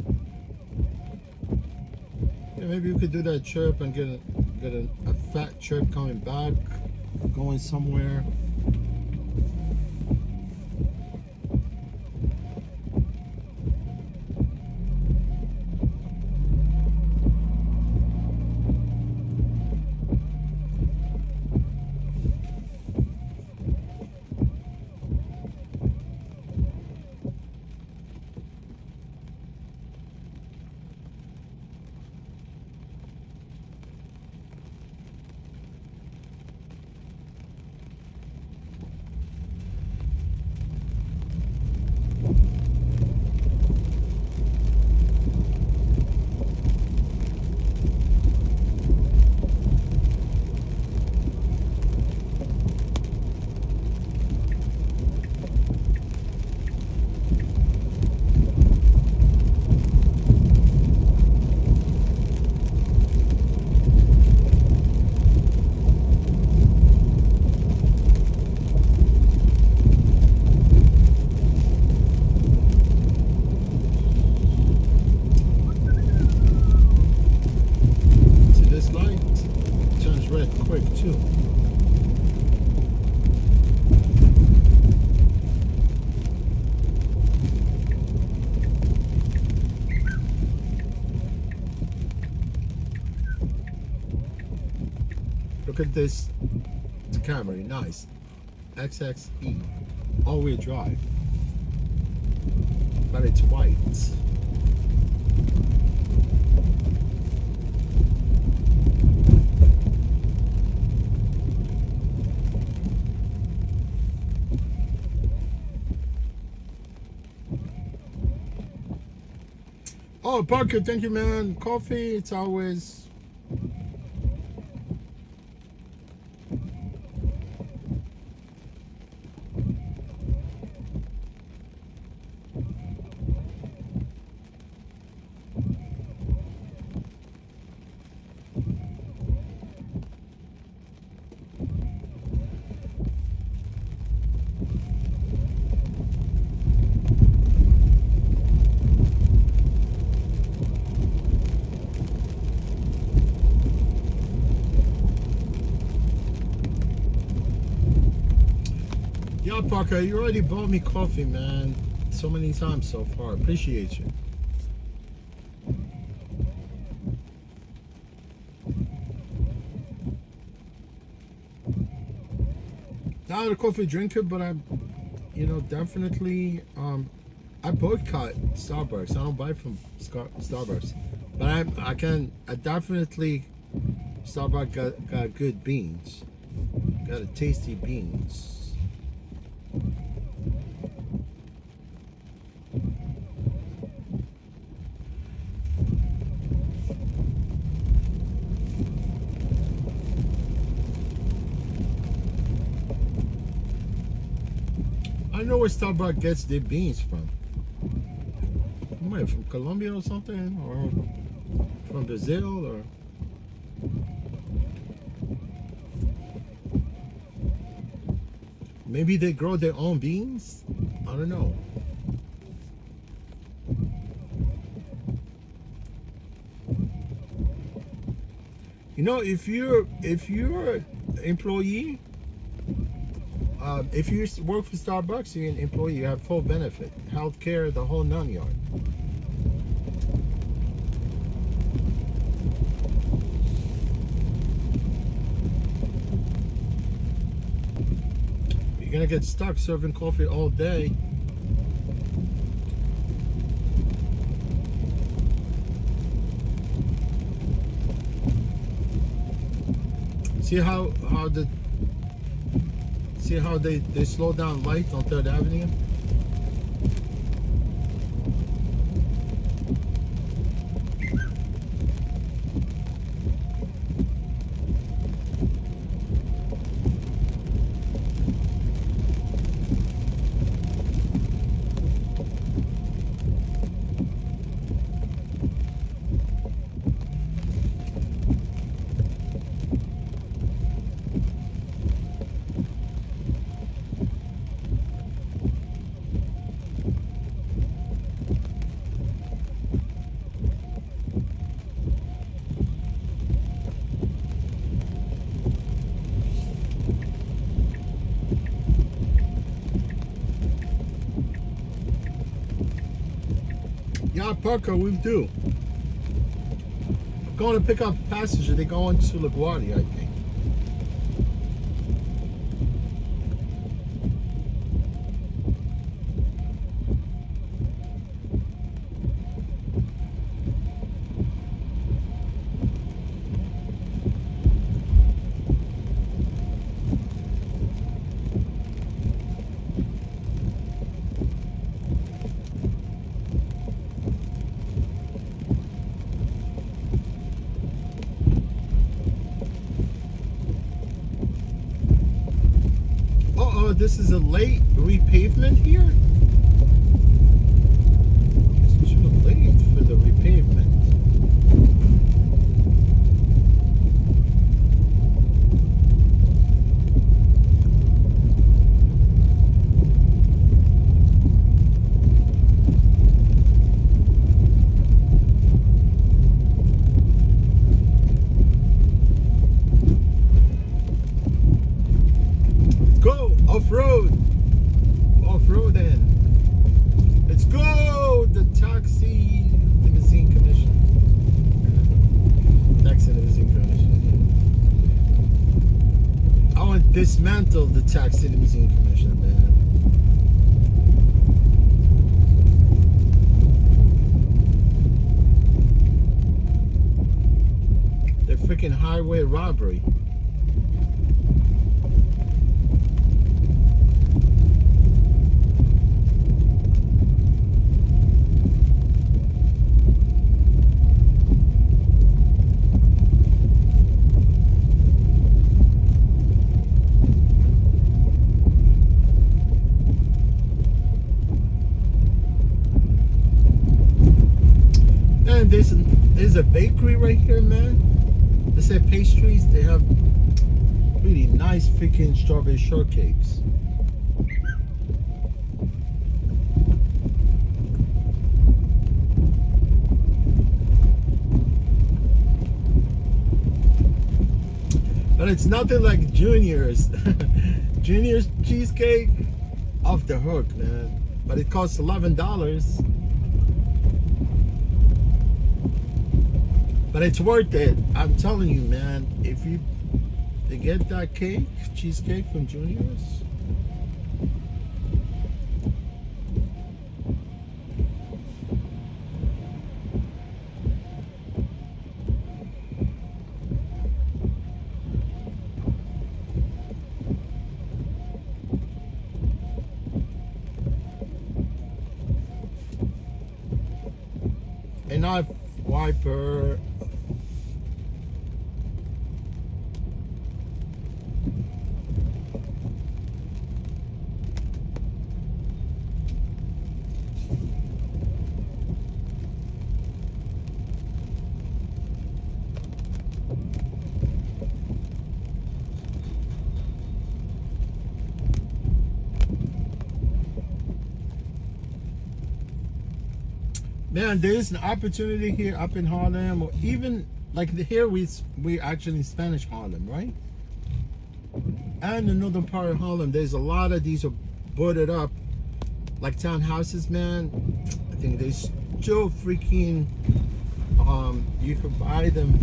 Speaker 1: Yeah, maybe we could do that trip and get a fat trip coming back, going somewhere. at this Camry, nice. XXE, all-wheel drive. But it's white. Oh, Parker, thank you, man. Coffee, it's always. Yeah, Parker, you already bought me coffee, man. So many times so far. Appreciate you. Not a coffee drinker, but I'm, definitely. I boycott Starbucks. I don't buy from Starbucks, but I definitely. Starbucks got good beans. Got a tasty beans. I know where Starbucks gets their beans from. From Colombia or something, or from Brazil, or. Maybe they grow their own beans? I don't know. If you're employee, if you work for Starbucks, you're an employee, you have full benefit, healthcare, the whole 9 yard. You're gonna get stuck serving coffee all day. See how they slow down light on 3rd Avenue? Yeah, Parker, we do. I'm going to pick up a passenger. They're going to LaGuardia, I think. This is a late repavement here? It's too late for the repavement. Off-roading. Let's go! The taxi limousine commission. Taxi limousine commission. dismantle the Tax City Museum Commission, man. The freaking highway robbery. Man, there's a bakery right here, man. They say pastries. They have really nice freaking strawberry shortcakes. But it's nothing like Junior's. Junior's cheesecake, off the hook, man. But it costs $11. But it's worth it. I'm telling you, man. If you get that cake, cheesecake from Junior's. And I wiper. Man, there's an opportunity here up in Harlem, or even like here we actually in Spanish Harlem, right? And the northern part of Harlem, there's a lot of these are boarded up, like townhouses, man. I think they still freaking, you can buy them.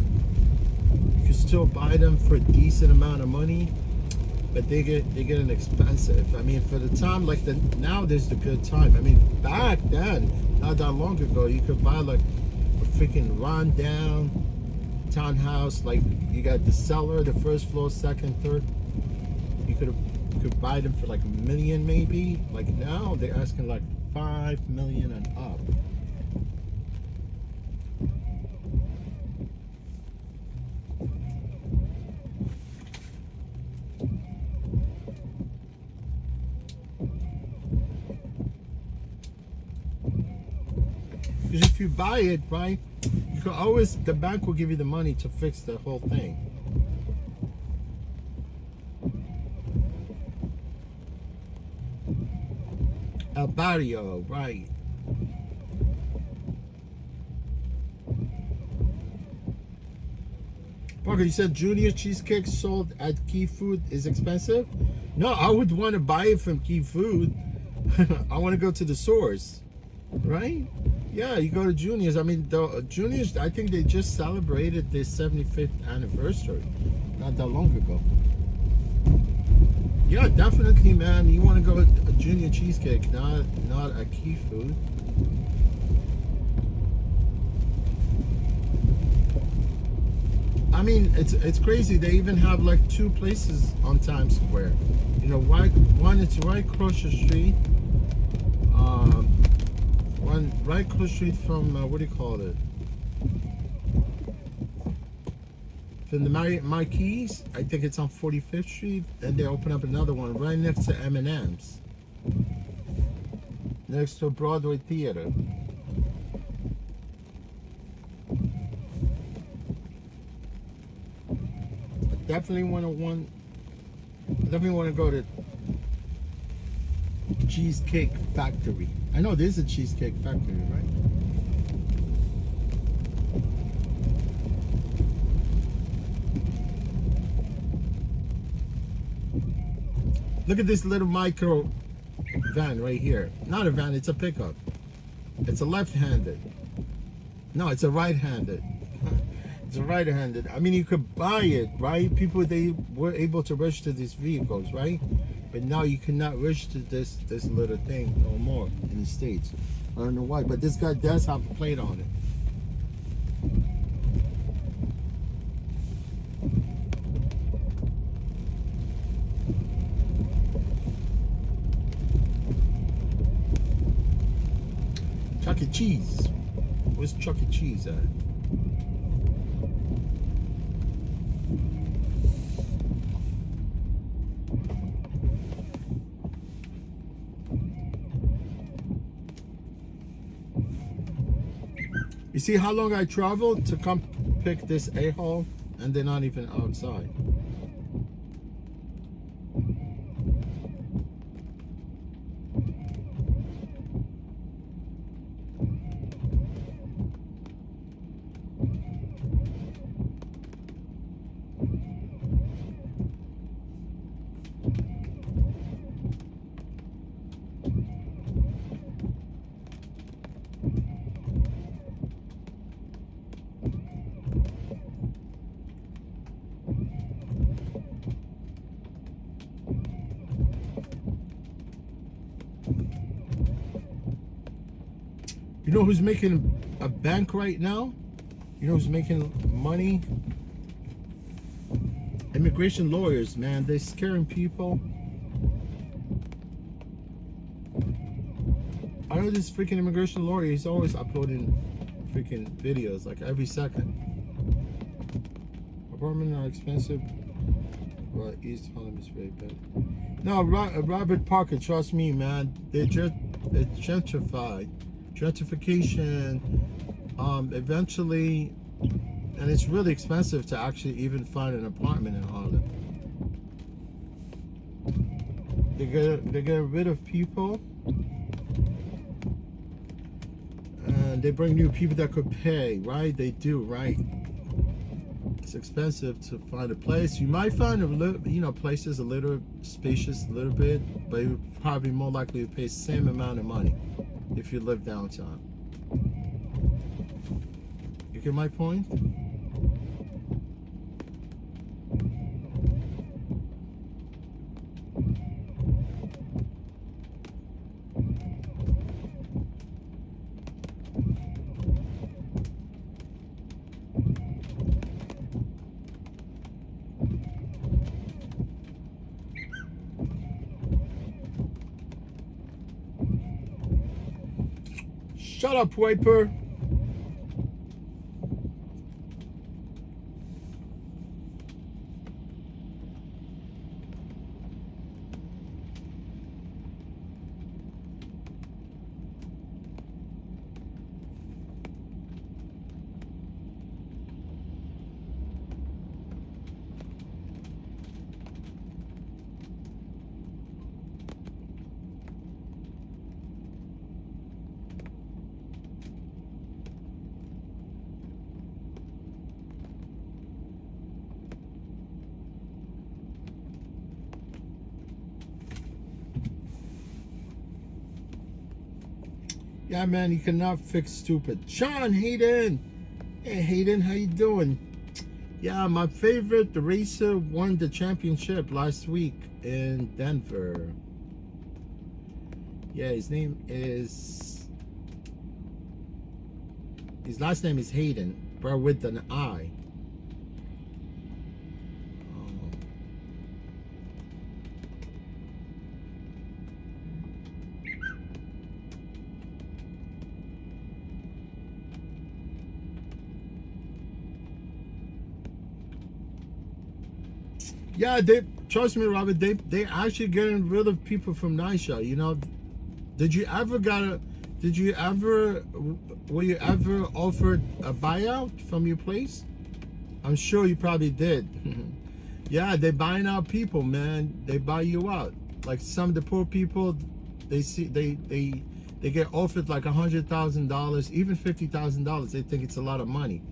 Speaker 1: You can still buy them for a decent amount of money, but they get expensive. I mean, for the time, like now there's the good time. I mean, back then, not that long ago, you could buy like a freaking run-down townhouse. Like you got the cellar, the first floor, second, third. You could buy them for like $1 million maybe. Like now they're asking like $5 million and up. Because if you buy it, right, you can always, the bank will give you the money to fix the whole thing. El Barrio, right. Parker, you said Junior cheesecake sold at Key Food is expensive? No, I would want to buy it from Key Food. I want to go to the source, right? Yeah, you go to Junior's. I mean, the Junior's, I think they just celebrated their 75th anniversary not that long ago. Yeah, definitely, man. You want to go to a Junior cheesecake, not a Key Food. I mean, it's crazy. They even have like 2 places on Times Square. You know, one it's right across the street. One right across the street from what do you call it? From the Marquis. I think it's on 45th Street. And they open up another one right next to M&M's, next to Broadway Theater. Definitely want to go to Cheesecake Factory. I know there's a Cheesecake Factory, right? Look at this little micro van right here. Not a van, it's a pickup. It's a left-handed. No, it's a right-handed. It's a right-handed. I mean, you could buy it, right? People, they were able to register these vehicles, right? But now you cannot register this little thing no more in the States. I don't know why, but this guy does have a plate on it. Chuck E. Cheese. Where's Chuck E. Cheese at? You see how long I traveled to come pick this a-hole, and they're not even outside. You know who's making a bank right now? You know who's making money? Immigration lawyers, man. They're scaring people. I know this freaking immigration lawyer, he's always uploading freaking videos, like every second. Apartment are expensive. Well, East Harlem is very bad. No, Robert Parker, trust me, man. It's gentrified. Gentrification, eventually, and it's really expensive to actually even find an apartment in Harlem. They get rid of people, and they bring new people that could pay, right? They do, right? It's expensive to find a place. You might find a little, you know, places a little spacious, a little bit, but you're probably more likely to pay the same amount of money if you live downtown. You get my point? Shut up, wiper. Yeah, man, you cannot fix stupid. Sean Hayden. Hey, Hayden, how you doing? Yeah, my favorite racer won the championship last week in Denver. Yeah, his last name is Hayden, but with an I. Yeah, trust me, Robert. They actually getting rid of people from NYCHA. You know, were you ever offered a buyout from your place? I'm sure you probably did. Yeah, they buying out people, man. They buy you out. Like some of the poor people, they get offered like $100,000, even $50,000. They think it's a lot of money,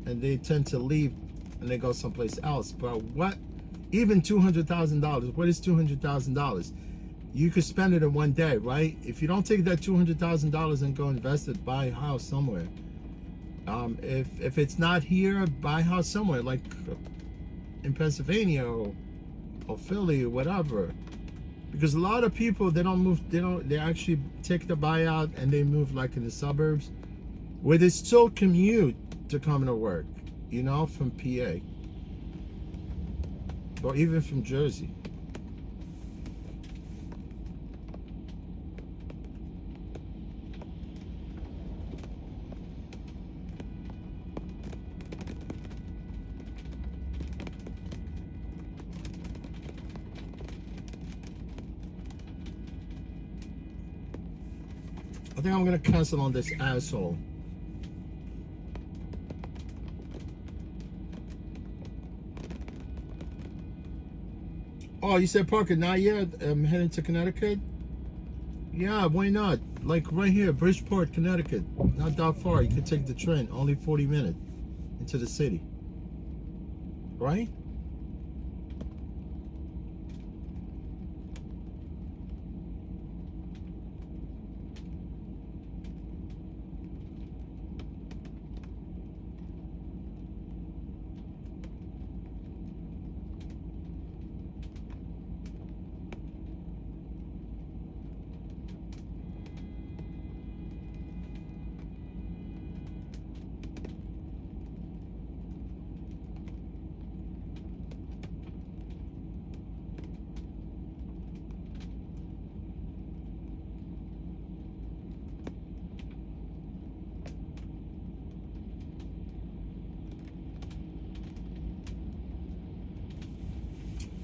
Speaker 1: and they tend to leave and they go someplace else. But what? Even $200,000. What is $200,000? You could spend it in one day, right? If you don't take that $200,000 and go invest it, buy a house somewhere, If it's not here, buy a house somewhere, like in Pennsylvania or Philly or whatever. Because a lot of people, they don't move, they actually take the buyout and they move like in the suburbs where they still commute to come to work, you know, from PA or even from Jersey. I think I'm gonna cancel on this asshole. Oh, you said Parker, not yet? I'm heading to Connecticut? Yeah, why not? Like right here, Bridgeport, Connecticut. Not that far. You could take the train, only 40 minutes into the city. Right?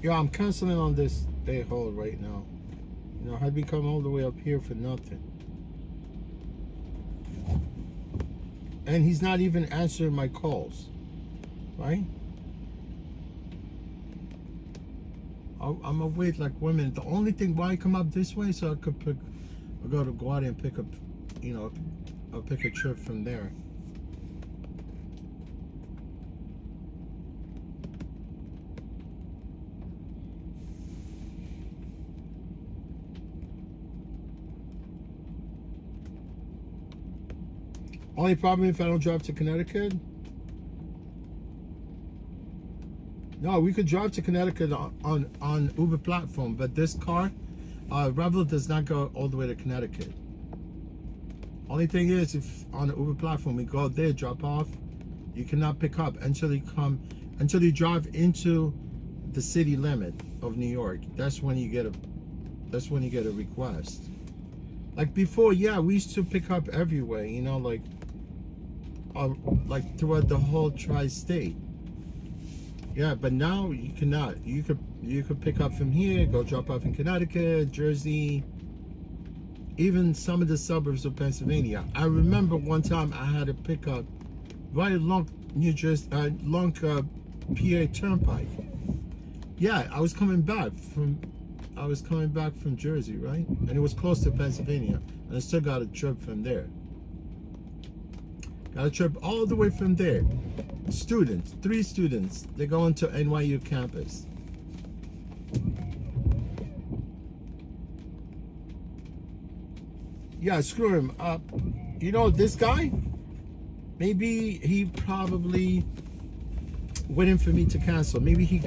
Speaker 1: Yeah, I'm canceling on this a-hole right now. You know, I've been coming all the way up here for nothing. And he's not even answering my calls, right? I'm gonna wait like 1 minute. The only thing why I come up this way so I could I'll go to Gala and pick up, you know, I'll pick a trip from there. Only problem if I don't drive to Connecticut? No, we could drive to Connecticut on Uber platform, but this car, Revel does not go all the way to Connecticut. Only thing is, if on the Uber platform we go there, drop off, you cannot pick up until you drive into the city limit of New York. That's when you get a request. Like before, yeah, we used to pick up everywhere, you know, like throughout the whole tri-state. Yeah, but now you cannot. You could pick up from here, go drop off in Connecticut, Jersey, even some of the suburbs of Pennsylvania. I remember one time I had to pick up right along New Jersey, along PA Turnpike. Yeah, I was coming back from Jersey, right? And it was close to Pennsylvania, and I still got a trip from there. Got a trip all the way from there. Students, 3 students, they go into NYU campus. Yeah, screw him up. You know, this guy, maybe he probably waiting for me to cancel. Maybe he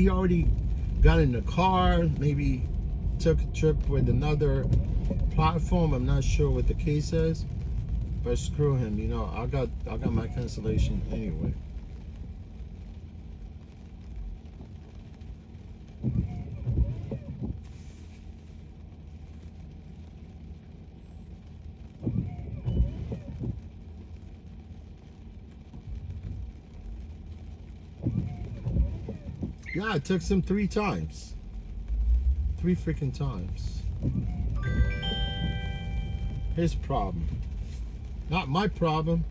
Speaker 1: already got in the car, maybe took a trip with another platform. I'm not sure what the case is, but screw him. You know, I got my cancellation anyway. Yeah, I texted him 3 times. 3 freaking times. His problem. Not my problem.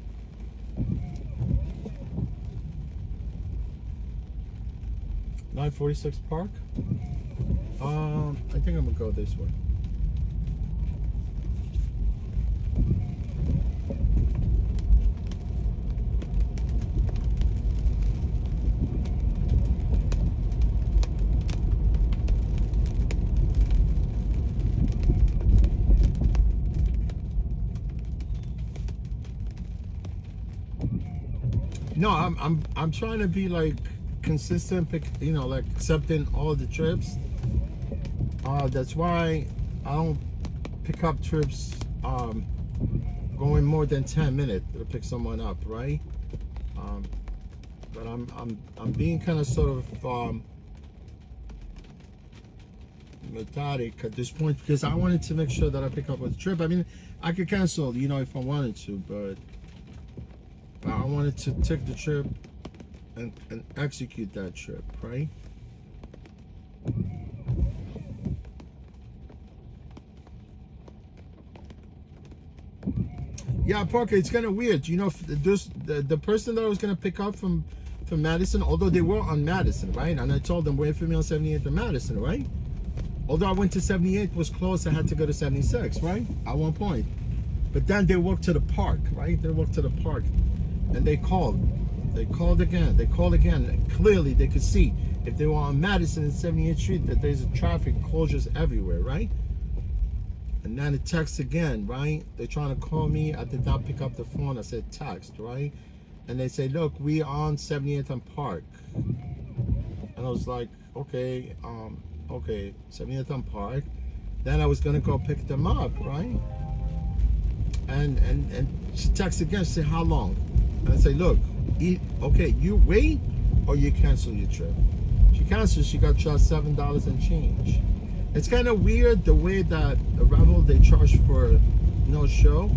Speaker 1: $946 Park. I think I'm gonna go this way. No, I'm trying to be like consistent, like accepting all the trips. That's why I don't pick up trips going more than 10 minutes to pick someone up, right? But I'm being kind of sort of methodic at this point because I wanted to make sure that I pick up a trip. I mean, I could cancel, if I wanted to, but I wanted to take the trip and execute that trip, right? Yeah, Parker, it's kind of weird. There's the person that I was going to pick up from Madison, although they were on Madison, right? And I told them, wait for me on 78th and Madison, right? Although I went to 78th, was close, I had to go to 76, right? At one point. But then they walked to the park, right? They walked to the park. And they called. They called again. They called again. And clearly, they could see if they were on Madison and 78th Street that there's traffic closures everywhere, right? And then it texts again, right? They're trying to call me. I did not pick up the phone. I said text, right? And they say, look, we on 78th and Park. And I was like, okay, 70th and Park. Then I was gonna go pick them up, right? And she texts again. She said, how long? And I say, look, okay, you wait or you cancel your trip. She canceled. She got charged $7 and change. It's kind of weird the way that the Revel, they charge for no show.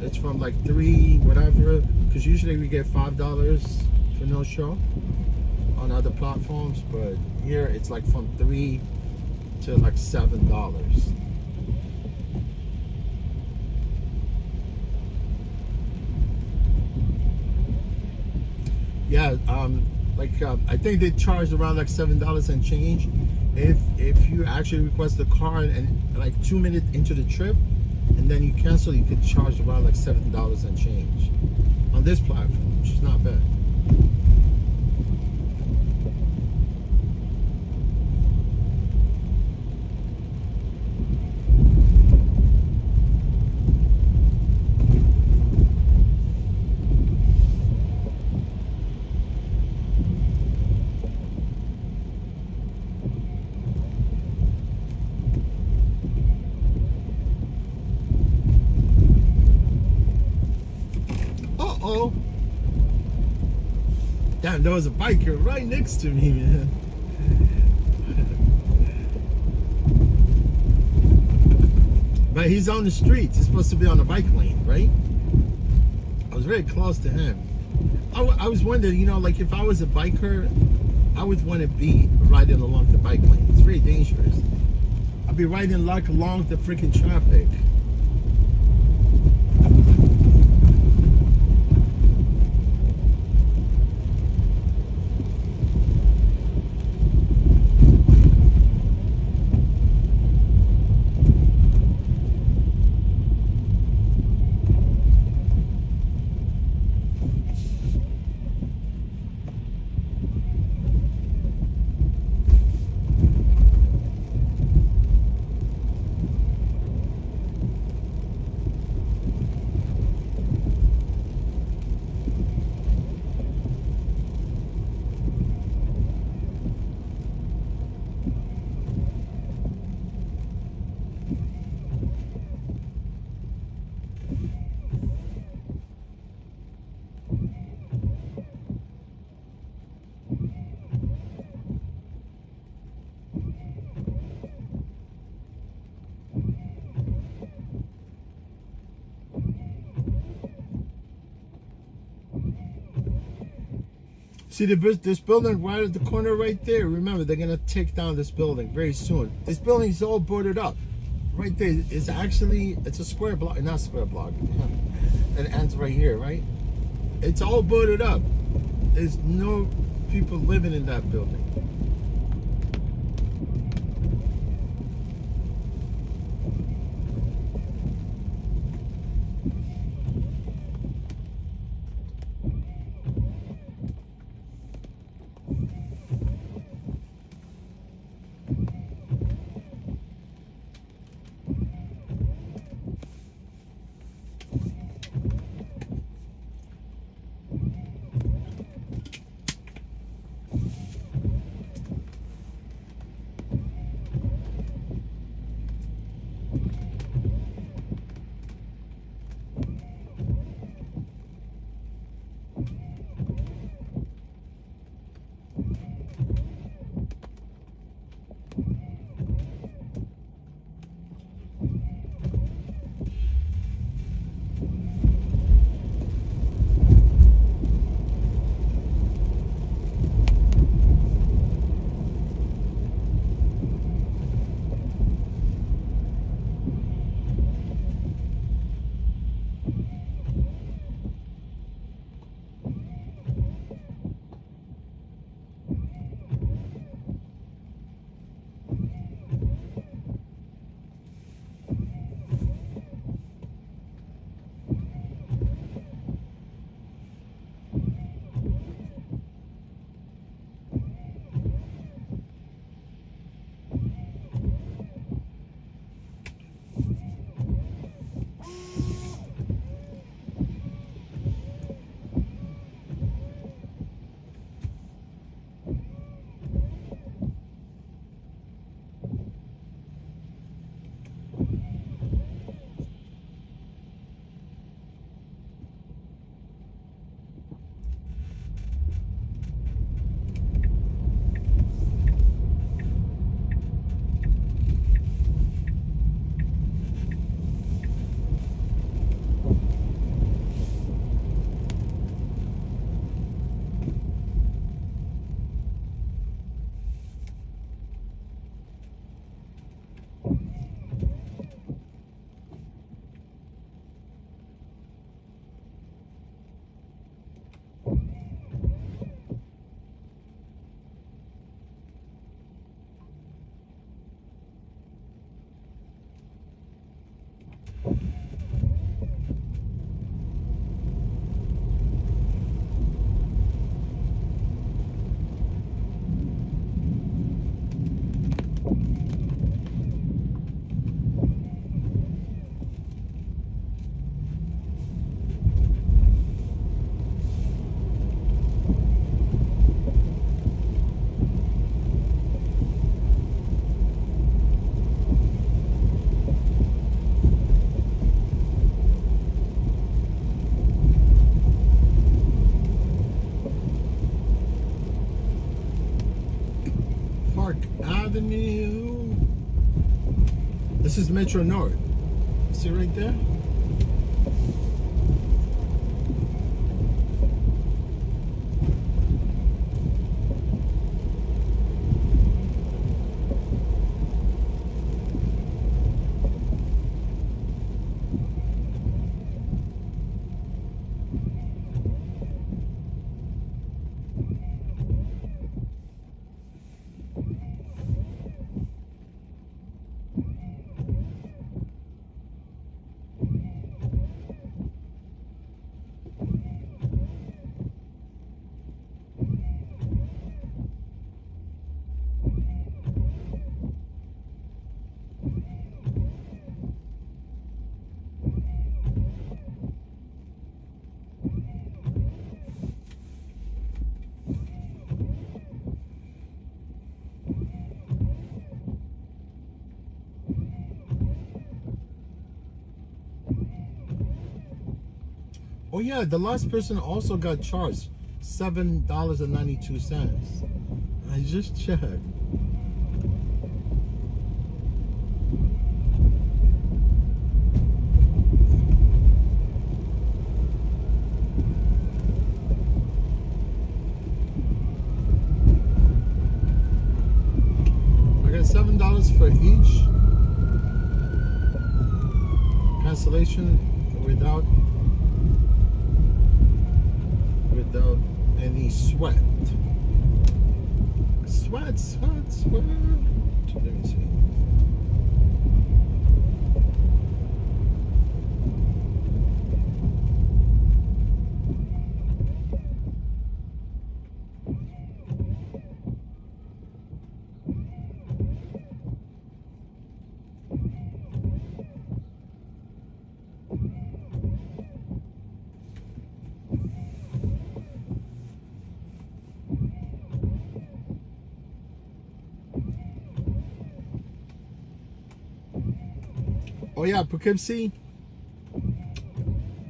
Speaker 1: It's from like 3 whatever, because usually we get $5 for no show on other platforms, but here it's like from 3 to like $7. Yeah, I think they charge around like $7 and change if you actually request the car and like 2 minutes into the trip, and then you cancel, you could charge around like $7 and change on this platform, which is not bad. Uh-oh. Damn, there was a biker right next to me, man. But he's on the street. He's supposed to be on the bike lane, right? I was very close to him. I was wondering, like if I was a biker, I would want to be riding along the bike lane. It's very dangerous. I'd be riding like along the freaking traffic. See this building right at the corner right there. Remember, they're gonna take down this building very soon. This building is all boarded up. Right there is actually, it's a square block, not square block. It ends right here, right? It's all boarded up. There's no people living in that building. This is Metro North. See right there? Oh yeah, the last person also got charged $7.92. I just checked. I got $7 for each cancellation without any sweat. Sweat. Let me see. Oh yeah, Poughkeepsie.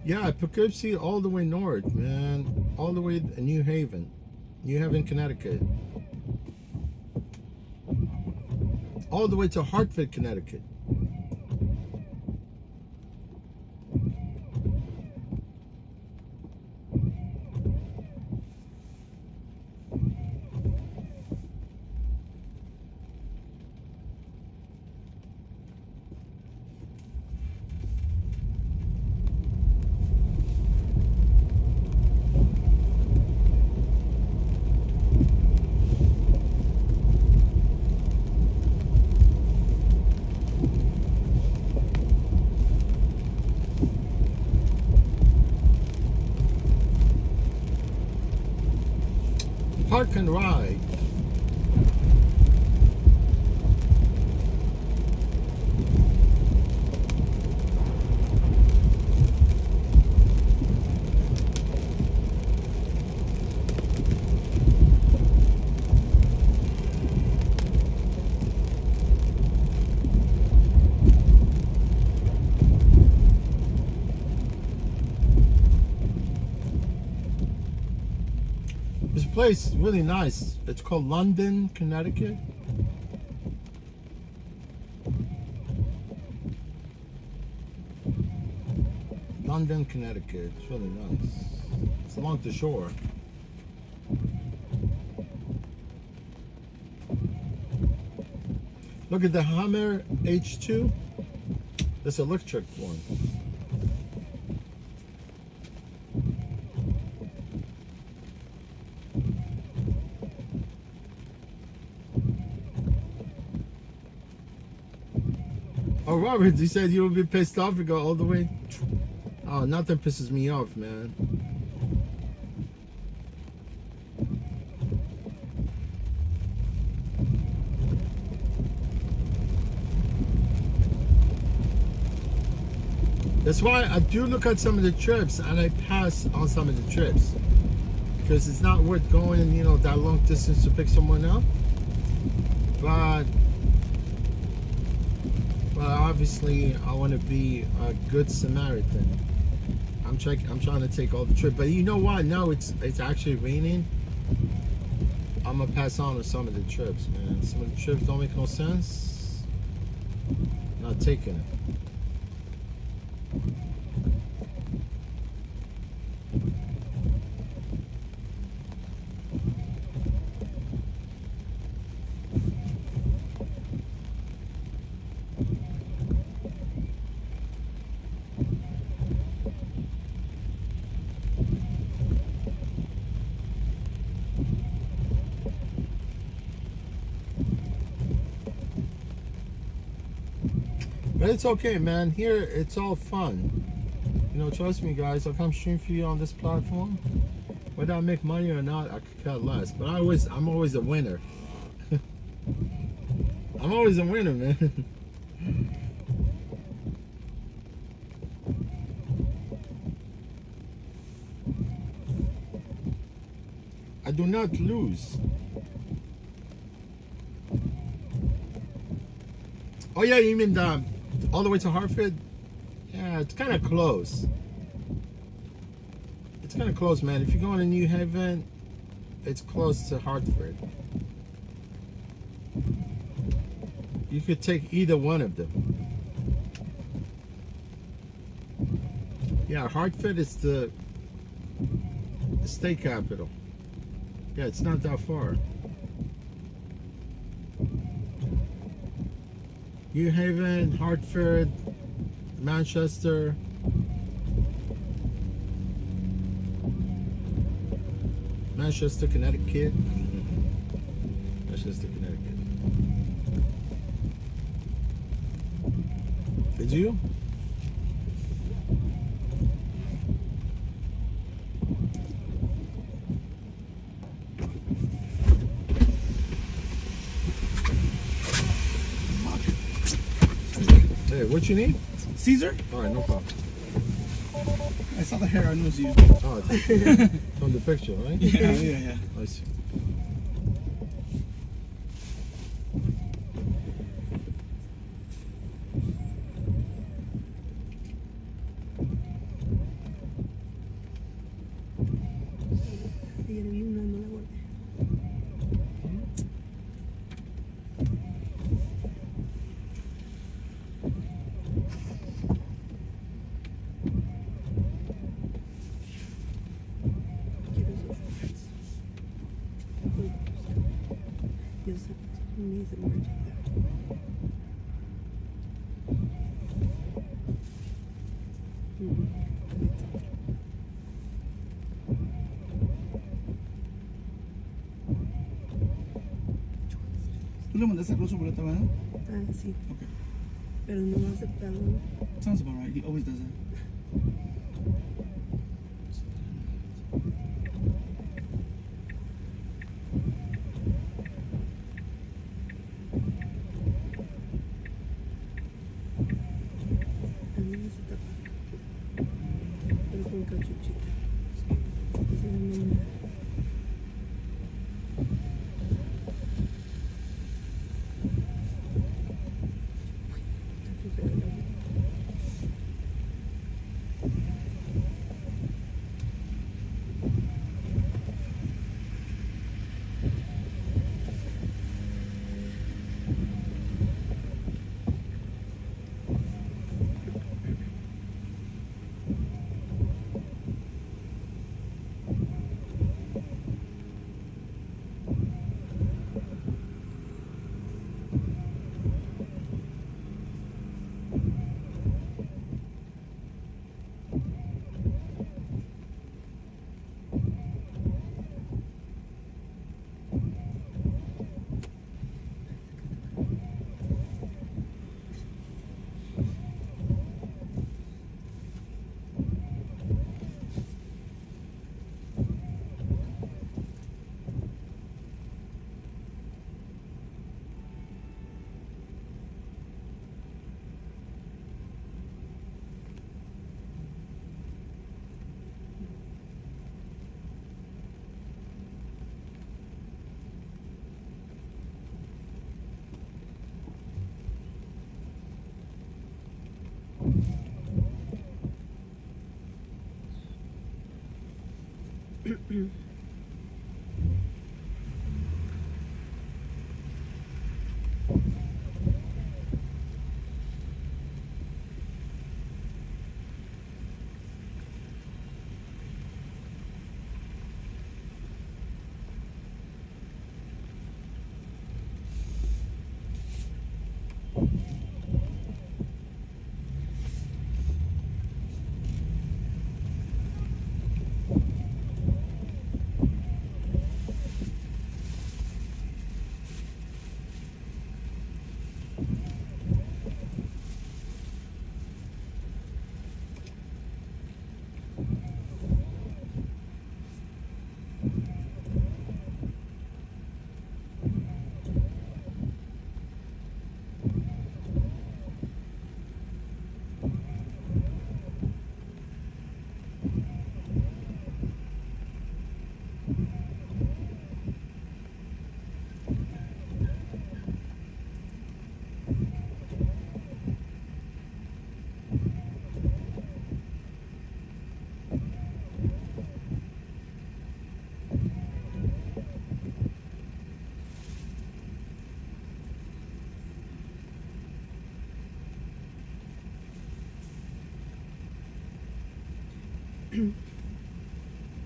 Speaker 1: Yeah, Poughkeepsie all the way north, man. All the way to New Haven, Connecticut. All the way to Hartford, Connecticut. Park and ride. This place is really nice. It's called London, Connecticut. London, Connecticut. It's really nice. It's along the shore. Look at the Hummer H2. This electric one. Oh, Robert, you said you would be pissed off if you go all the way. Oh, nothing pisses me off, man. That's why I do look at some of the trips and I pass on some of the trips. Because it's not worth going, you know, that long distance to pick someone up. But obviously I want to be a good Samaritan. I'm trying to take all the trip, but you know what? Now it's actually raining. I'm gonna pass on some of the trips, man. Some of the trips don't make no sense. Not taking it. But it's okay, man. Here, it's all fun. You know, trust me, guys. I'll come stream for you on this platform. Whether I make money or not, I could care less. But I'm always a winner. I'm always a winner, man. I do not lose. Oh yeah, you mean all the way to Hartford? Yeah, it's kind of close. It's kind of close, man. If you're going to New Haven, it's close to Hartford. You could take either one of them. Yeah, Hartford is the state capital. Yeah, it's not that far. New Haven, Hartford, Manchester. Manchester, Connecticut. Manchester, Connecticut. Did you? Hey, what you need?
Speaker 5: Caesar?
Speaker 1: All right, no problem.
Speaker 5: I saw the hair, I knew it was you.
Speaker 1: Oh, it's from the picture, right?
Speaker 5: Yeah.
Speaker 1: I see.
Speaker 5: ¿Tú le mandaste a su boleta, verdad?
Speaker 6: Ah, sí.
Speaker 5: Okay.
Speaker 6: Pero no lo ha aceptado.
Speaker 5: Sounds about right. He always does that.
Speaker 6: A mí me se tapa. Pero con cachuchita. Esa es la misma.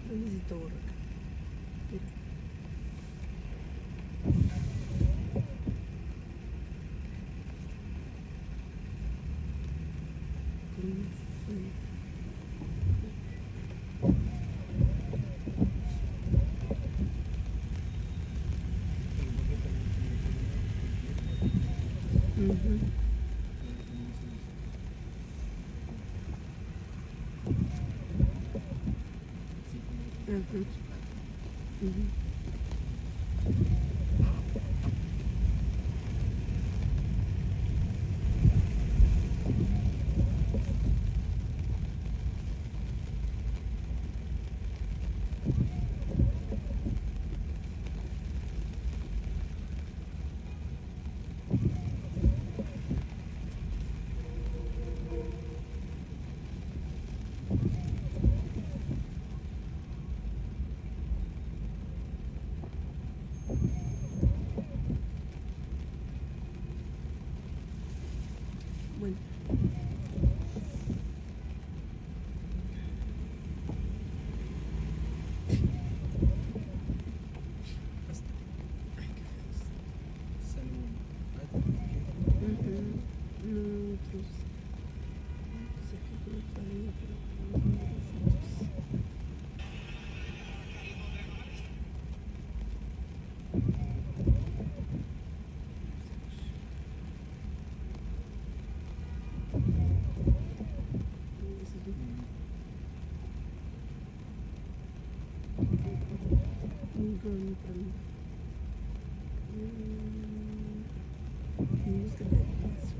Speaker 6: Necesito borrar. Mira. Ujú. Ujú. Ujú. Bueno. Ay, qué feos. Ujú. Nosotros. Sé que por otra vida, pero no necesitos. Muy bueno para mí. Busca de eso.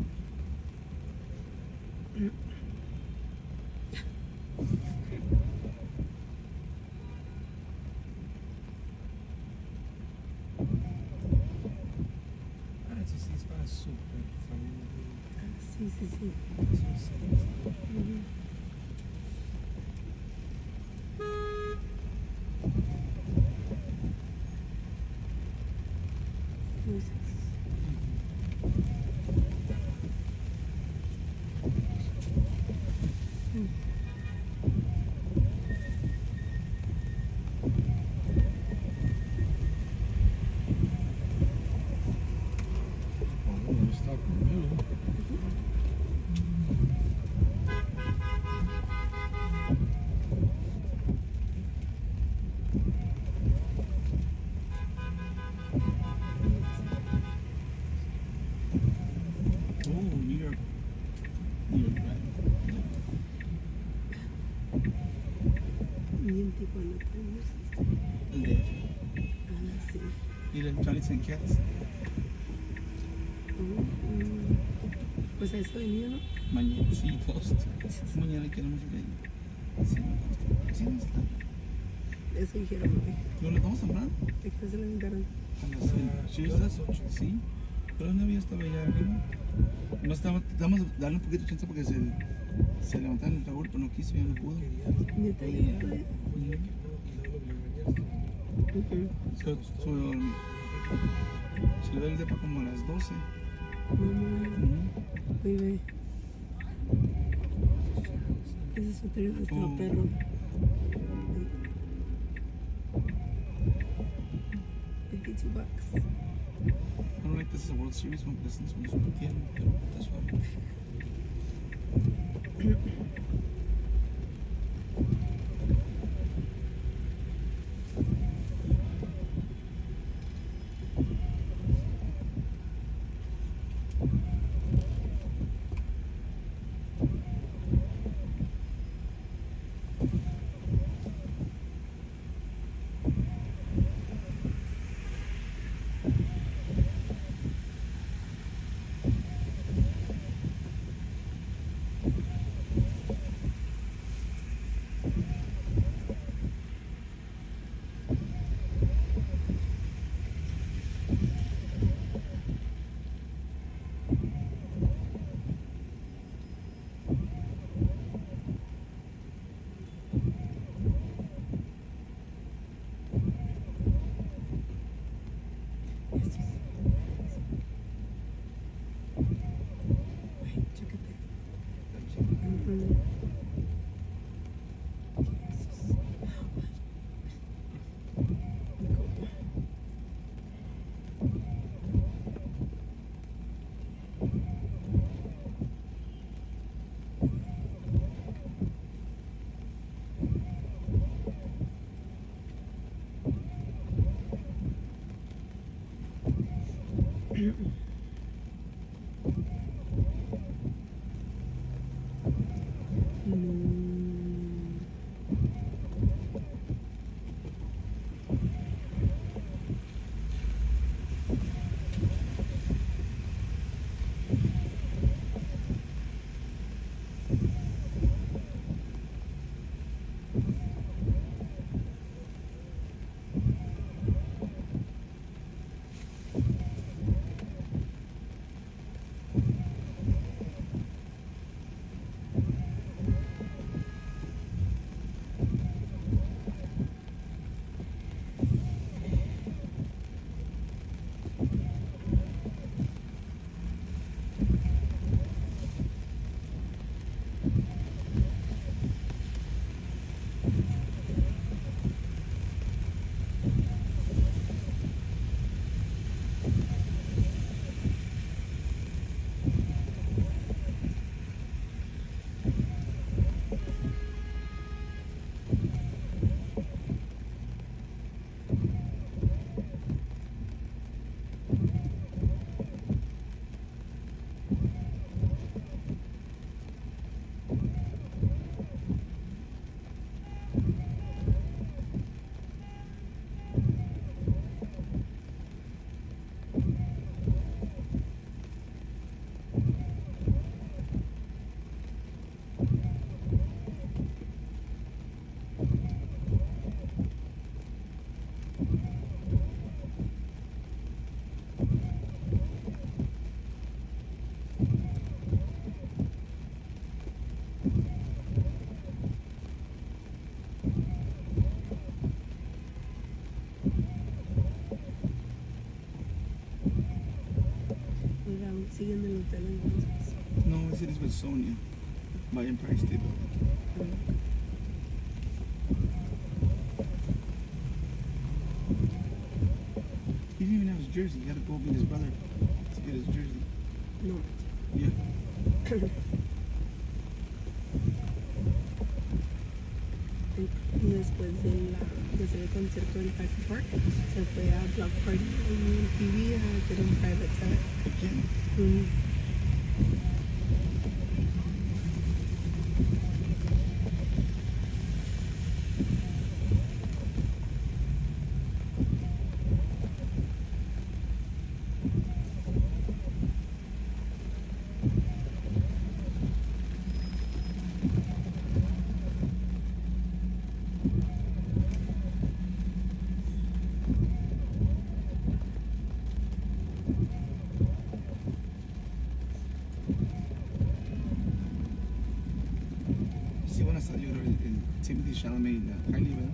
Speaker 6: Sí, sí, sí. Ujú. Muy sexy.
Speaker 5: Oh, New York. New York, right?
Speaker 6: Y en Tijuana tenemos
Speaker 5: El DF.
Speaker 6: sí.
Speaker 5: Y el Charlie's and Cats.
Speaker 6: Pues a eso venía, ¿no?
Speaker 5: Mañana, sí, post. Mañana queremos ir ahí. Sí, me gusta. Sí, no está.
Speaker 6: Eso dijeron hoy.
Speaker 5: ¿No lo vamos a comprar?
Speaker 6: ¿De qué se lo invitaron?
Speaker 5: A las fiestas, sí. Pero una vez estaba ya arriba. No estaba, vamos a darle un poquito de chance porque se levantaron el Raúl, pero no quiso, ya no pudo.
Speaker 6: ¿Neta ya todavía? Ujú.
Speaker 5: Se le da el depa como a las 12.
Speaker 6: Uy, ve. Ese es otro de nuestro perro. $52.
Speaker 5: I don't like this is a World Series one, pero este es un tiempo, pero está suave.
Speaker 6: siguen en el hotel entonces.
Speaker 5: No, ese es with Sonia. By Empire State Building. He didn't even have his jersey. He had to go get his brother to get his jersey.
Speaker 6: No.
Speaker 5: Yeah.
Speaker 6: Después del concierto del Parque Park, se fue a Block Party en TV a hacer un private set.
Speaker 5: Again. Sí, bueno, hasta yo creo el Timothy Chalamet y la Kylie, ¿verdad?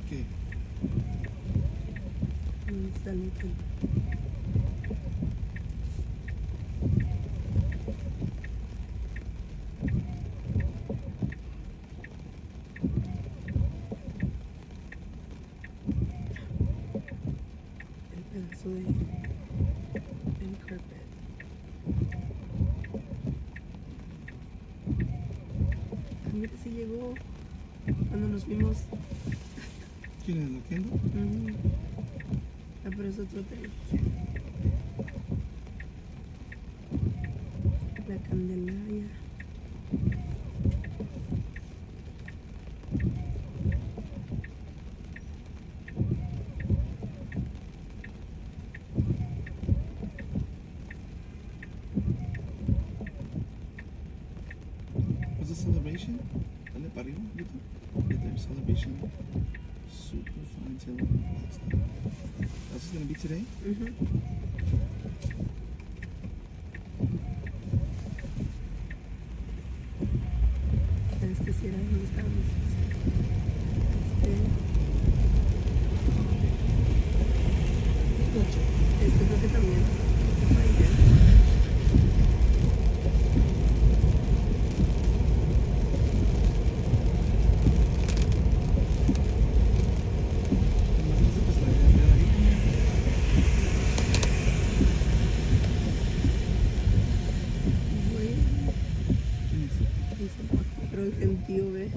Speaker 5: ¿Qué?
Speaker 6: Está líquido. El pedazo del carpet. Mira si llegó cuando nos vimos.
Speaker 5: ¿Quién es la Kendo?
Speaker 6: Ah, pero es otro hotel. La Candelaria.
Speaker 5: What's the celebration? Dale para arriba, ahorita. Right there, celebration. Super fine celebration. That's gonna be today?
Speaker 6: Este sí era donde estábamos. Este creo que también. Pero el gentío ve.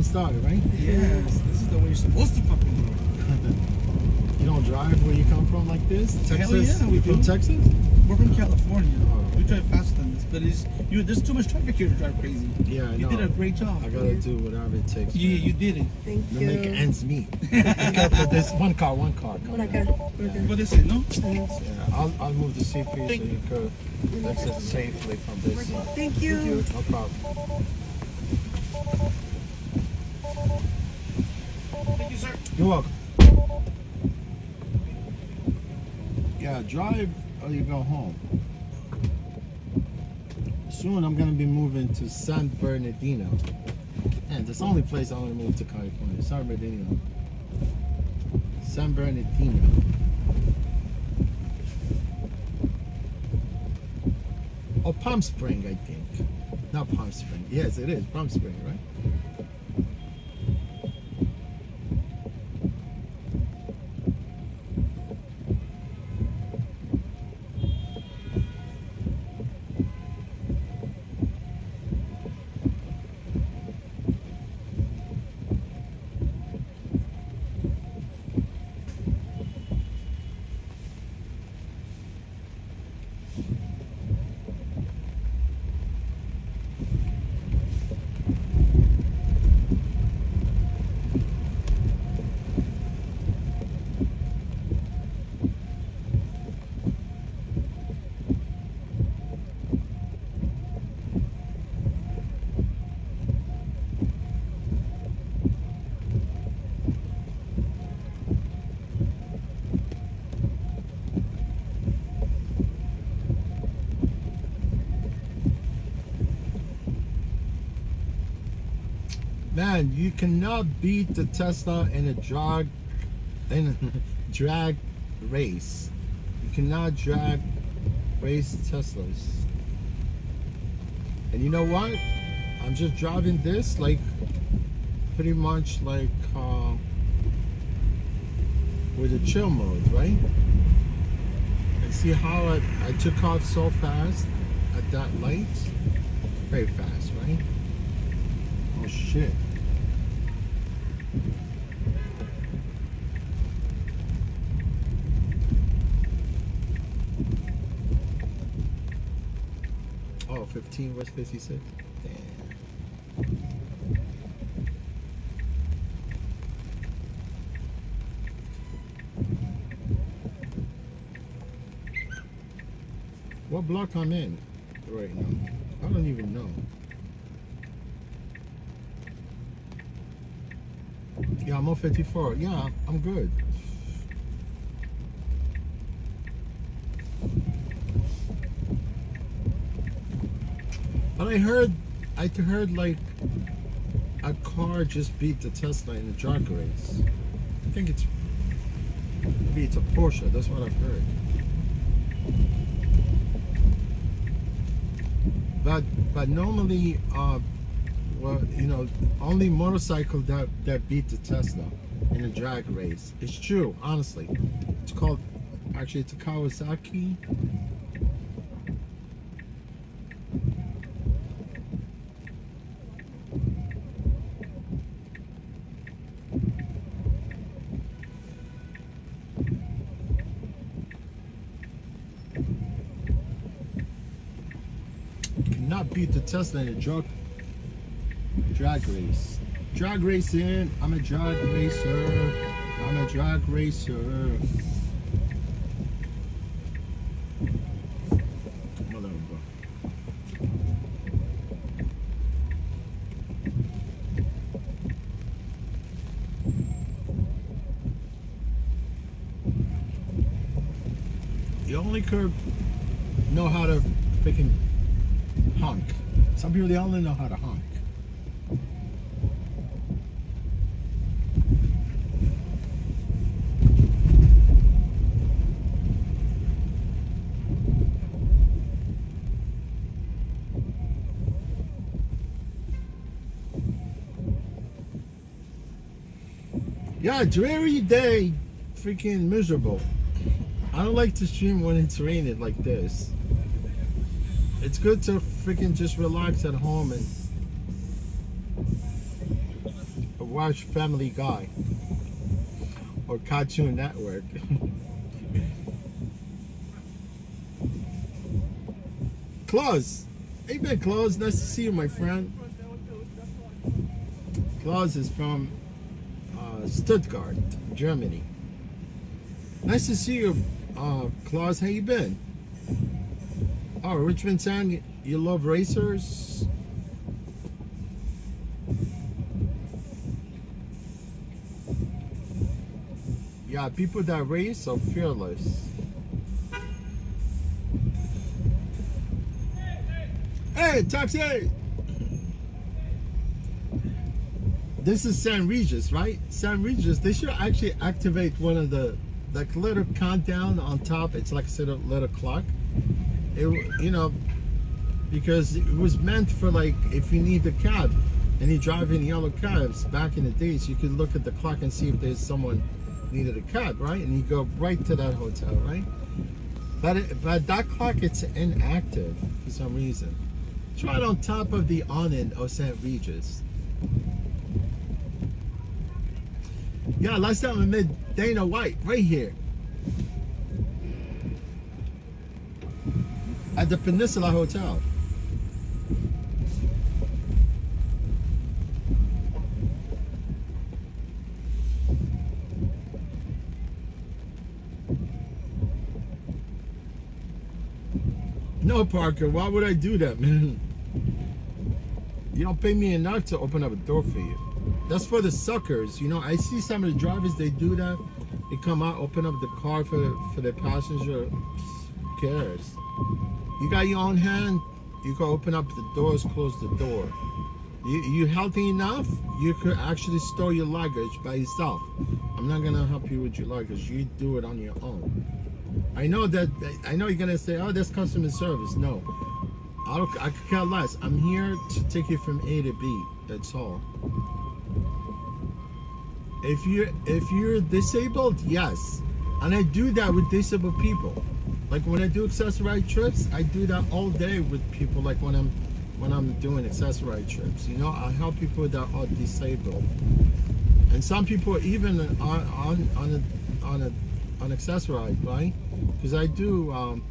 Speaker 1: getting started, right?
Speaker 5: Yes, this is the way you're supposed to fucking do it.
Speaker 1: You don't drive where you come from like this? Texas?
Speaker 5: Hell yeah, we
Speaker 1: You from
Speaker 5: do.
Speaker 1: Texas?
Speaker 5: We're from California.
Speaker 1: Oh.
Speaker 5: We drive faster than this, but there's too much traffic here to drive crazy.
Speaker 1: Yeah, I
Speaker 5: You
Speaker 1: know.
Speaker 5: did a great job.
Speaker 1: I gotta do whatever it takes.
Speaker 5: You,
Speaker 1: man.
Speaker 5: you did it.
Speaker 6: Thank
Speaker 1: To make
Speaker 6: you.
Speaker 1: ends meet. Look out for this. One car. Come
Speaker 6: Por
Speaker 1: on.
Speaker 6: acá. Por acá.
Speaker 5: What is it, no?
Speaker 1: Yeah, I'll move the seat for you so you could exit safely from this.
Speaker 6: Thank you.
Speaker 1: No problem.
Speaker 3: Thank you, sir.
Speaker 1: You're welcome. Yeah, drive or you go home. Soon I'm gonna be moving to San Bernardino. And that's the only place I want to move to California. San Bernardino. San Bernardino. Oh, Palm Spring, I think. Not Palm Spring. Yes, it is Palm Spring, right? Man, you cannot beat the Tesla in a drag race. You cannot drag race Teslas. And you know what? I'm just driving this like pretty much like with a chill mode, right? And see how I took off so fast at that light? Very fast, right? Oh shit. Oh, 15 West 56. Damn. What block I'm in right now? I don't even know. Yeah, I'm on 54. Yeah, I'm good. But I heard like a car just beat the Tesla in a drag race. I think maybe it's a Porsche. That's what I've heard. But normally, well, you know, only motorcycle that beat the Tesla in a drag race. It's true, honestly. It's called, actually, it's a Kawasaki. Cannot beat the Tesla in a drag race. Drag racing. I'm a drag racer. I'm a drag racer. Whatever, bro. You only could know how to freaking honk. Some people, they only know how to honk. Yeah, dreary day, freaking miserable. I don't like to stream when it's raining like this. It's good to freaking just relax at home and watch Family Guy or Cartoon Network. Claus, hey man, Claus, nice to see you, my friend. Claus is from Stuttgart, Germany. Nice to see you, Claus. How you been? Oh, Richmond Town, you love racers? Yeah, people that race are fearless. Hey, taxi! This is San Regis, right? San Regis, they should actually activate one of the, like, little countdown on top. It's like a sort of little clock. It, you know, because it was meant for, like, if you need a cab and you drive in yellow cabs back in the days, you could look at the clock and see if there's someone needed a cab, right? And you go right to that hotel, right? But that clock, it's inactive for some reason. It's right on top of the awning of St. Regis. Yeah, last time I met Dana White, right here. At the Peninsula Hotel. No, Parker, why would I do that, man? You don't pay me enough to open up a door for you. That's for the suckers. You know, I see some of the drivers, they do that. They come out, open up the car for their passenger. Who cares? You got your own hand, you can open up the doors, close the door. You healthy enough, you could actually store your luggage by yourself. I'm not gonna help you with your luggage. You do it on your own. I know you're gonna say, oh, that's customer service. No, I could care less. I'm here to take you from A to B. That's all. If you're disabled, yes, and I do that with disabled people. Like when I do accessorized trips, I do that all day with people. Like when I'm doing accessorized trips, you know, I help people that are disabled, and some people even on accessorized, right? Because I do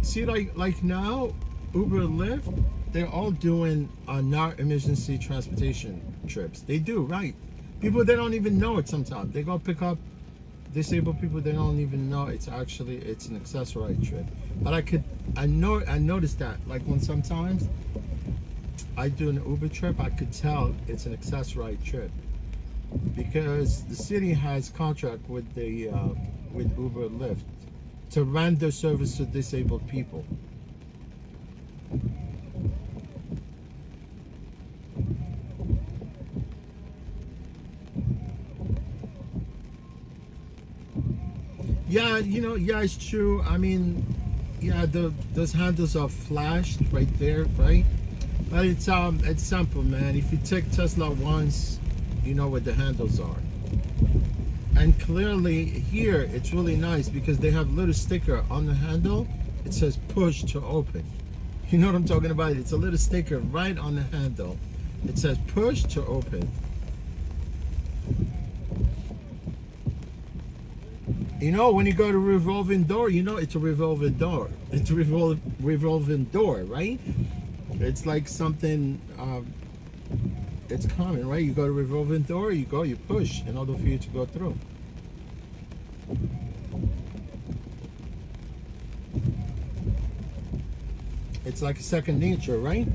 Speaker 1: see, like now Uber and Lyft, they're all doing not emergency transportation trips. They do, right? People, they don't even know it sometimes. They go pick up disabled people, they don't even know it's an accessorized trip. But I noticed that, like when sometimes I do an Uber trip, I could tell it's an accessorized trip because the city has contract with the with Uber and Lyft to rent their service to disabled people. Yeah, you know, yeah, it's true. I mean, yeah, those handles are flashed right there, right? But it's simple, man. If you take Tesla once, you know what the handles are. And clearly here, it's really nice because they have a little sticker on the handle. It says push to open. You know what I'm talking about? It's a little sticker right on the handle. It says push to open. You know, when you go to revolving door, you know it's a revolving door. It's a revolving door, right? It's like something, it's common, right? You go to revolving door, you push in order for you to go through. It's like second nature, right?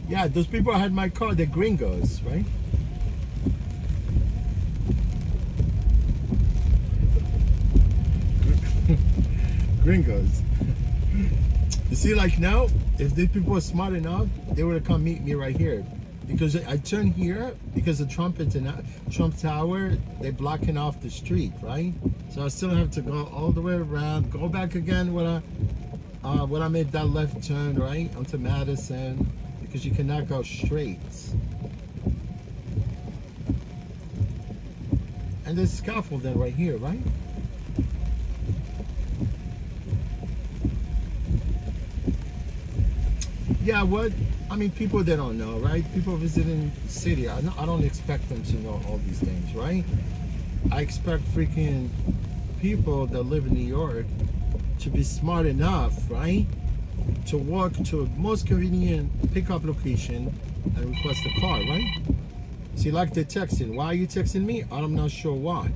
Speaker 1: Yeah, those people had my car, they're gringos, right? Gringos. You see, like now, if these people were smart enough, they would have come meet me right here. Because I turn here, because the Trump Tower, they're blocking off the street, right? So I still have to go all the way around, go back again when I made that left turn, right, onto Madison. because you cannot go straight. And there's scaffolding right here, right? Yeah, what? I mean, people, they don't know, right? People visiting the city, I don't expect them to know all these things, right? I expect freaking people that live in New York to be smart enough, right? To walk to a most convenient pickup location and request a car, right? See, like they're texting. Why are you texting me? I'm not sure why.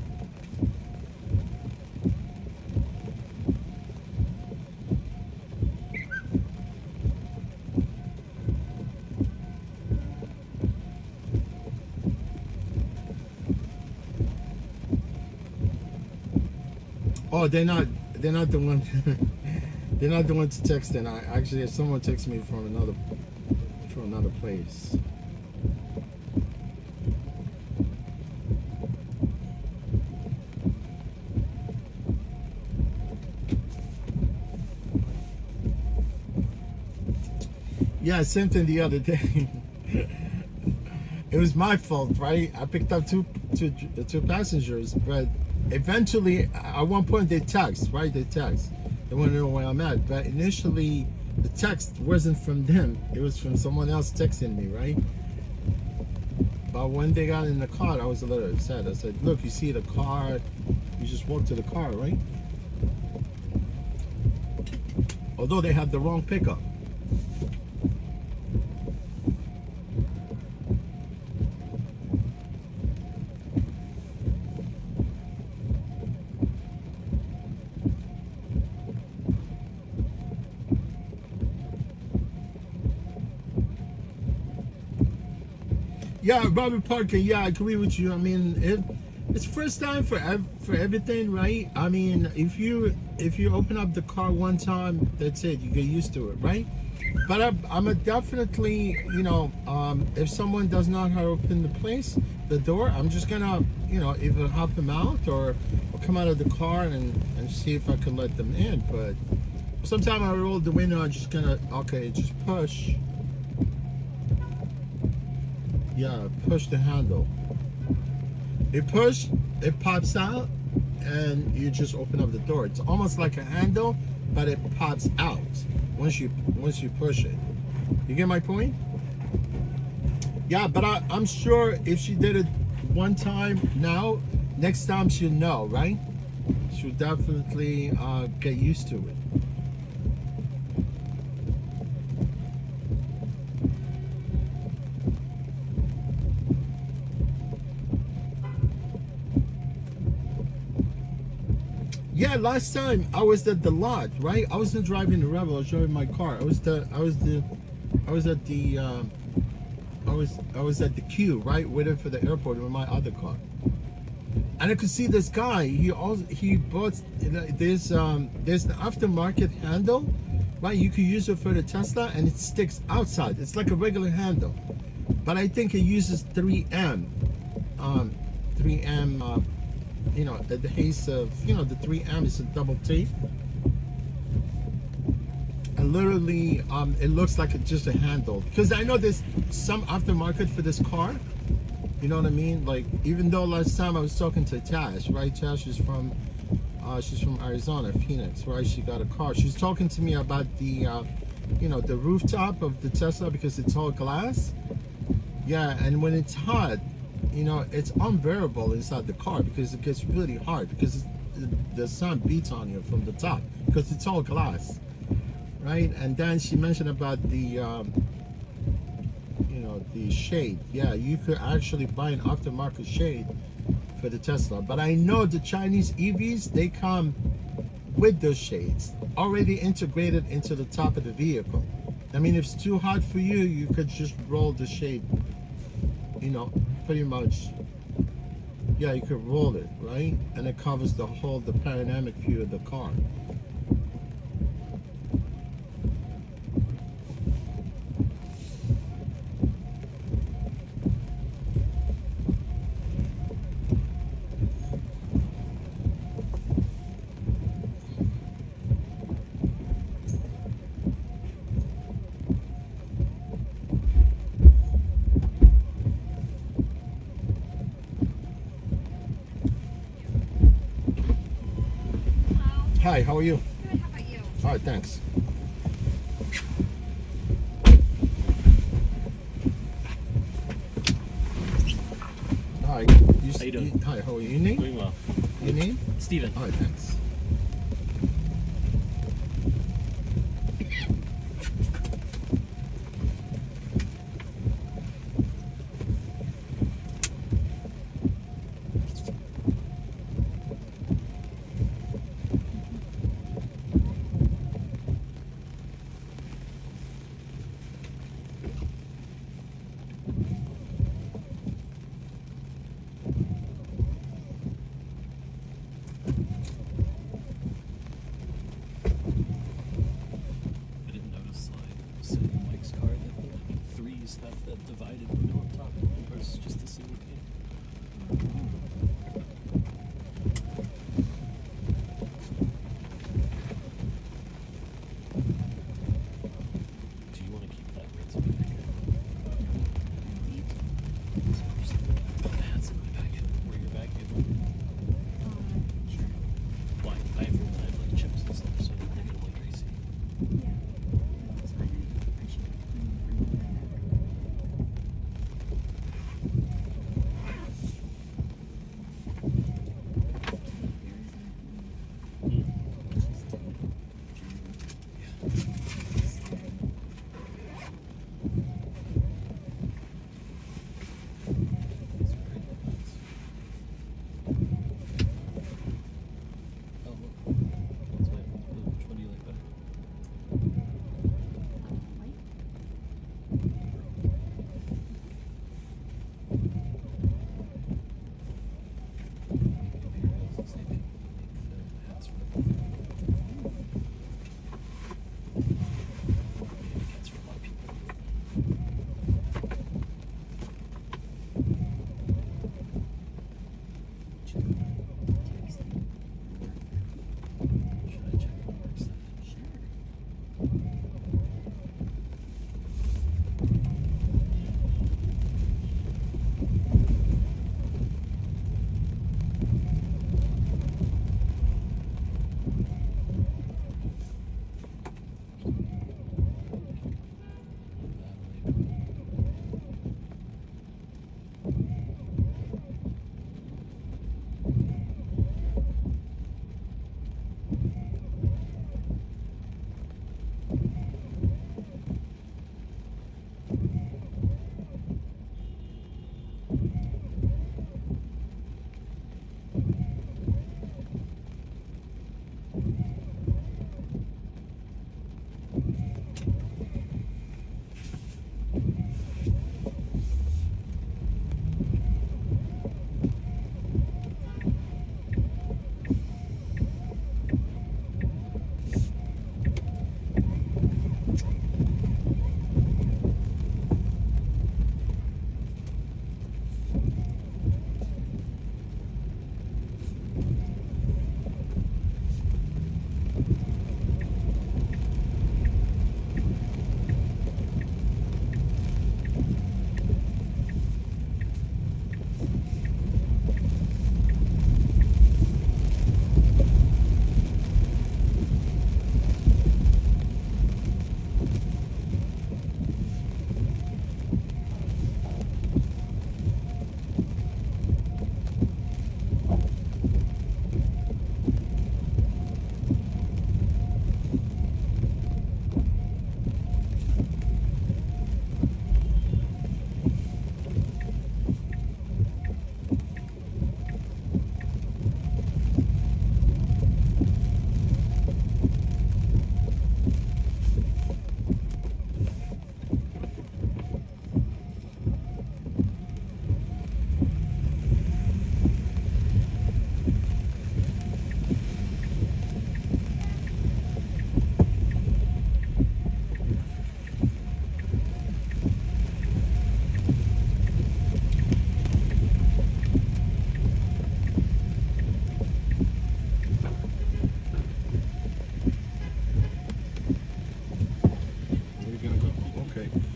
Speaker 1: Oh, they're not the one. They're not the one to text. And I actually, if someone texts me from another place. Yeah, same thing the other day. It was my fault, right? I picked up two passengers, but eventually, at one point, they text, right? They text. They want to know where I'm at. But initially, the text wasn't from them. It was from someone else texting me, right? But when they got in the car, I was a little upset. I said, look, you see the car, you just walk to the car, right? Although they had the wrong pickup. Yeah, Robert Parker. Yeah, I agree with you. I mean, it's first time for everything, right? I mean, if you open up the car one time, that's it. You get used to it, right? But I'm a definitely, you know, if someone does not open the door, I'm just gonna, you know, either help them out or come out of the car and see if I can let them in. But sometimes I roll the window. I'm just gonna, okay, just push. Yeah, push the handle. It push, it pops out, and you just open up the door. It's almost like a handle, but it pops out once you push it. You get my point? Yeah, but I'm sure if she did it one time now, next time she'll know, right? She'll definitely get used to it. Yeah, last time I was at the lot, right? I wasn't driving the Rebel. I was driving my car. I was at the queue, right, waiting for the airport with my other car. And I could see this guy. He bought there's an aftermarket handle, right? You can use it for the Tesla, and it sticks outside. It's like a regular handle, but I think it uses 3M. You know, the adhesive, you know, the 3M is a double tape. And literally, it looks like it's just a handle. Because I know there's some aftermarket for this car. You know what I mean? Like, even though last time I was talking to Tash, right? Tash is from, she's from Arizona, Phoenix, right? She got a car. She's talking to me about the, you know, the rooftop of the Tesla because it's all glass. Yeah, and when it's hot, you know, it's unbearable inside the car because it gets really hard because the sun beats on you from the top because it's all glass, right? And then she mentioned about the, you know, the shade. Yeah, you could actually buy an aftermarket shade for the Tesla. But I know the Chinese EVs, they come with those shades already integrated into the top of the vehicle. I mean, if it's too hot for you, you could just roll the shade, you know, pretty much. Yeah, you could roll it, right? And it covers the panoramic view of the car. Hi, how are you?
Speaker 7: Good, how about you?
Speaker 1: All right, thanks. Hi.
Speaker 8: How you doing?
Speaker 1: Hi, how are you? Your name?
Speaker 8: Doing well.
Speaker 1: Your name?
Speaker 8: Steven.
Speaker 1: All right, thanks.
Speaker 8: I didn't notice I was sitting in Mike's car that the threes have that divided window up top. Versus just a single pane. Do you want to keep that red so we can hats in my bag? Where your bag is? Sure. Well, I have like chips and stuff, so they get away greasy.
Speaker 7: That's fine. I should bring my bag.
Speaker 8: Oh, look. That's which one do you like better?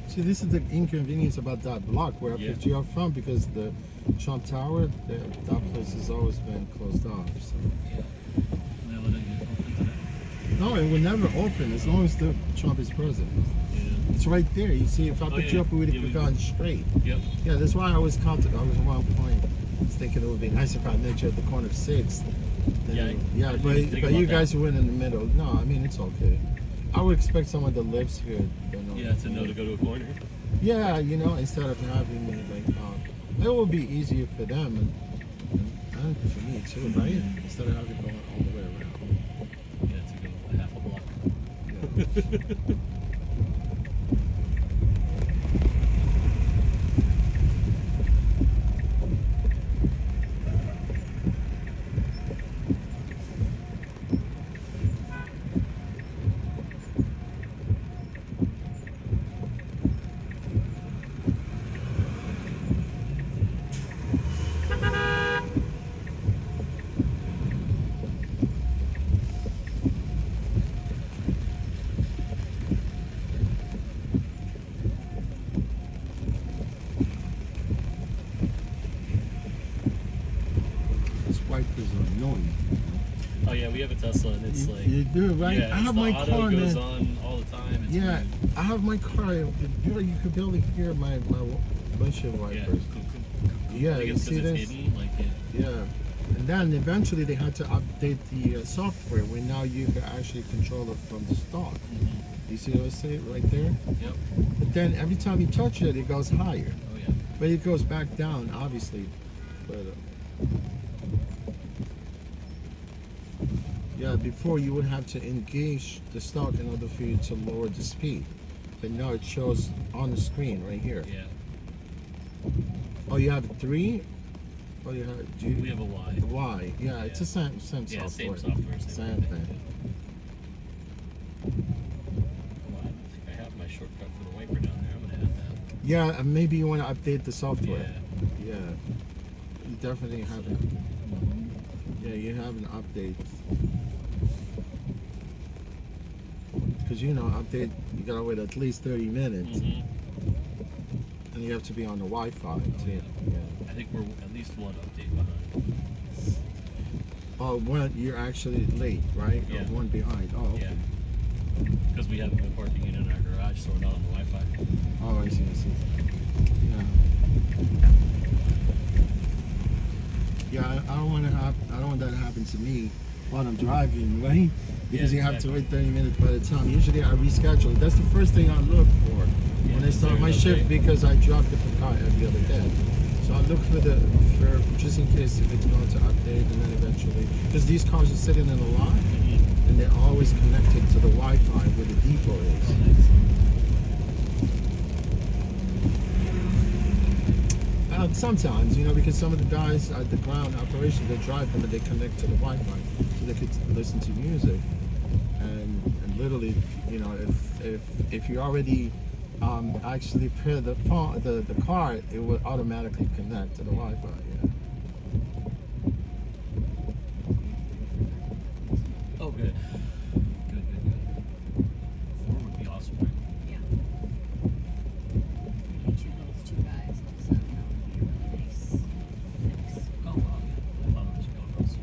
Speaker 1: See, this is the inconvenience about that block where I
Speaker 8: Yeah.
Speaker 1: picked you up from, because the Trump Tower, that place has always been closed off. So.
Speaker 8: Now when I get open to
Speaker 1: No, it will never open as long as the Trump is president.
Speaker 8: Yeah.
Speaker 1: It's right there. You see, if I
Speaker 8: Oh,
Speaker 1: put
Speaker 8: yeah.
Speaker 1: you up, we would
Speaker 8: Yeah,
Speaker 1: have
Speaker 8: we-
Speaker 1: gone straight.
Speaker 8: Yep.
Speaker 1: Yeah, that's why I was counted. I was at one point thinking it would be nice if I met you at the corner of 6th.
Speaker 8: Yeah, I
Speaker 1: Yeah,
Speaker 8: didn't
Speaker 1: but
Speaker 8: even think
Speaker 1: you
Speaker 8: about
Speaker 1: guys
Speaker 8: that.
Speaker 1: went in the middle. No, I mean it's okay. I would expect someone that lives here.
Speaker 8: Yeah, to know to go to a corner.
Speaker 1: Yeah, instead of having me it will be easier for them and for me too, right? Instead of having going all the way around.
Speaker 8: Yeah, to go half a block.
Speaker 1: Yeah. This wipe is annoying.
Speaker 8: Oh yeah, we have a Tesla, and it's like
Speaker 1: You do, right?
Speaker 8: yeah,
Speaker 1: I have
Speaker 8: the
Speaker 1: my
Speaker 8: auto
Speaker 1: car,
Speaker 8: goes
Speaker 1: man.
Speaker 8: on all the time. It's
Speaker 1: Yeah,
Speaker 8: weird.
Speaker 1: I have my car. You could barely hear my windshield
Speaker 8: Yeah.
Speaker 1: wipers. Yeah,
Speaker 8: I
Speaker 1: you
Speaker 8: guess
Speaker 1: see
Speaker 8: because
Speaker 1: this?
Speaker 8: it's hidden, like
Speaker 1: Yeah. And then eventually they had to update the software where now you can actually control it from the stock. You see what I say right there?
Speaker 8: Yep.
Speaker 1: But then every time you touch it, it goes higher.
Speaker 8: Oh yeah.
Speaker 1: But it goes back down, obviously. But yeah, before you would have to engage the stock in order for you to lower the speed. But now it shows on the screen right here.
Speaker 8: Yeah.
Speaker 1: Oh, you have 3? Oh, you have
Speaker 8: We have a Y.
Speaker 1: Y. Yeah, it's the same
Speaker 8: Yeah,
Speaker 1: software.
Speaker 8: same software.
Speaker 1: Same thing.
Speaker 8: Well, I don't think I have my shortcut for the wiper down there. I'm gonna add that.
Speaker 1: Yeah, and maybe you want to update the software.
Speaker 8: Yeah.
Speaker 1: Yeah. You definitely haven't. Yeah, you have an update. Because update, you gotta wait at least 30 minutes.
Speaker 8: Mhm.
Speaker 1: And you have to be on the Wi-Fi too.
Speaker 8: yeah.
Speaker 1: Yeah.
Speaker 8: I think we're at least one update behind.
Speaker 1: Oh, you're actually late, right?
Speaker 8: Yeah.
Speaker 1: Or one behind. Oh, okay.
Speaker 8: Yeah. Because we haven't been parking it in our garage, so we're not on the Wi-Fi.
Speaker 1: Oh, I see. Yeah. Yeah, I don't want that to happen to me while I'm driving, right? Because
Speaker 8: Yeah,
Speaker 1: you have to
Speaker 8: exactly.
Speaker 1: wait 30 minutes by the time. Usually I reschedule. That's the first thing I look for when I
Speaker 8: is
Speaker 1: start
Speaker 8: there
Speaker 1: my
Speaker 8: an
Speaker 1: shift
Speaker 8: update?
Speaker 1: because I dropped the car every other day. So I look for just in case if it's going to update and then eventually, because these cars are sitting in a lot and they're always connected to the Wi-Fi where the depot is.
Speaker 8: Oh, nice.
Speaker 1: Sometimes, because some of the guys at the ground operation, they drive them and they connect to the Wi-Fi so they could listen to music. And literally, if you already actually pair the car, it will automatically connect to the Wi-Fi. Yeah.
Speaker 8: Oh, good. Good. 4 would be awesome. Right?
Speaker 7: These 2 guys also that would be really nice. Thanks.
Speaker 8: Oh, wow. I thought it was GoPros.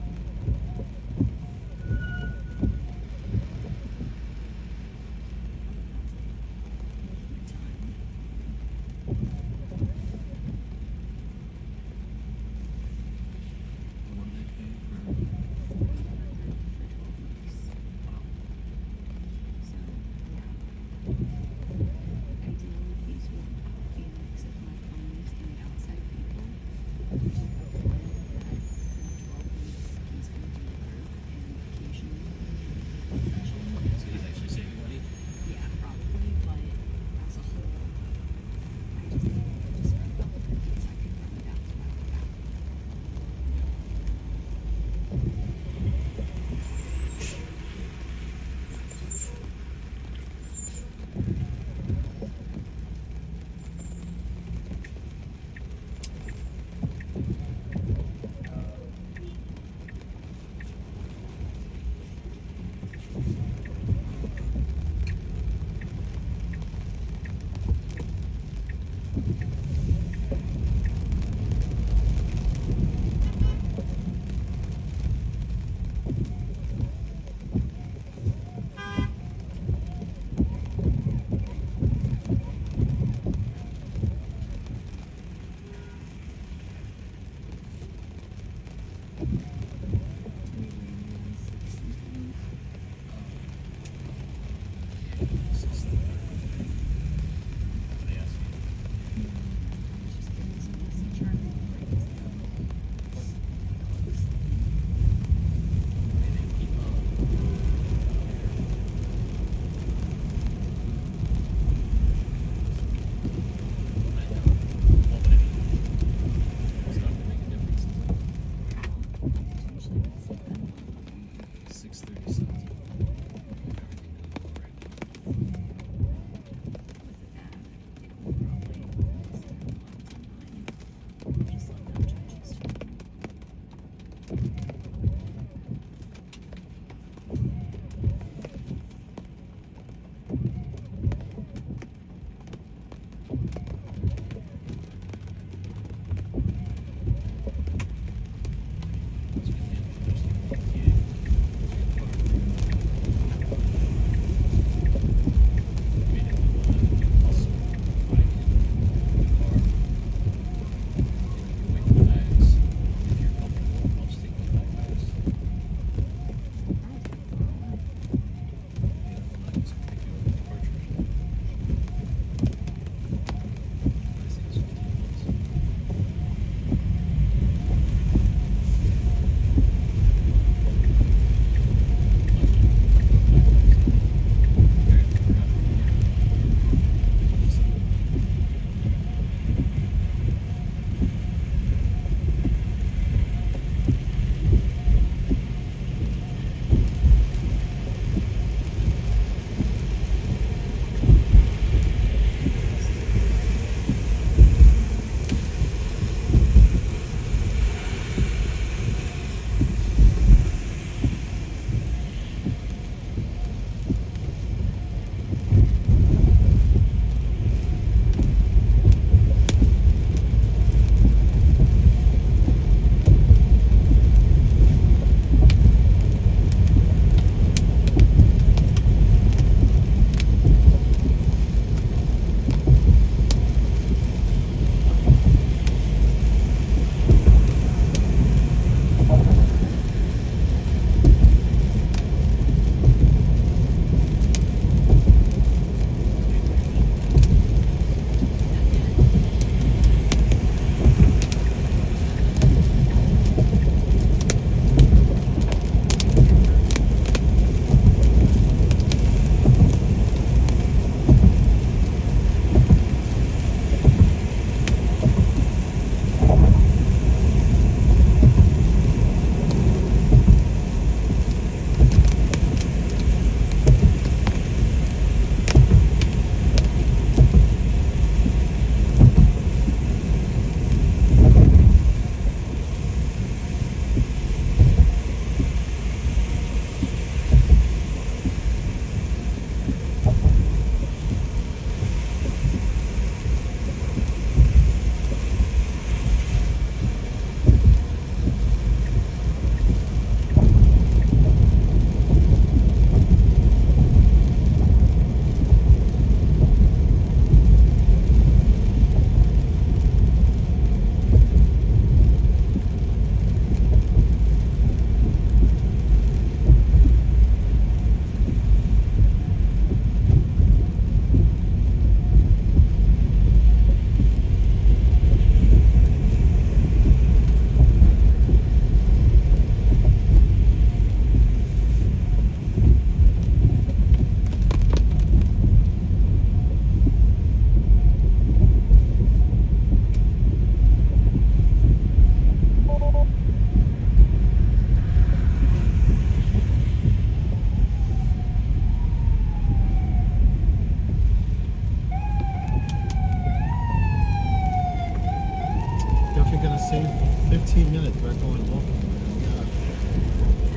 Speaker 1: 15 minutes by going walking.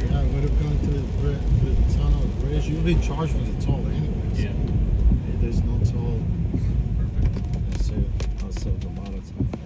Speaker 1: Yeah, I would have gone to the tunnel bridge. You'll be charged for the toll anyways.
Speaker 8: Yeah.
Speaker 1: There's no toll.
Speaker 8: Perfect.
Speaker 1: I'll save a lot of time.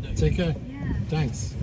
Speaker 8: good day.
Speaker 1: Take care.
Speaker 7: Yeah.
Speaker 1: Thanks.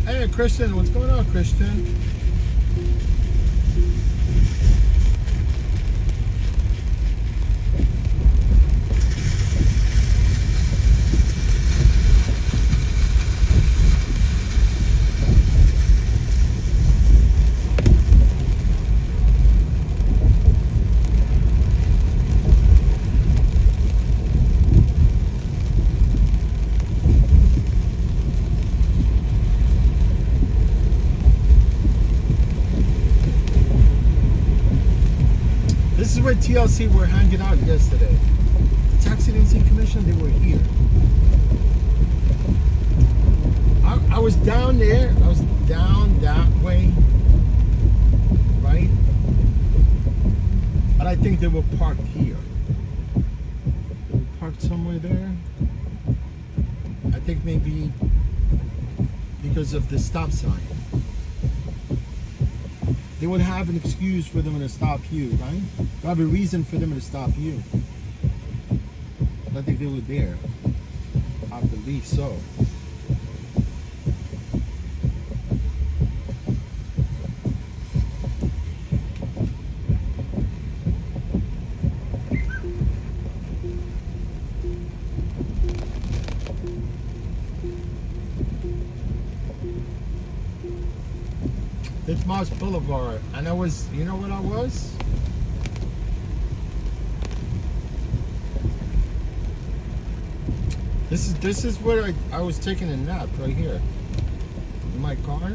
Speaker 1: Hey, Christian, what's going on, Christian? This is where TLC were hanging out yesterday. The Tax Agency Commission, they were here. I was down there. I was down that way, right? But I think they were parked here. They were parked somewhere there. I think maybe because of the stop sign. They would have an excuse for them to stop you, right? They have a reason for them to stop you. I think they were there. I believe so. It's Moss Boulevard, and I was, you know what I was? This is where I was taking a nap right here in my car,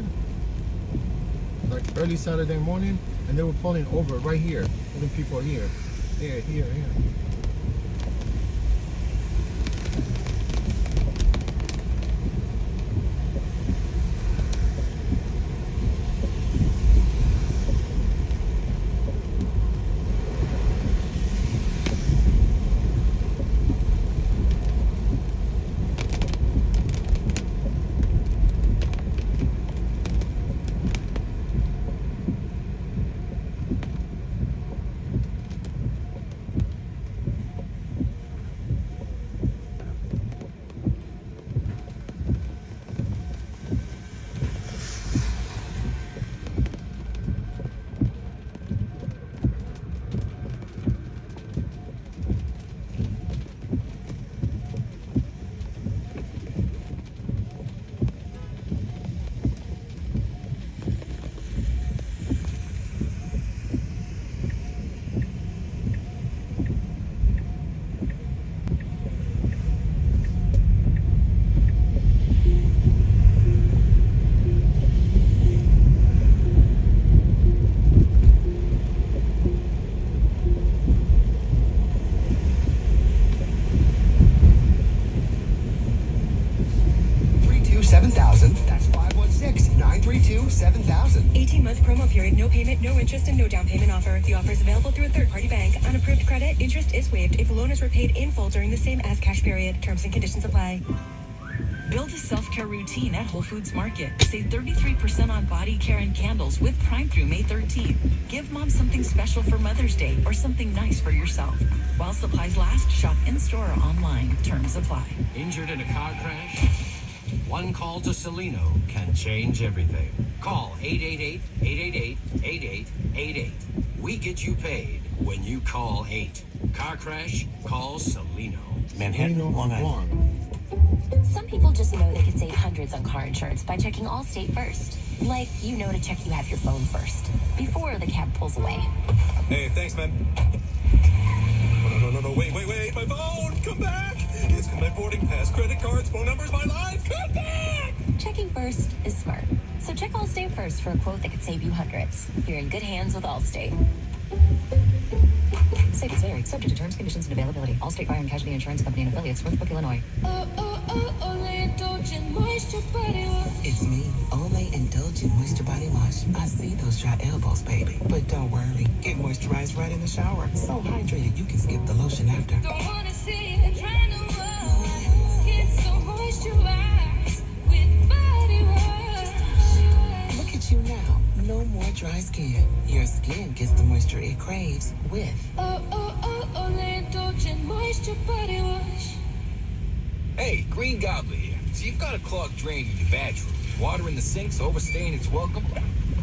Speaker 1: like early Saturday morning, and they were pulling over right here, putting people here, here.
Speaker 9: That's 516-932-7000.
Speaker 10: 18-month promo period, no payment, no interest, and no down payment offer. The offer is available through a third-party bank. Unapproved credit, interest is waived if a loan is repaid in full during the same as cash period. Terms and conditions apply.
Speaker 11: Build a self-care routine at Whole Foods Market. Save 33% on body care and candles with Prime through May 13th. Give mom something special for Mother's Day or something nice for yourself. While supplies last, shop in-store or online. Terms apply.
Speaker 12: Injured in a car crash? One call to Celino can change everything. Call 888-888-8888. We get you paid when you call 8. Car crash? Call Celino.
Speaker 9: Manhattan, Long Island.
Speaker 13: Some people just know they can save hundreds on car insurance by checking Allstate first. Like, you know to check you have your phone first, before the cab pulls away.
Speaker 14: Hey, thanks, man. No, wait, my phone! Come back! It's my boarding
Speaker 12: Boarding pass, credit cards, phone numbers, my life. Come back!
Speaker 13: Checking first is smart. So check Allstate first for a quote that could save you hundreds. You're in good hands with Allstate.
Speaker 10: Savings vary. Subject to terms, conditions, and availability. Allstate Fire and Casualty Insurance Company and affiliates, Northbrook, Illinois.
Speaker 14: It's me, Olay Indulgent Moisture Body Wash. I see those dry elbows, baby. But don't worry, get moisturized right in the shower. So hydrated, you can skip the lotion after.
Speaker 15: Don't wanna see you trying to wash. Skin so moisturized with body wash.
Speaker 14: Look at you now. No more dry skin. Your skin gets the moisture it craves with
Speaker 15: Olay Indulgent Moisture Body Wash.
Speaker 12: Hey, Green Gobbler here. So you've got a clogged drain in your bathroom. Water in the sink's overstaying its welcome.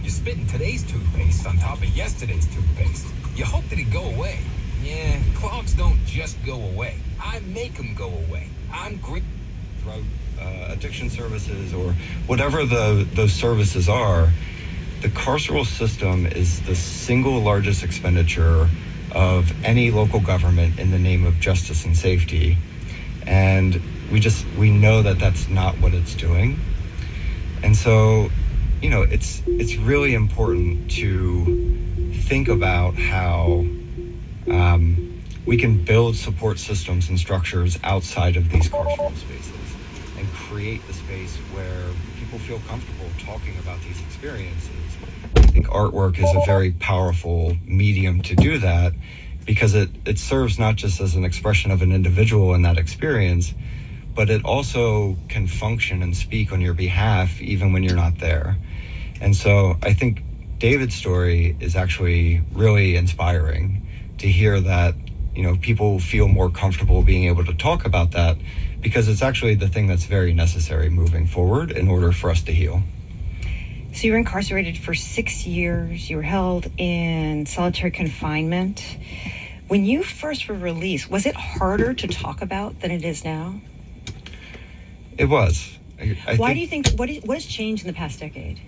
Speaker 12: You're spitting today's toothpaste on top of yesterday's toothpaste. You hope that it go away. Yeah, clogs don't just go away. I make them go away. I'm Green.
Speaker 16: Drug addiction services or whatever those services are, the carceral system is the single largest expenditure of any local government in the name of justice and safety. And we know that that's not what it's doing. And so, you know, it's really important to think about how we can build support systems and structures outside of these carceral spaces and create the space where people feel comfortable talking about these experiences. I think artwork is a very powerful medium to do that because it serves not just as an expression of an individual in that experience, but it also can function and speak on your behalf even when you're not there. And so I think David's story is actually really inspiring to hear that, you know, people feel more comfortable being able to talk about that because it's actually the thing that's very necessary moving forward in order for us to heal.
Speaker 17: So you were incarcerated for 6 years. You were held in solitary confinement. When you first were released, was it harder to talk about than it is now?
Speaker 16: It was.
Speaker 17: Why do you think, what has changed in the past decade?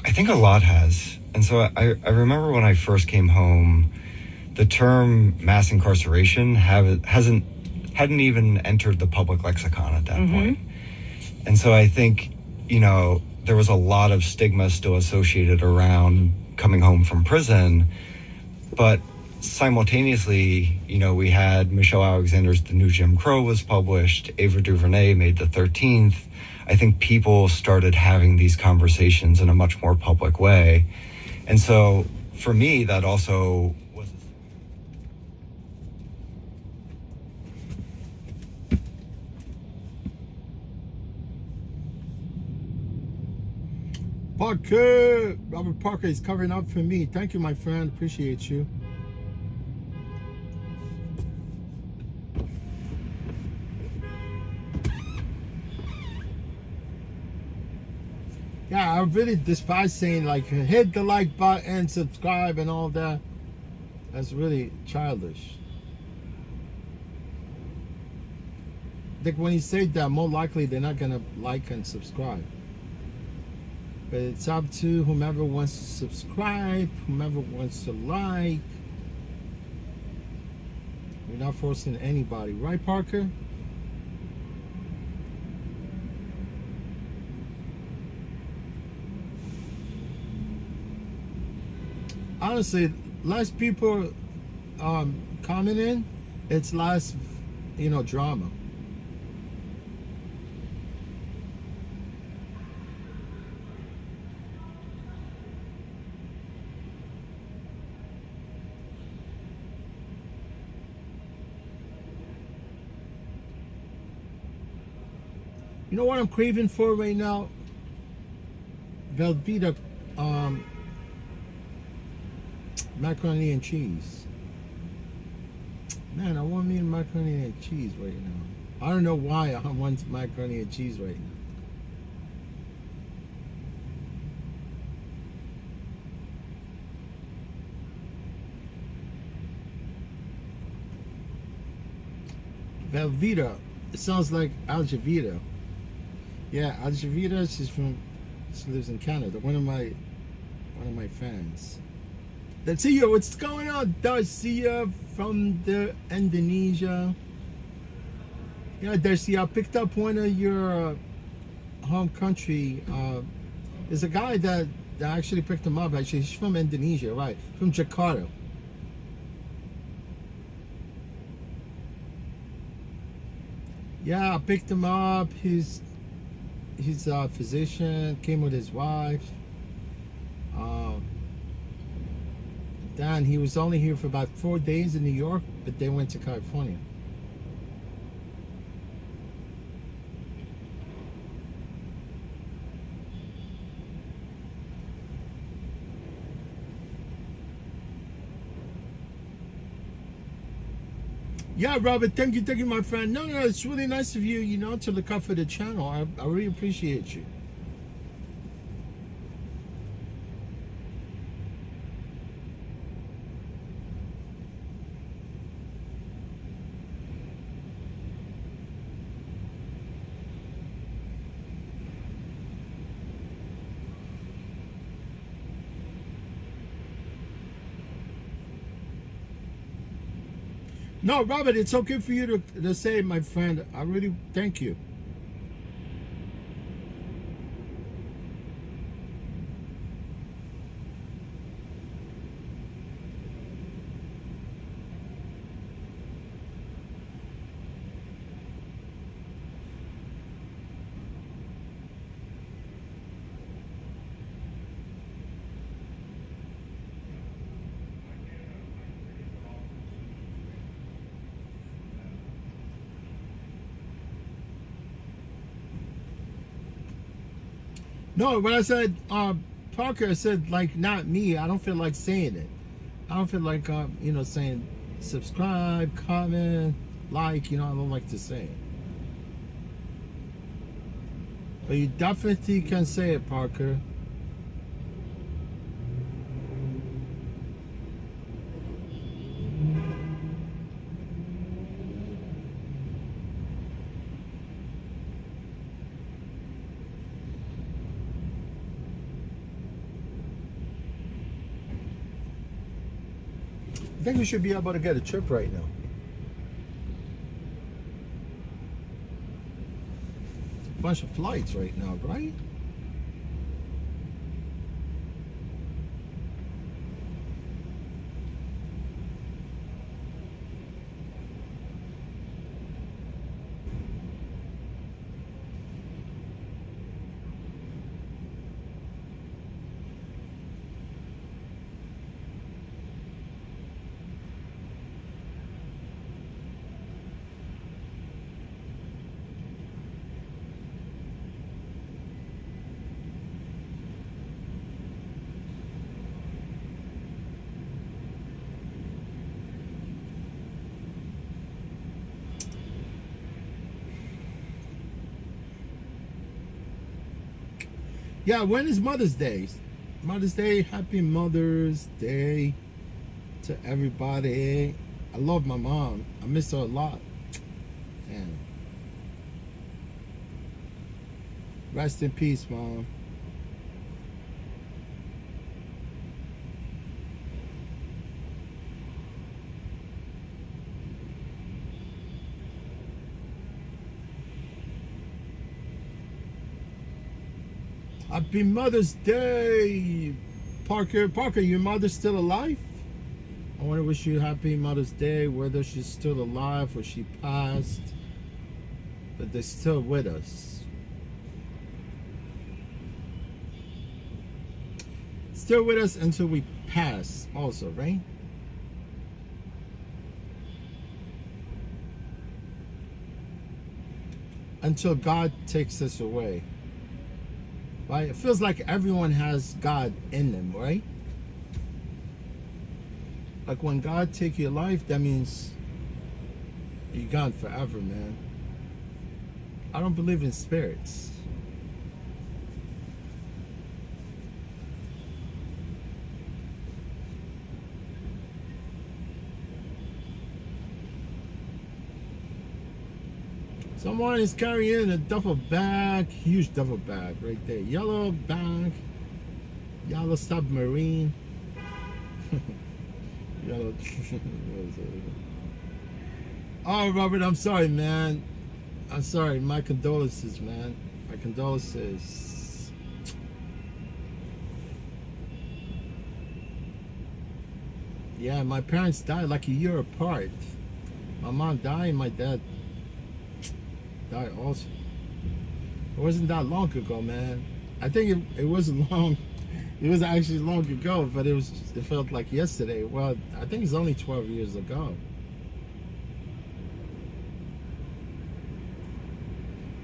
Speaker 16: I think a lot has. And so I remember when I first came home, the term mass incarceration hadn't even entered the public lexicon at that point. And so I think, you know, there was a lot of stigma still associated around coming home from prison, but simultaneously, you know, we had Michelle Alexander's The New Jim Crow was published, Ava DuVernay made The 13th. I think people started having these conversations in a much more public way. And so for me, that also was
Speaker 1: Parker! Robert Parker is covering up for me. Thank you, my friend. Appreciate you. Yeah, I really despise saying like hit the like button, subscribe and all that. That's really childish. I think when you say that, more likely they're not gonna like and subscribe. But it's up to whomever wants to subscribe, whomever wants to like. We're not forcing anybody, right, Parker? Honestly, less people coming in, it's less, you know, drama. You know what I'm craving for right now? Velveeta macaroni and cheese. Man, I want me macaroni and cheese right now. I don't know why I want macaroni and cheese right now. Velveeta. It sounds like Aljavita. Yeah, Aljavita. She lives in Canada. One of my fans. Darcia, what's going on? Darcia from the Indonesia. Yeah, Darcy, I picked up one of your home country. There's a guy that actually picked him up. Actually, he's from Indonesia, right? From Jakarta. Yeah, I picked him up. He's a physician. Came with his wife. Dan, he was only here for about 4 days in New York, but they went to California. Yeah, Robert, thank you, my friend. No, it's really nice of you, to look out for the channel. I really appreciate you. No, Robert, it's okay for you to say, my friend. I really thank you. No, when I said Parker, I said like not me. I don't feel like saying it. I don't feel like saying subscribe, comment, like. I don't like to say it. But you definitely can say it, Parker. I think we should be able to get a trip right now. A bunch of flights right now, right? Yeah, when is Mother's Day? Mother's Day, happy Mother's Day to everybody. I love my mom. I miss her a lot. Man. Rest in peace, Mom. Happy Mother's Day, Parker. Parker, your mother's still alive? I want to wish you a happy Mother's Day, whether she's still alive or she passed, but they're still with us. Still with us until we pass also, right? Until God takes us away. Right? It feels like everyone has God in them, right? Like when God takes your life, that means you're gone forever, man. I don't believe in spirits. Someone is carrying a duffel bag, huge duffel bag right there. Yellow bag, yellow submarine. Yellow. Oh, Robert, I'm sorry, man. I'm sorry. My condolences, man. My condolences. Yeah, my parents died like a year apart. My mom died and my dad died also. It wasn't that long ago, man. I think it wasn't long. It was actually long ago, but it felt like yesterday. Well, I think it's only 12 years ago.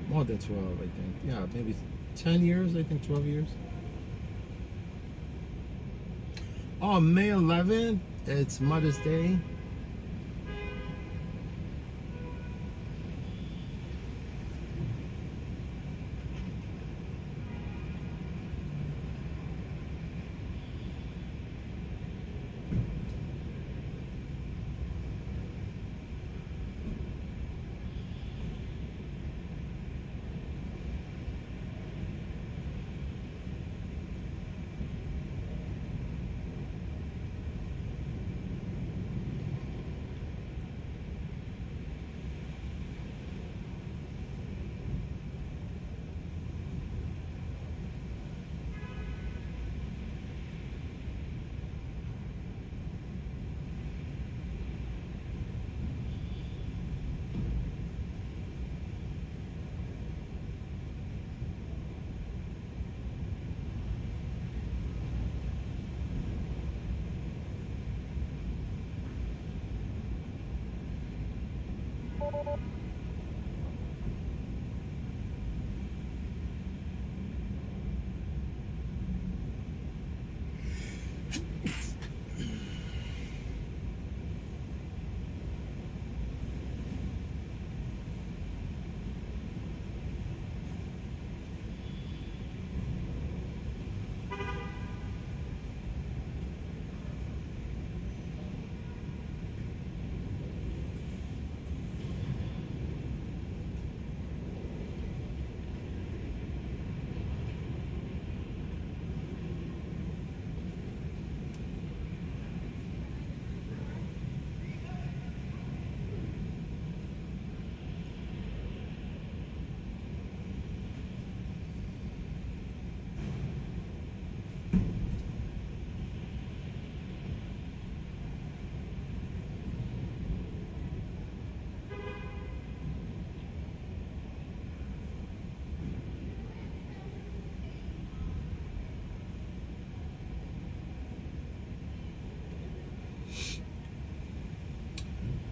Speaker 1: More than 12, I think. Yeah, maybe 10 years, I think 12 years. Oh, May 11th, it's Mother's Day.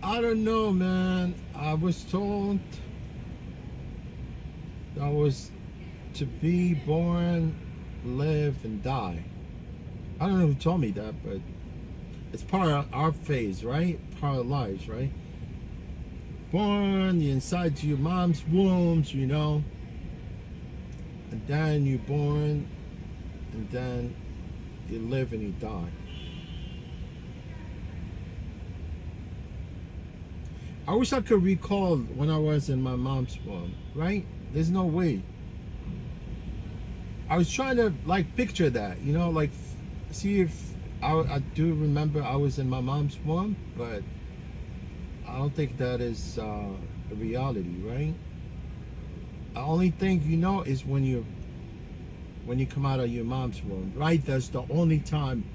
Speaker 1: I don't know, man. I was told I was to be born, live, and die. I don't know who told me that, but it's part of our phase, right? Part of lives, right? Born, you're inside your mom's wombs, you know. And then you're born, and then you live and you die. I wish I could recall when I was in my mom's womb, right? There's no way. I was trying to like picture that, you know, like see if I do remember I was in my mom's womb, but I don't think that is a reality, right? The only thing you know is when you come out of your mom's womb, right? That's the only time.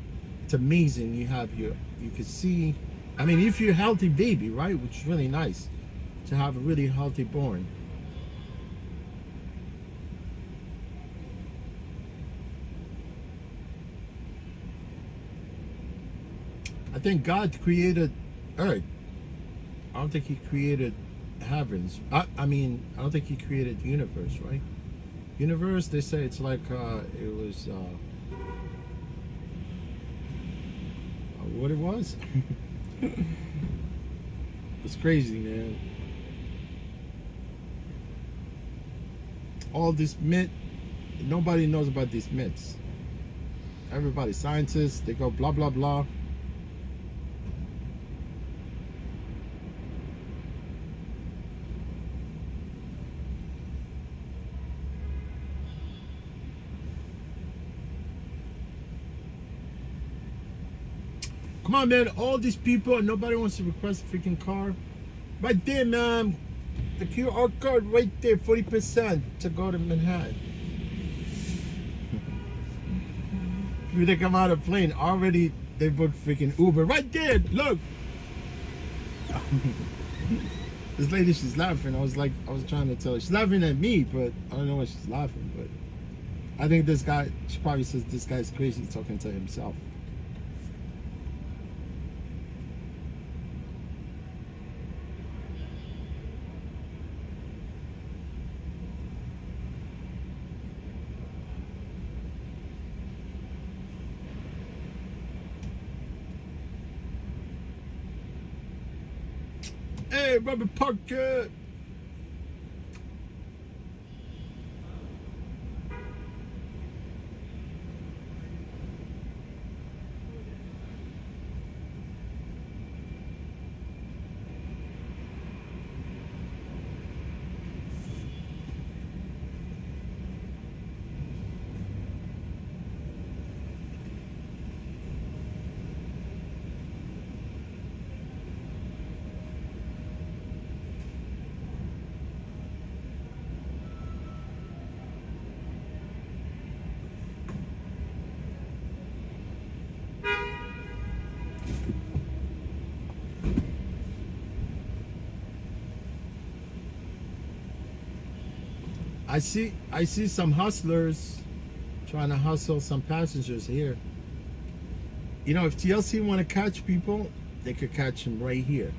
Speaker 1: It's amazing. You can see. I mean, if you're a healthy baby, right, which is really nice to have a really healthy born. I think God created Earth. I don't think He created heavens. I mean, I don't think He created the universe, right? Universe, they say it's like it was what it was. It's crazy, man. All this myth, nobody knows about these myths. Everybody, scientists, they go blah blah blah. Come on, man. All these people and nobody wants to request a freaking car. Right there, man. The QR code right there, 40% to go to Manhattan. When they come out of plane, already they booked freaking Uber right there. Look. This lady, she's laughing. I was trying to tell her. She's laughing at me, but I don't know why she's laughing. But I think this guy, she probably says this guy's crazy talking to himself. Hey, Robert Parker. I see some hustlers trying to hustle some passengers here. You know, if TLC want to catch people, they could catch them right here.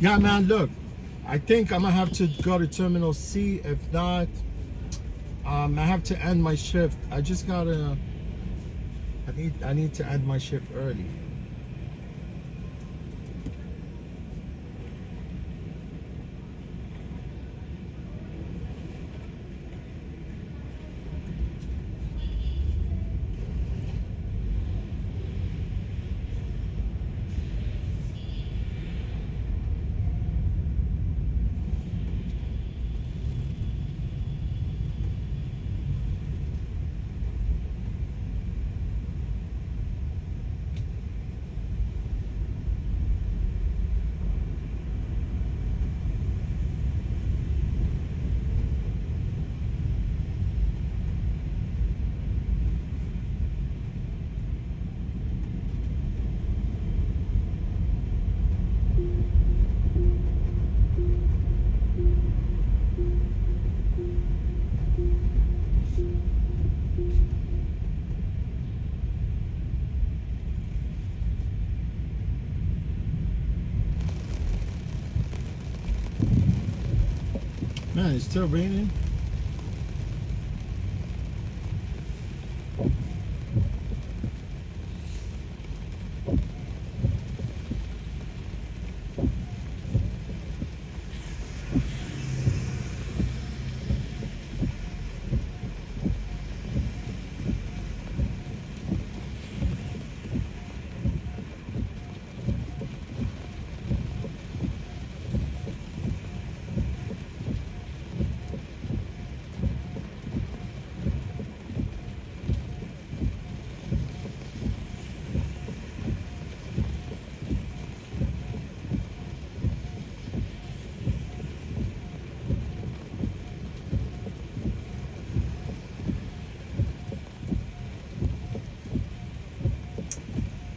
Speaker 1: Yeah, man, look, I think I'm gonna have to go to Terminal C. If not, I have to end my shift. I just gotta, I need to end my shift early. Man, it's still raining.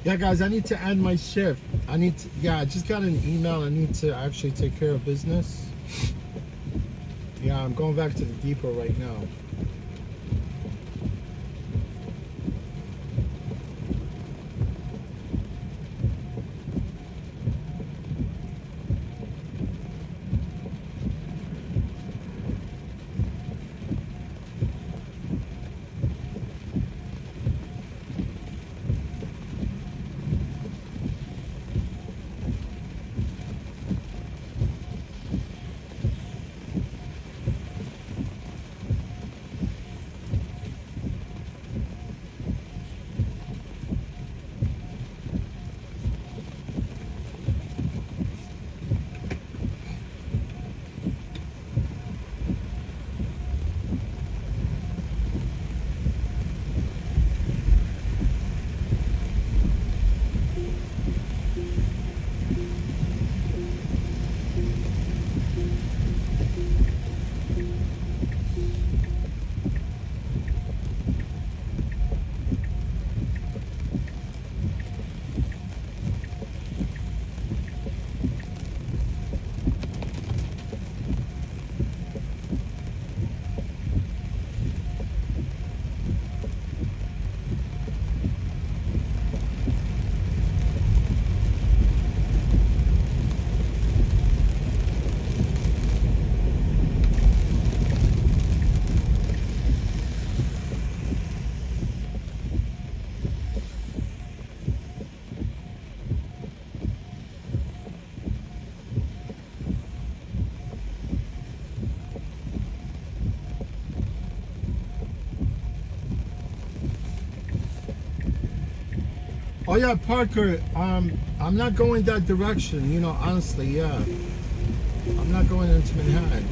Speaker 1: Yeah, guys, I need to end my shift. I just got an email. I need to actually take care of business. Yeah, I'm going back to the depot right now. Oh yeah, Parker. I'm not going that direction. You know, honestly, yeah. I'm not going into Manhattan.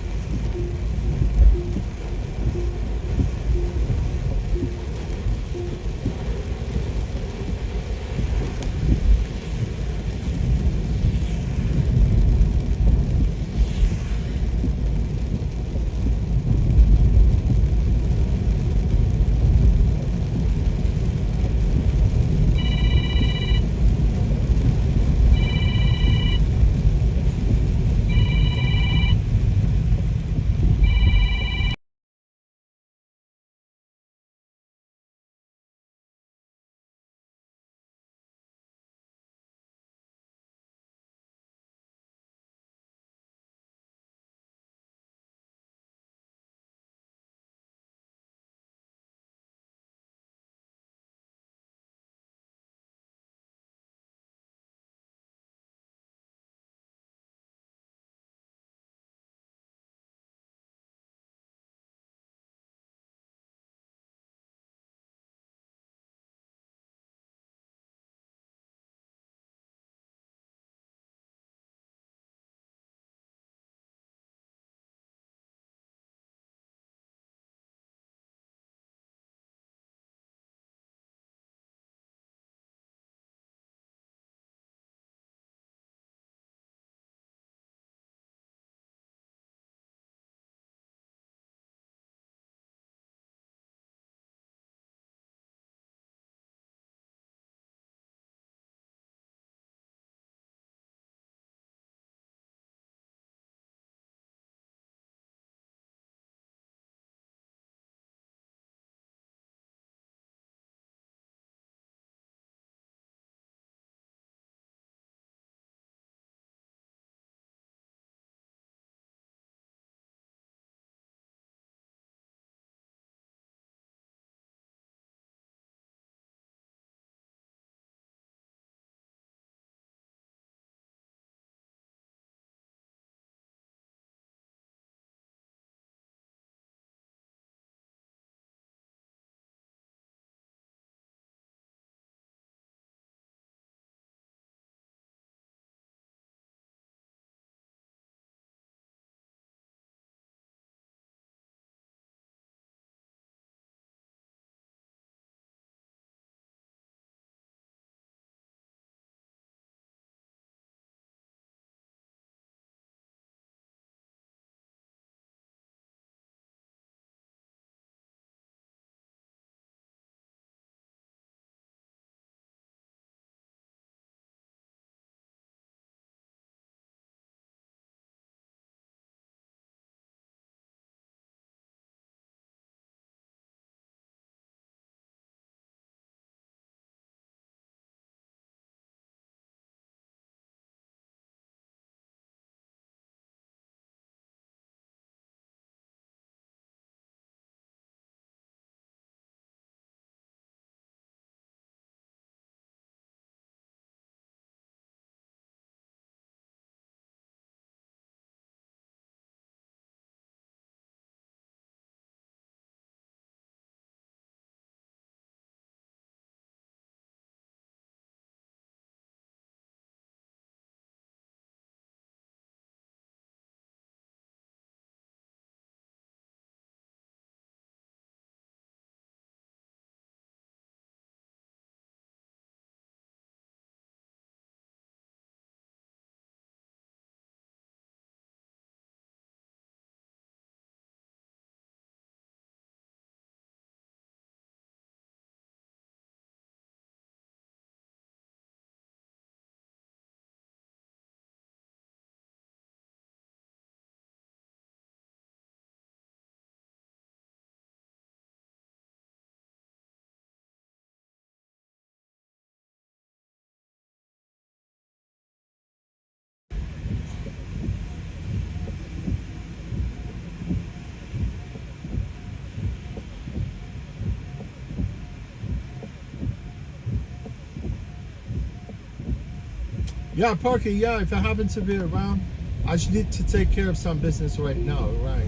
Speaker 1: Yeah, Parker, yeah, if I happen to be around, I just need to take care of some business right now, right?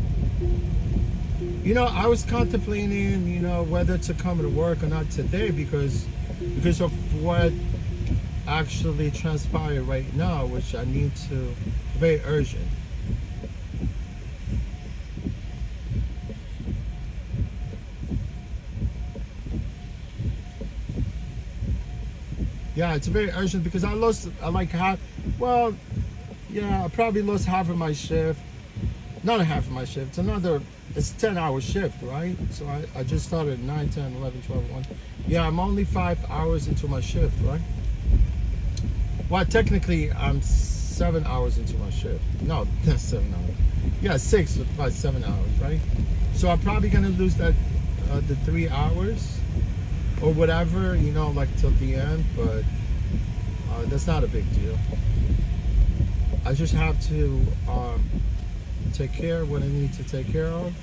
Speaker 1: You know, I was contemplating, you know, whether to come to work or not today because of what actually transpired right now, which I need to, very urgent. Yeah, it's very urgent because I lost like half, well, yeah, I probably lost half of my shift. Not a half of my shift, it's another, it's 10-hour shift, right? So I just started 9, 10, 11, 12, 1. Yeah, I'm only 5 hours into my shift, right? Well, technically, I'm 7 hours into my shift. No, not 7 hours. Yeah, 6, about 7 hours, right? So I'm probably gonna lose that, the 3 hours or whatever, you know, like till the end, but that's not a big deal. I just have to take care of what I need to take care of.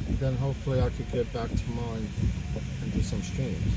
Speaker 1: Then hopefully I could get back tomorrow and do some streams.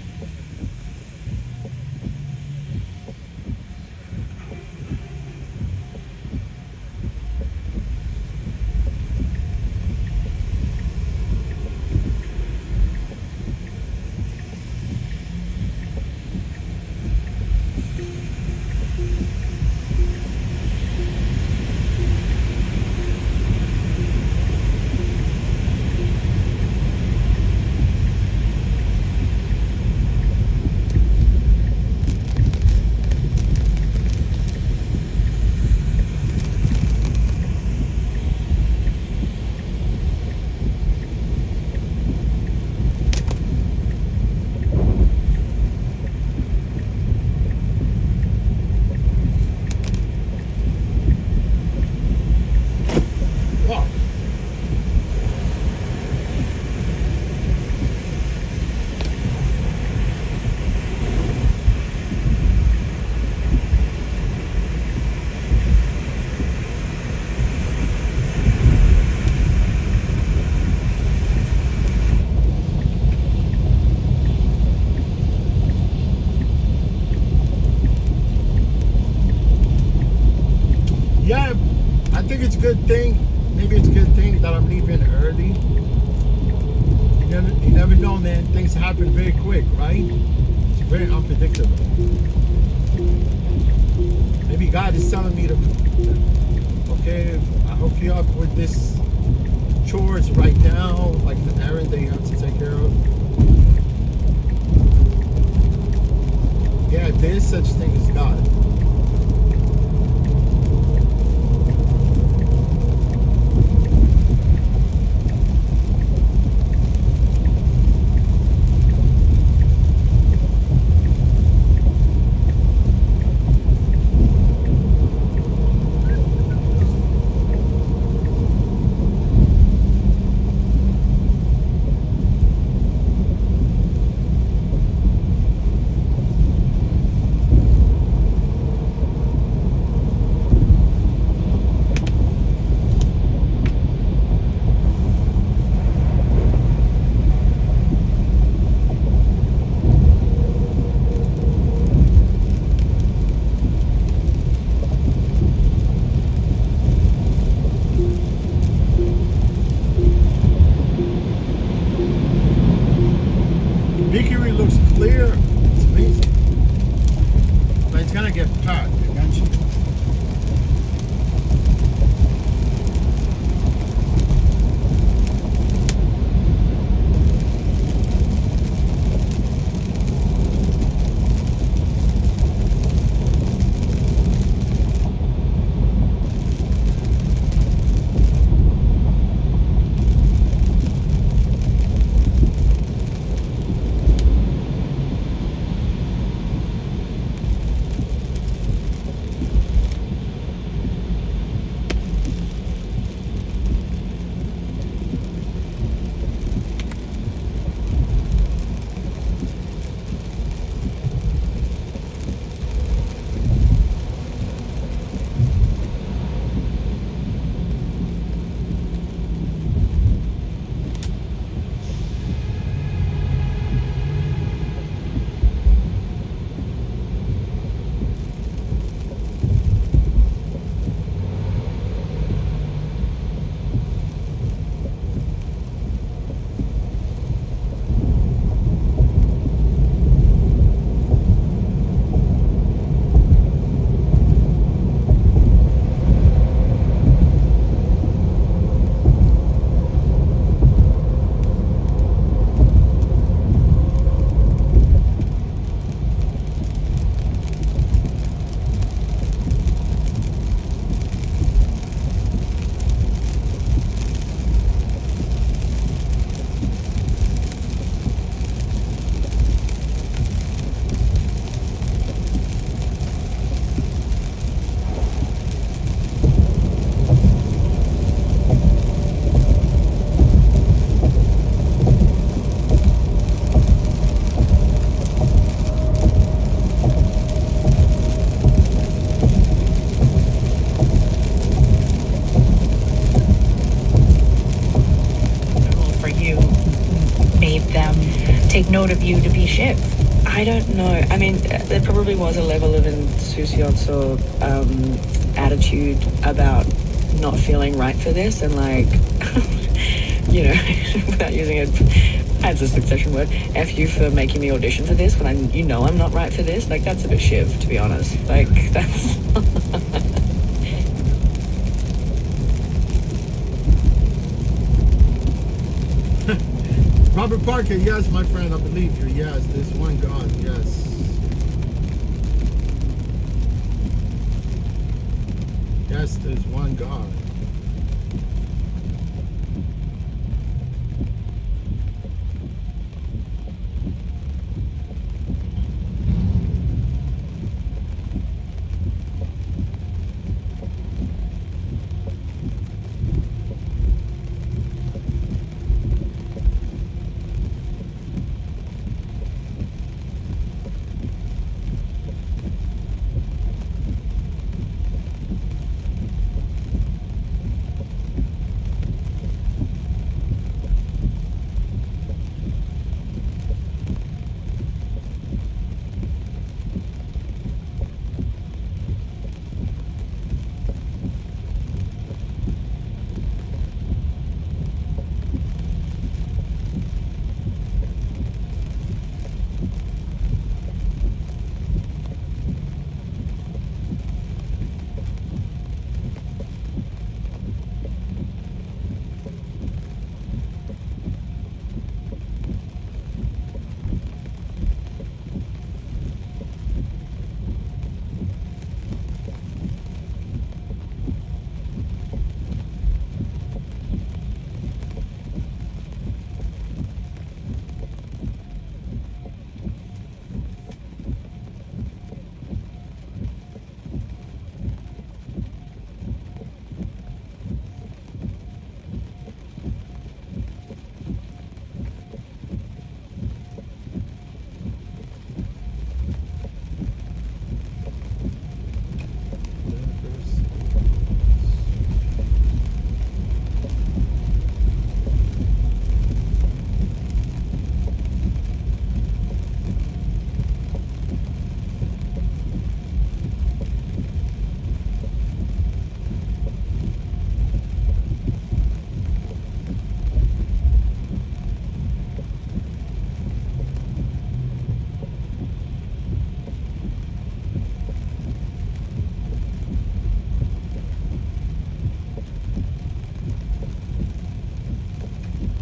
Speaker 1: Yeah, I think it's a good thing. Maybe it's a good thing that I'm leaving early. You never know, man. Things happen very quick, right? It's very unpredictable. Maybe God is telling me to, okay, I hook you up with this chores right now, like the errand that you have to take care of. Yeah, there is such thing as God. Bakery looks clear. It's amazing. But it's gonna get packed eventually.
Speaker 17: note of you to be Shiv?
Speaker 6: I don't know. I mean, there probably was a level of insouciance or attitude about not feeling right for this, and like, you know, without using it as a succession word, F you for making me audition for this when I'm not right for this. Like, that's a bit Shiv, to be honest. Like, that's...
Speaker 1: Robert Parker, yes, my friend, I believe you. Yes, there's one God, yes. Yes, there's one God.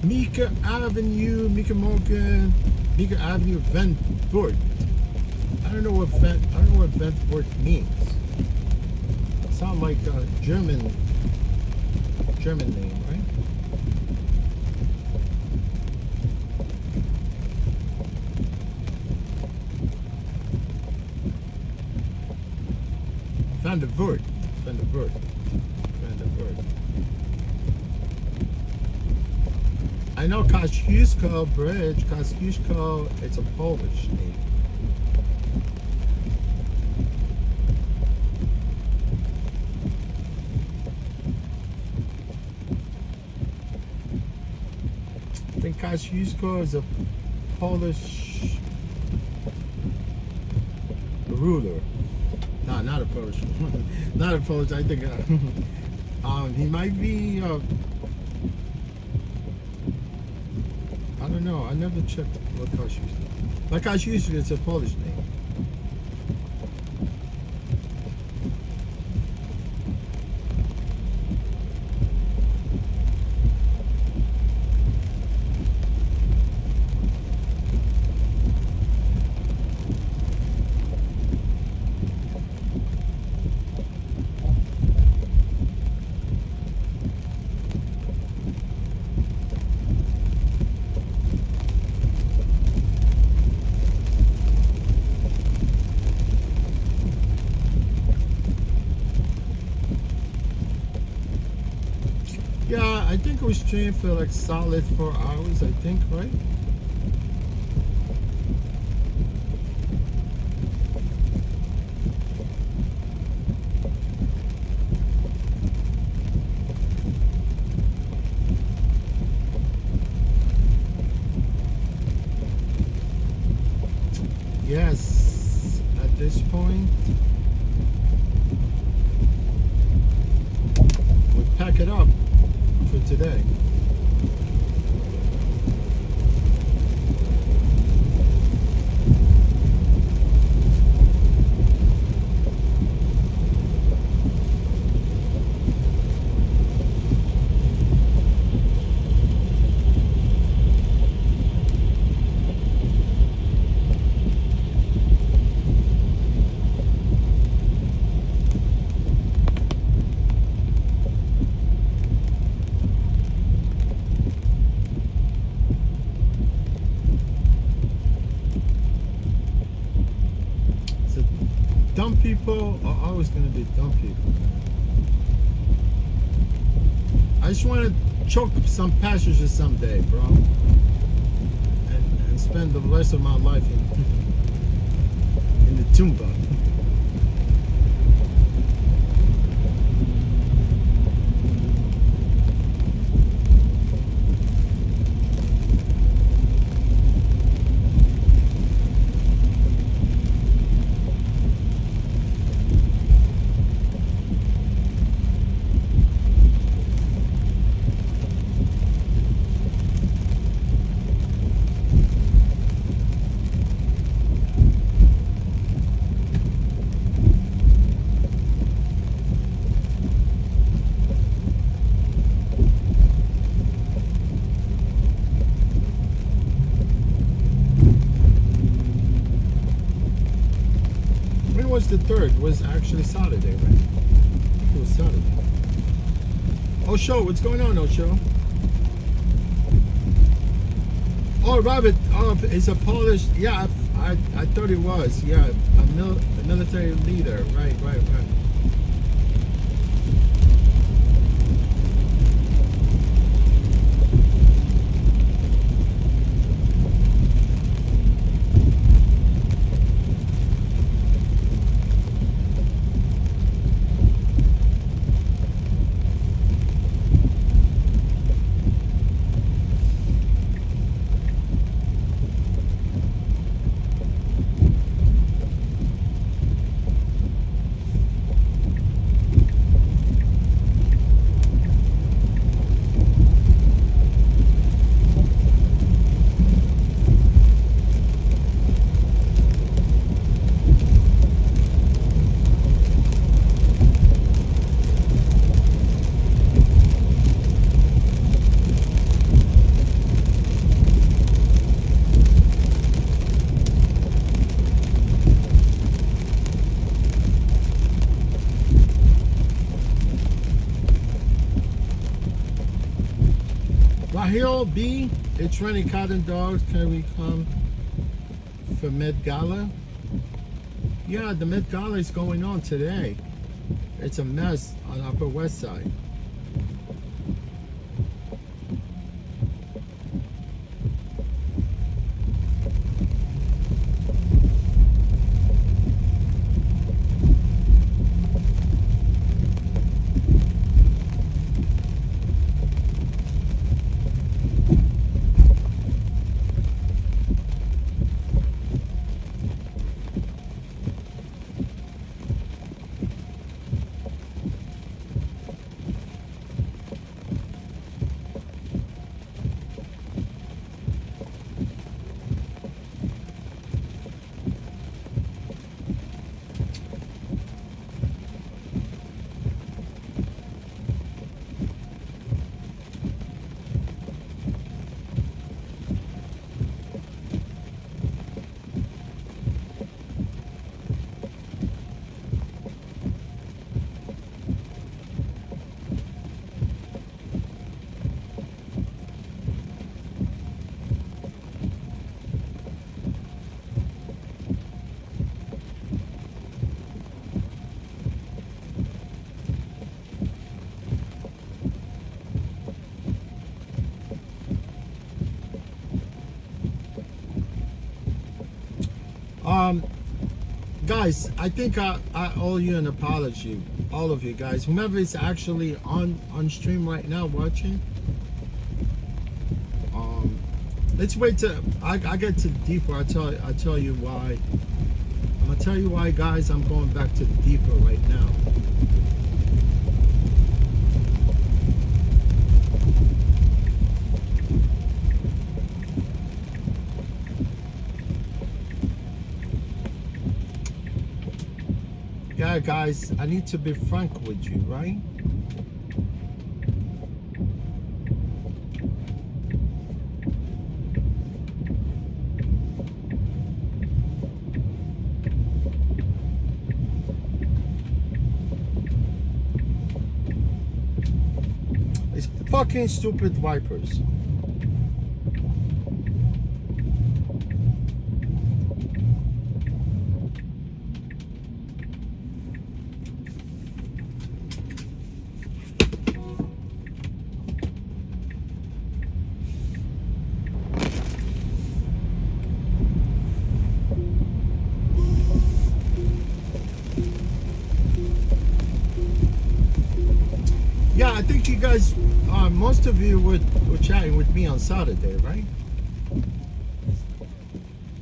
Speaker 1: Mika Avenue, Mika Morgan, Mika Avenue, Ventfort. I don't know what Ventfort means. Sound like a German name, right? Vandervoort. I know Kosciuszko Bridge, Kosciuszko, it's a Polish name. I think Kosciuszko is a Polish ruler. No, not a Polish. Not a Polish. I think he might be. I don't know. I never checked what Kosciuszko is. Like Kosciuszko is a Polish name. Yeah, I think we streamed for like solid 4 hours, I think, right? yes, at this point, we pack it up for today. Dumb people are always going to be dumb people. I just want to choke some passengers someday, bro, and spend the rest of my life in the Tumba. Was the third? Was actually Saturday, right? It was Saturday. Osho, what's going on, Osho? Oh, Robert, oh, it's a Polish. Yeah, I thought it was. Yeah, a military leader. Right. Rahil B, it's raining cotton dogs. Can we come for Met Gala? Yeah, the Met Gala is going on today. It's a mess on Upper West Side. Guys, I think I owe you an apology, all of you guys, whomever is actually on stream right now watching. Let's wait till I get to the deeper. I tell you why. I'm gonna tell you why, guys. I'm going back to the deeper right now. Yeah, guys, I need to be frank with you, right? It's fucking stupid vipers. Yeah, I think you guys, most of you were chatting with me on Saturday, right?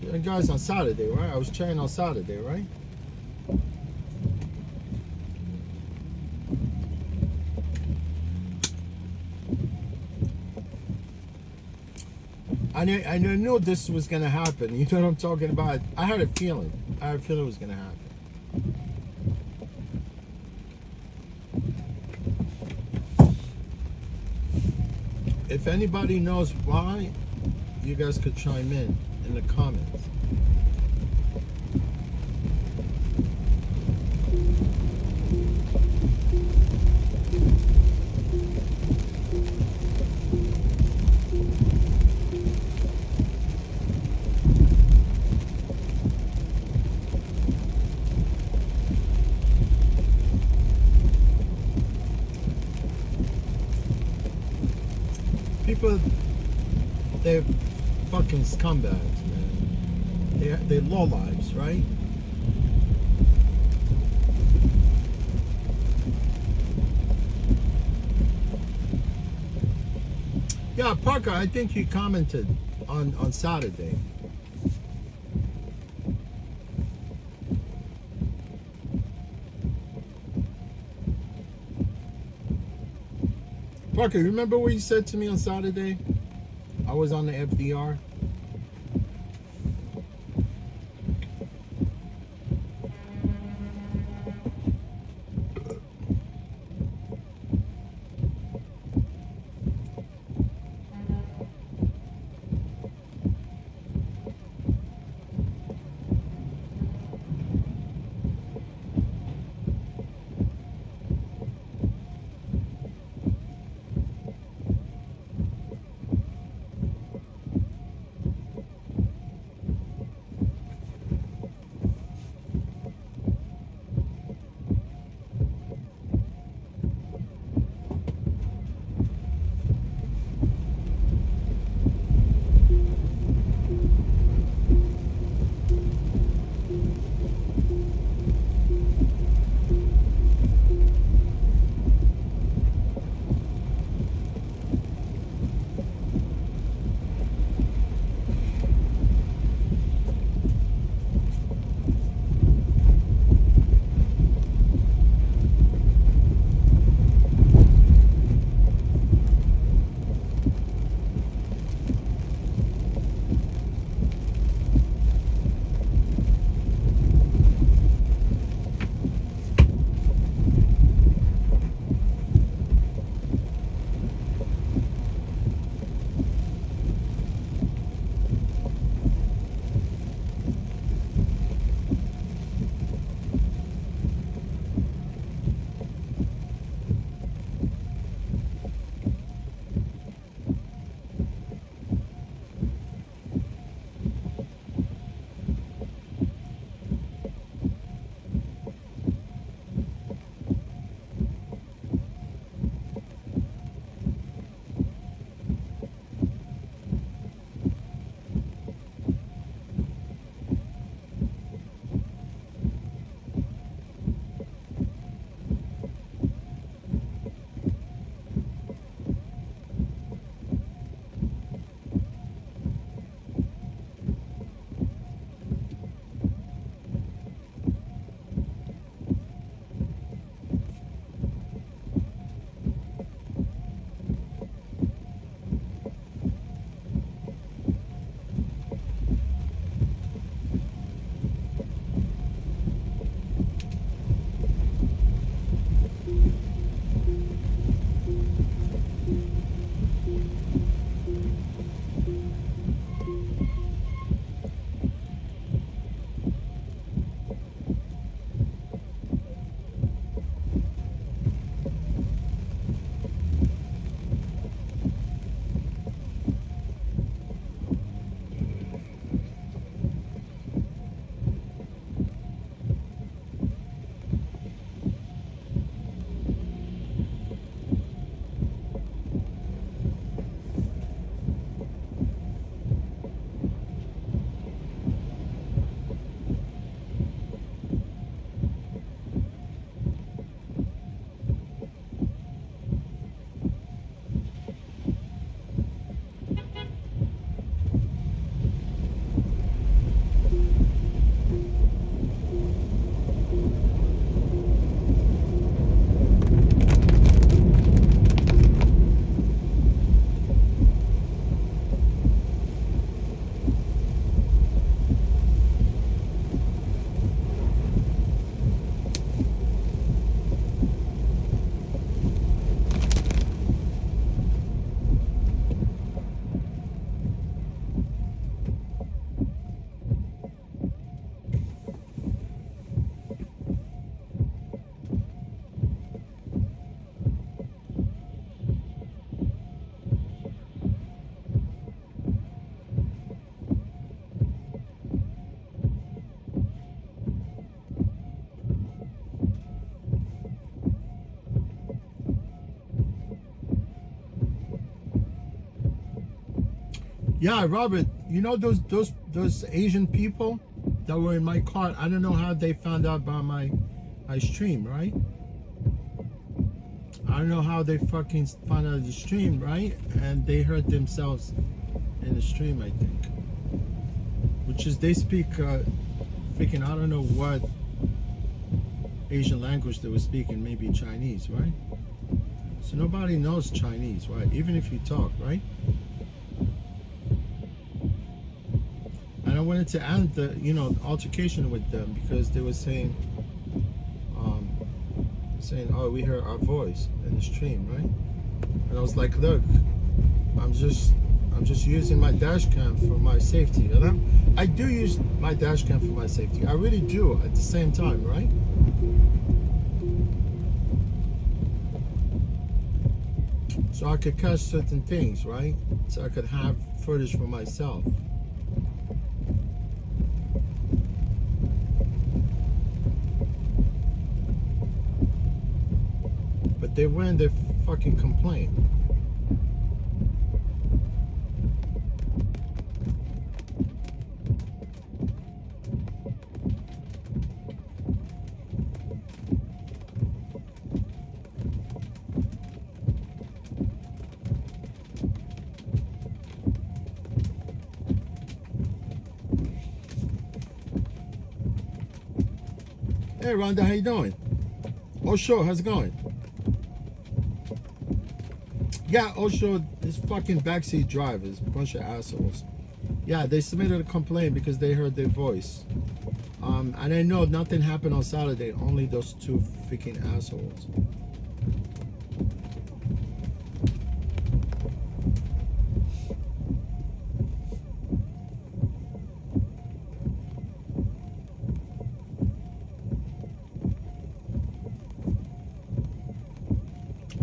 Speaker 1: You guys on Saturday, right? I was chatting on Saturday, right? I knew this was gonna happen. You know what I'm talking about? I had a feeling. I had a feeling it was gonna happen. If anybody knows why, you guys could chime in the comments. People, they're fucking scumbags, man. They're lowlives, right? Yeah, Parker, I think you commented on Saturday. Parker, you remember what you said to me on Saturday? I was on the FDR. Yeah, Robert, you know those Asian people that were in my car? I don't know how they found out about my stream, right? I don't know how they fucking found out the stream, right? And they heard themselves in the stream, I think. Which is they speak freaking, I don't know what Asian language they were speaking, maybe Chinese, right? So nobody knows Chinese, right? Even if you talk, right? And I wanted to end the, altercation with them because they were saying, oh, we hear our voice in the stream, right? And I was like, look, I'm just using my dash cam for my safety, you know? I do use my dash cam for my safety. I really do at the same time, right? So I could catch certain things, right? So I could have footage for myself. But they went, they fucking complained. Hey Rhonda, how you doing? Osho, how's it going? Yeah, Osho, this fucking backseat drivers, bunch of assholes. Yeah, they submitted a complaint because they heard their voice. And I know nothing happened on Saturday, only those two freaking assholes.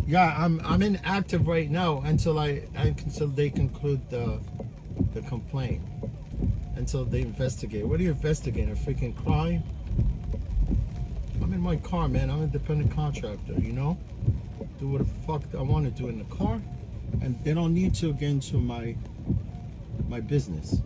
Speaker 1: Yeah, I'm inactive right now until they conclude the complaint. Until they investigate. What do you investigate? A freaking crime? I'm in my car, man. I'm an independent contractor, you know? Do what the fuck I want to do in the car. And they don't need to get into my business.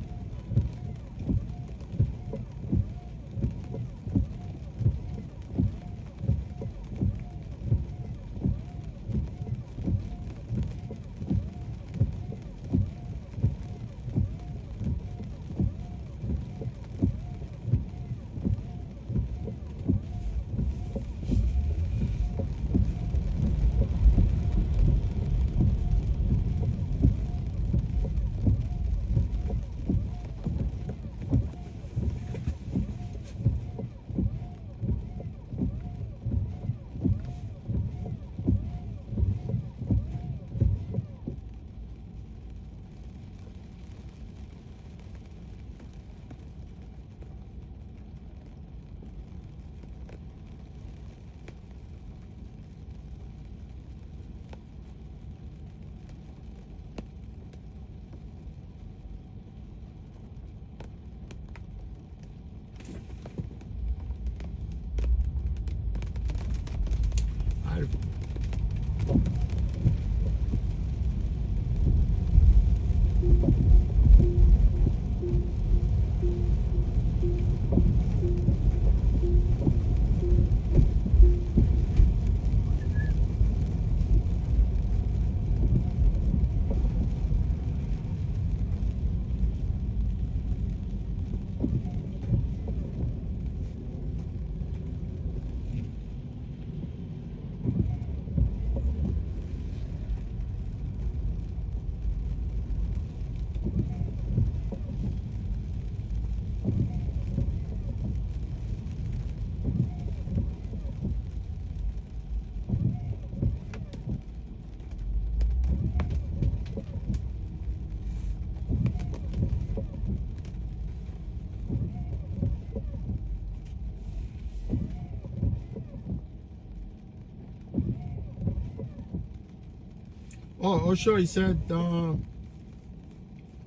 Speaker 1: Oh, sure. He said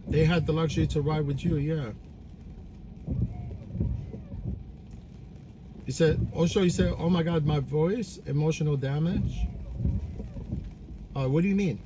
Speaker 1: they had the luxury to ride with you. Yeah. He said, oh, sure. He said, oh my God, my voice, emotional damage. What do you mean?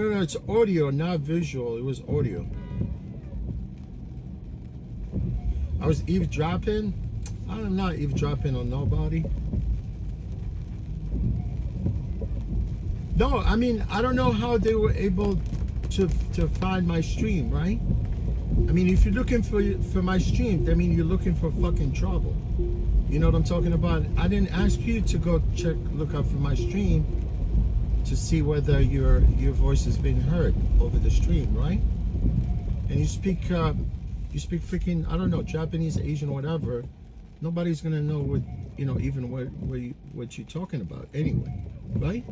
Speaker 1: no, it's audio, not visual. It was audio. I was eavesdropping. I'm not eavesdropping on nobody. No, I mean, I don't know how they were able to find my stream, right? I mean, if you're looking for my stream, that means you're looking for fucking trouble. You know what I'm talking about? I didn't ask you to go look up for my stream to see whether your voice is being heard over the stream, right? And you speak freaking, I don't know, Japanese, Asian, whatever. Nobody's gonna know what, you know, even what you're talking about anyway, right?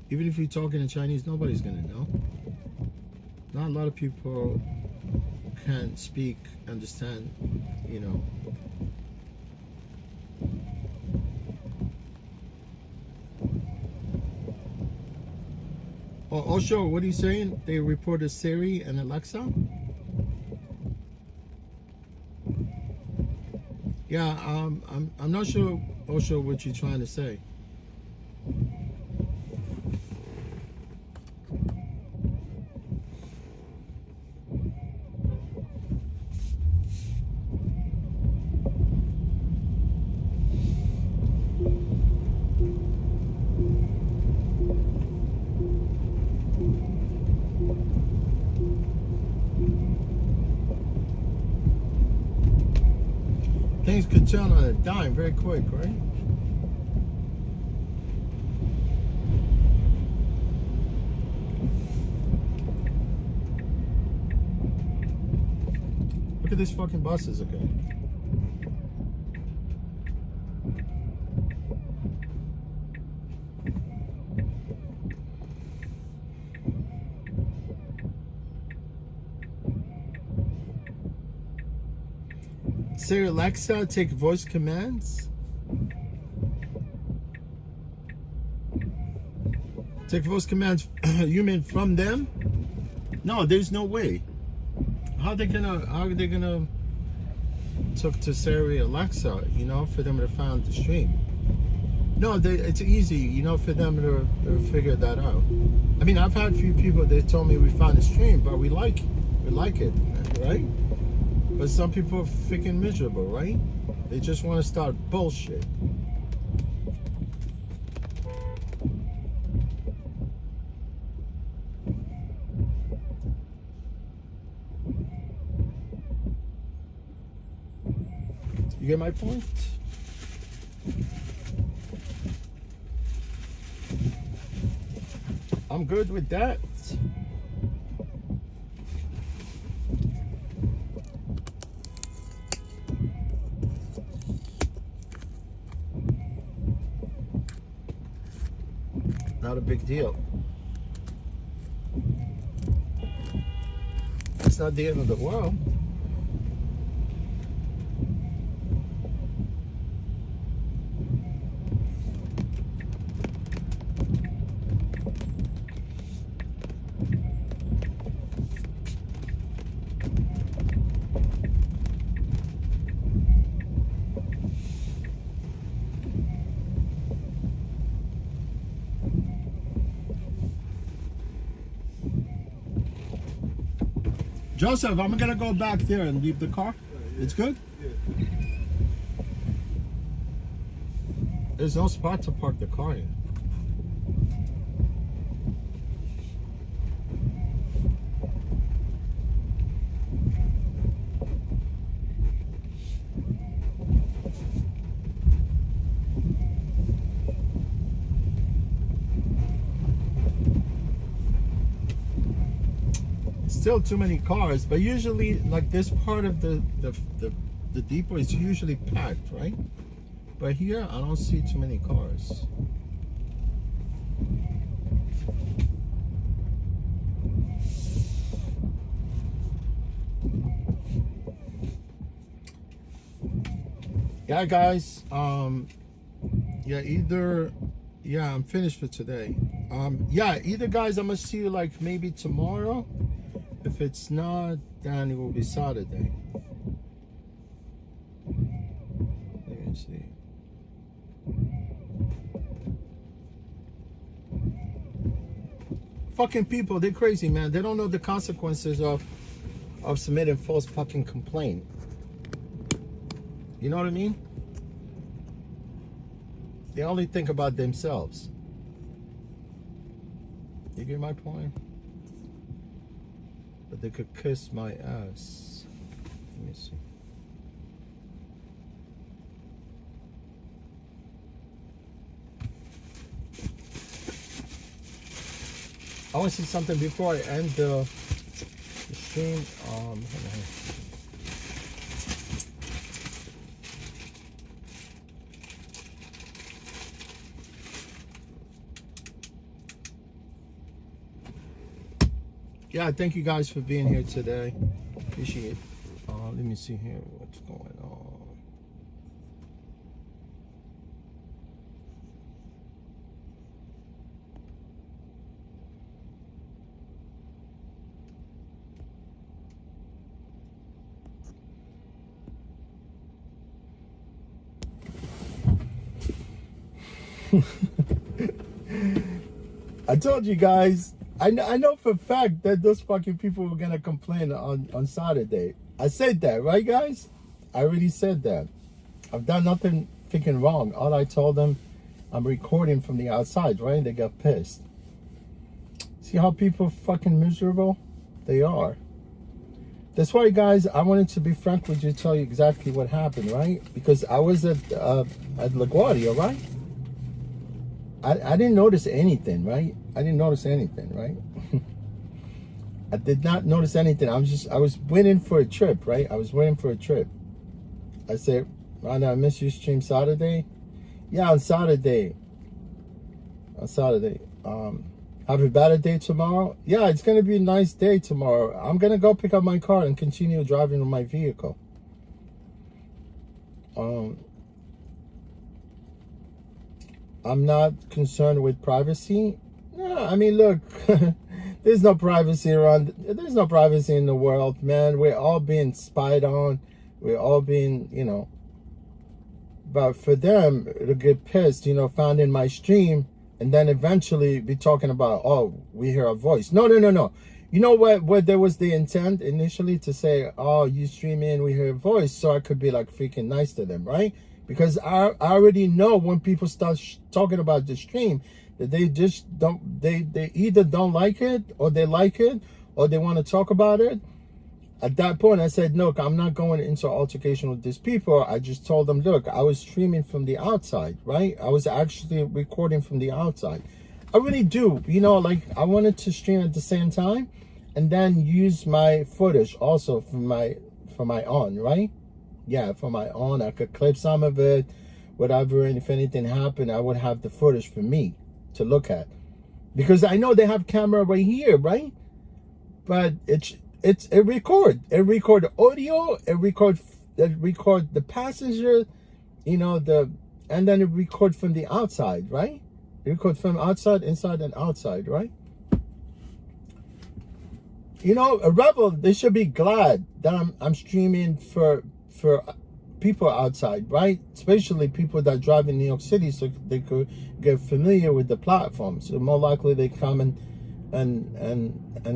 Speaker 1: Even if you're talking in Chinese, nobody's gonna know. Not a lot of people can speak, understand, you know. Oh, Osho, what are you saying? They reported Siri and Alexa? Yeah, I'm not sure, Osho, what you're trying to say. Things could turn on a dime very quick, right? Look at these fucking buses again. Say Alexa, take voice commands. Take voice commands. You mean from them? No, there's no way. How are they gonna talk to Siri, Alexa? You know, for them to find the stream. No, it's easy. You know, for them to figure that out. I mean, I've had a few people that told me we found the stream, but we like it, right? But some people are freaking miserable, right? They just want to start bullshit. You get my point? I'm good with that. Not a big deal. It's not the end of the world. Joseph, I'm gonna go back there and leave the car. It's good? Yeah. There's no spot to park the car in. Still too many cars, but usually like this part of the depot is usually packed, right? But here I don't see too many cars. Yeah, guys. Yeah, I'm finished for today. Yeah, either guys, I'm gonna see you like maybe tomorrow. If it's not, then it will be Saturday. Let me see. fucking people, they're crazy, man. They don't know the consequences of submitting false fucking complaint. You know what I mean? They only think about themselves. You get my point? But they could kiss my ass. Let me see. I want to see something before I end the stream. Hold on. Yeah, thank you guys for being here today. Appreciate it. Let me see here what's going on. I told you guys, I know for a fact that those fucking people were gonna complain on Saturday. I said that, right, guys? I already said that. I've done nothing freaking wrong. All I told them, I'm recording from the outside, right? They got pissed. See how people fucking miserable they are. That's why, guys, I wanted to be frank with you, tell you exactly what happened, right? Because I was at LaGuardia, right? I didn't notice anything, right? I didn't notice anything, right? I did not notice anything. I was waiting for a trip, right? I was waiting for a trip. I said, Rhonda, I missed your stream Saturday. Yeah, on Saturday. On Saturday. Have a better day tomorrow? Yeah, it's going to be a nice day tomorrow. I'm going to go pick up my car and continue driving with my vehicle. I'm not concerned with privacy. No, I mean, look, there's no privacy around. There's no privacy in the world, man. We're all being spied on. We're all being, you know. But for them to get pissed, you know, found in my stream, and then eventually be talking about, oh, we hear a voice. No. You know what there was the intent initially to say, oh, you stream in, we hear a voice, so I could be like freaking nice to them, right? Because I already know when people start talking about the stream that they just don't, they either don't like it or they like it or they want to talk about it. At that point, I said, look, I'm not going into altercation with these people. I just told them, look, I was streaming from the outside, right? I was actually recording from the outside. I really do. You know, like I wanted to stream at the same time and then use my footage also for my own, right? Yeah, for my own. I could clip some of it, whatever. And if anything happened, I would have the footage for me to look at. Because I know they have camera right here, right? But it record audio, it record the passenger, you know, and then it record from the outside, right? It record from outside, inside, and outside, right? You know, a rebel, they should be glad that I'm streaming for people outside, right? Especially people that drive in New York City, so they could get familiar with the platform. So more likely they come and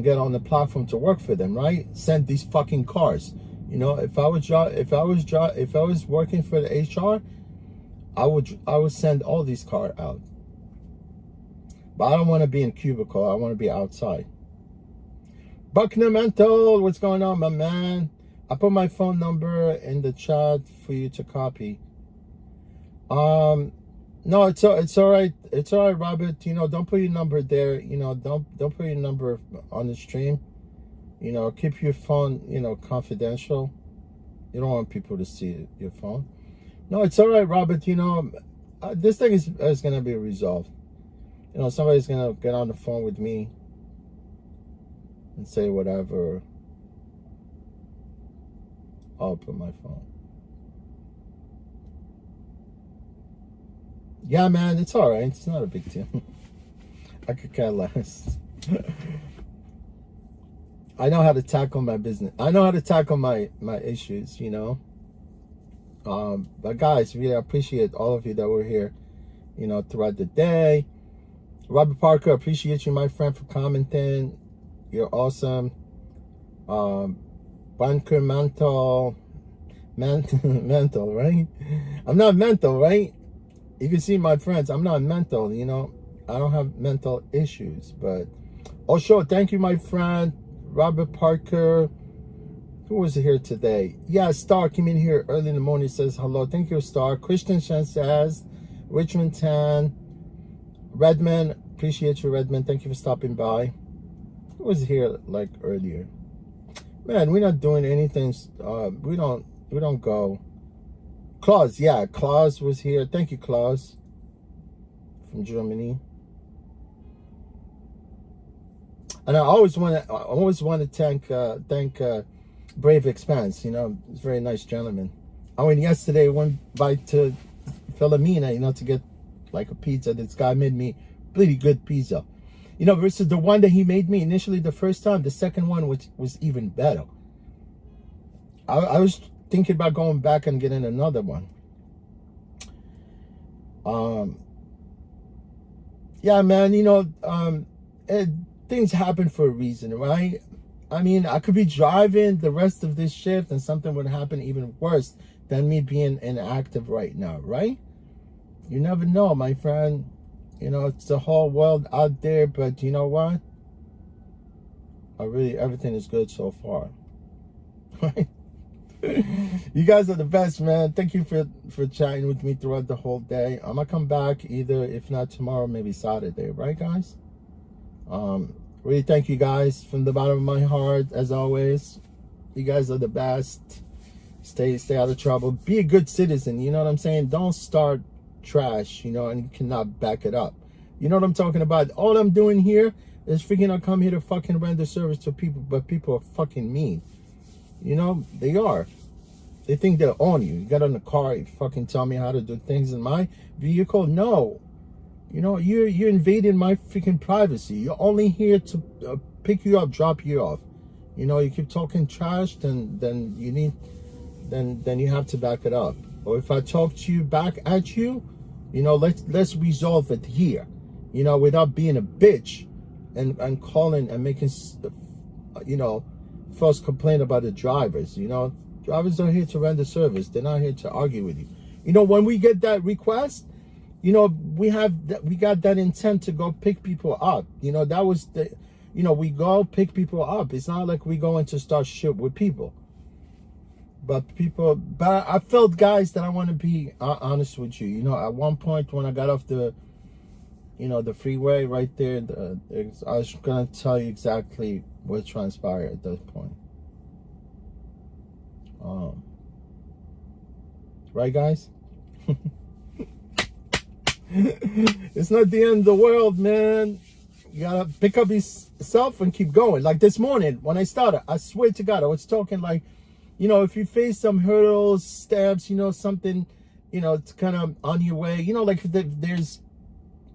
Speaker 1: get on the platform to work for them, right? Send these fucking cars. You know, if I was working for the HR, I would send all these cars out. But I don't want to be in cubicle. I want to be outside. Bucknamental, what's going on, my man? I put my phone number in the chat for you to copy. No, it's all right. It's all right, Robert. You know, don't put your number there. You know, don't put your number on the stream. You know, keep your phone, you know, confidential. You don't want people to see your phone. No, it's all right, Robert. You know, this thing is gonna be resolved. You know, somebody's gonna get on the phone with me and say whatever. I'll put my phone. Yeah, man, it's all right. It's not a big deal. I could care less. I know how to tackle my business. I know how to tackle my issues, you know. But guys, really appreciate all of you that were here, you know, throughout the day. Robert Parker, appreciate you, my friend, for commenting. You're awesome. Bunker mental, right? I'm not mental, right? You can see my friends, I'm not mental, you know. I don't have mental issues, but also thank you, my friend Robert Parker. Who was here today? Yeah, Star came in here early in the morning, says hello. Thank you, Star. Christian Shan says, Richmond Tan, Redmond, appreciate you, Redmond. Thank you for stopping by. Who was here like earlier? Man, we're not doing anything. We don't go. Klaus, yeah, Klaus was here. Thank you, Klaus, from Germany. And I always want to thank Brave Expanse. You know, it's a very nice gentleman. I went yesterday, went by to Philomena, you know, to get like a pizza. This guy made me pretty good pizza. You know, versus the one that he made me initially the first time, the second one was even better. I was thinking about going back and getting another one. Yeah, man, you know, things happen for a reason, right? I mean, I could be driving the rest of this shift and something would happen even worse than me being inactive right now, right? You never know, my friend. You know, it's the whole world out there, but you know what? Everything is good so far. Right? You guys are the best, man. Thank you for chatting with me throughout the whole day. I'm gonna come back either, if not tomorrow, maybe Saturday, right, guys? Really thank you guys from the bottom of my heart, as always. You guys are the best. Stay out of trouble. Be a good citizen, you know what I'm saying? Don't start trash, you know, and you cannot back it up. You know what I'm talking about? All I'm doing here is freaking I come here to fucking render service to people, but people are fucking mean. You know, they are. They think they own you. You get on the car, you fucking tell me how to do things in my vehicle. No. You know, you're invading my freaking privacy. You're only here to pick you up, drop you off. You know, you keep talking trash, then you have to back it up. Or if I talk to you back at you, you know, let's resolve it here. You know, without being a bitch and calling and making, you know, false complaint about the drivers. You know, drivers are here to render service. They're not here to argue with you. You know, when we get that request, you know, we got that intent to go pick people up. You know, that was the, you know, we go pick people up. It's not like we going to start shit with people. But I felt, guys, that I want to be honest with you. You know, at one point when I got off the, you know, the freeway right there, I was going to tell you exactly what transpired at that point. Right, guys? It's not the end of the world, man. You gotta pick up yourself and keep going. Like this morning when I started, I swear to God, I was talking like, you know, if you face some hurdles, steps, you know, something, you know, it's kind of on your way, you know, like if there's,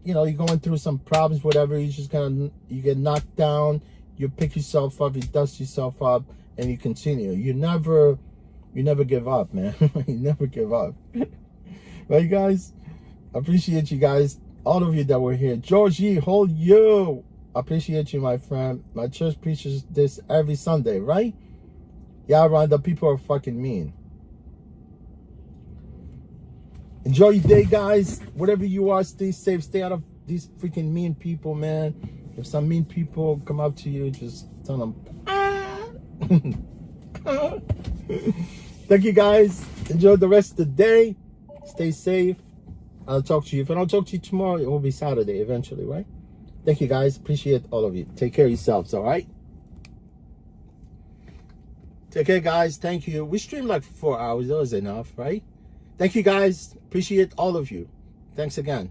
Speaker 1: you know, you're going through some problems, whatever, you just kind of, you get knocked down, you pick yourself up, you dust yourself up, and you continue. You never give up, man. You never give up. Right, guys? I appreciate you guys, all of you that were here. Georgie, hold you. I appreciate you, my friend. My church preaches this every Sunday, right? Yeah, Rhonda, people are fucking mean. Enjoy your day, guys. Whatever you are, stay safe. Stay out of these freaking mean people, man. If some mean people come up to you, just tell them, ah. Thank you, guys. Enjoy the rest of the day. Stay safe. I'll talk to you. If I don't talk to you tomorrow, it will be Saturday eventually, right? Thank you, guys. Appreciate all of you. Take care of yourselves, all right? Take care, guys. Thank you. We streamed like 4 hours. That was enough, right? Thank you, guys. Appreciate all of you. Thanks again.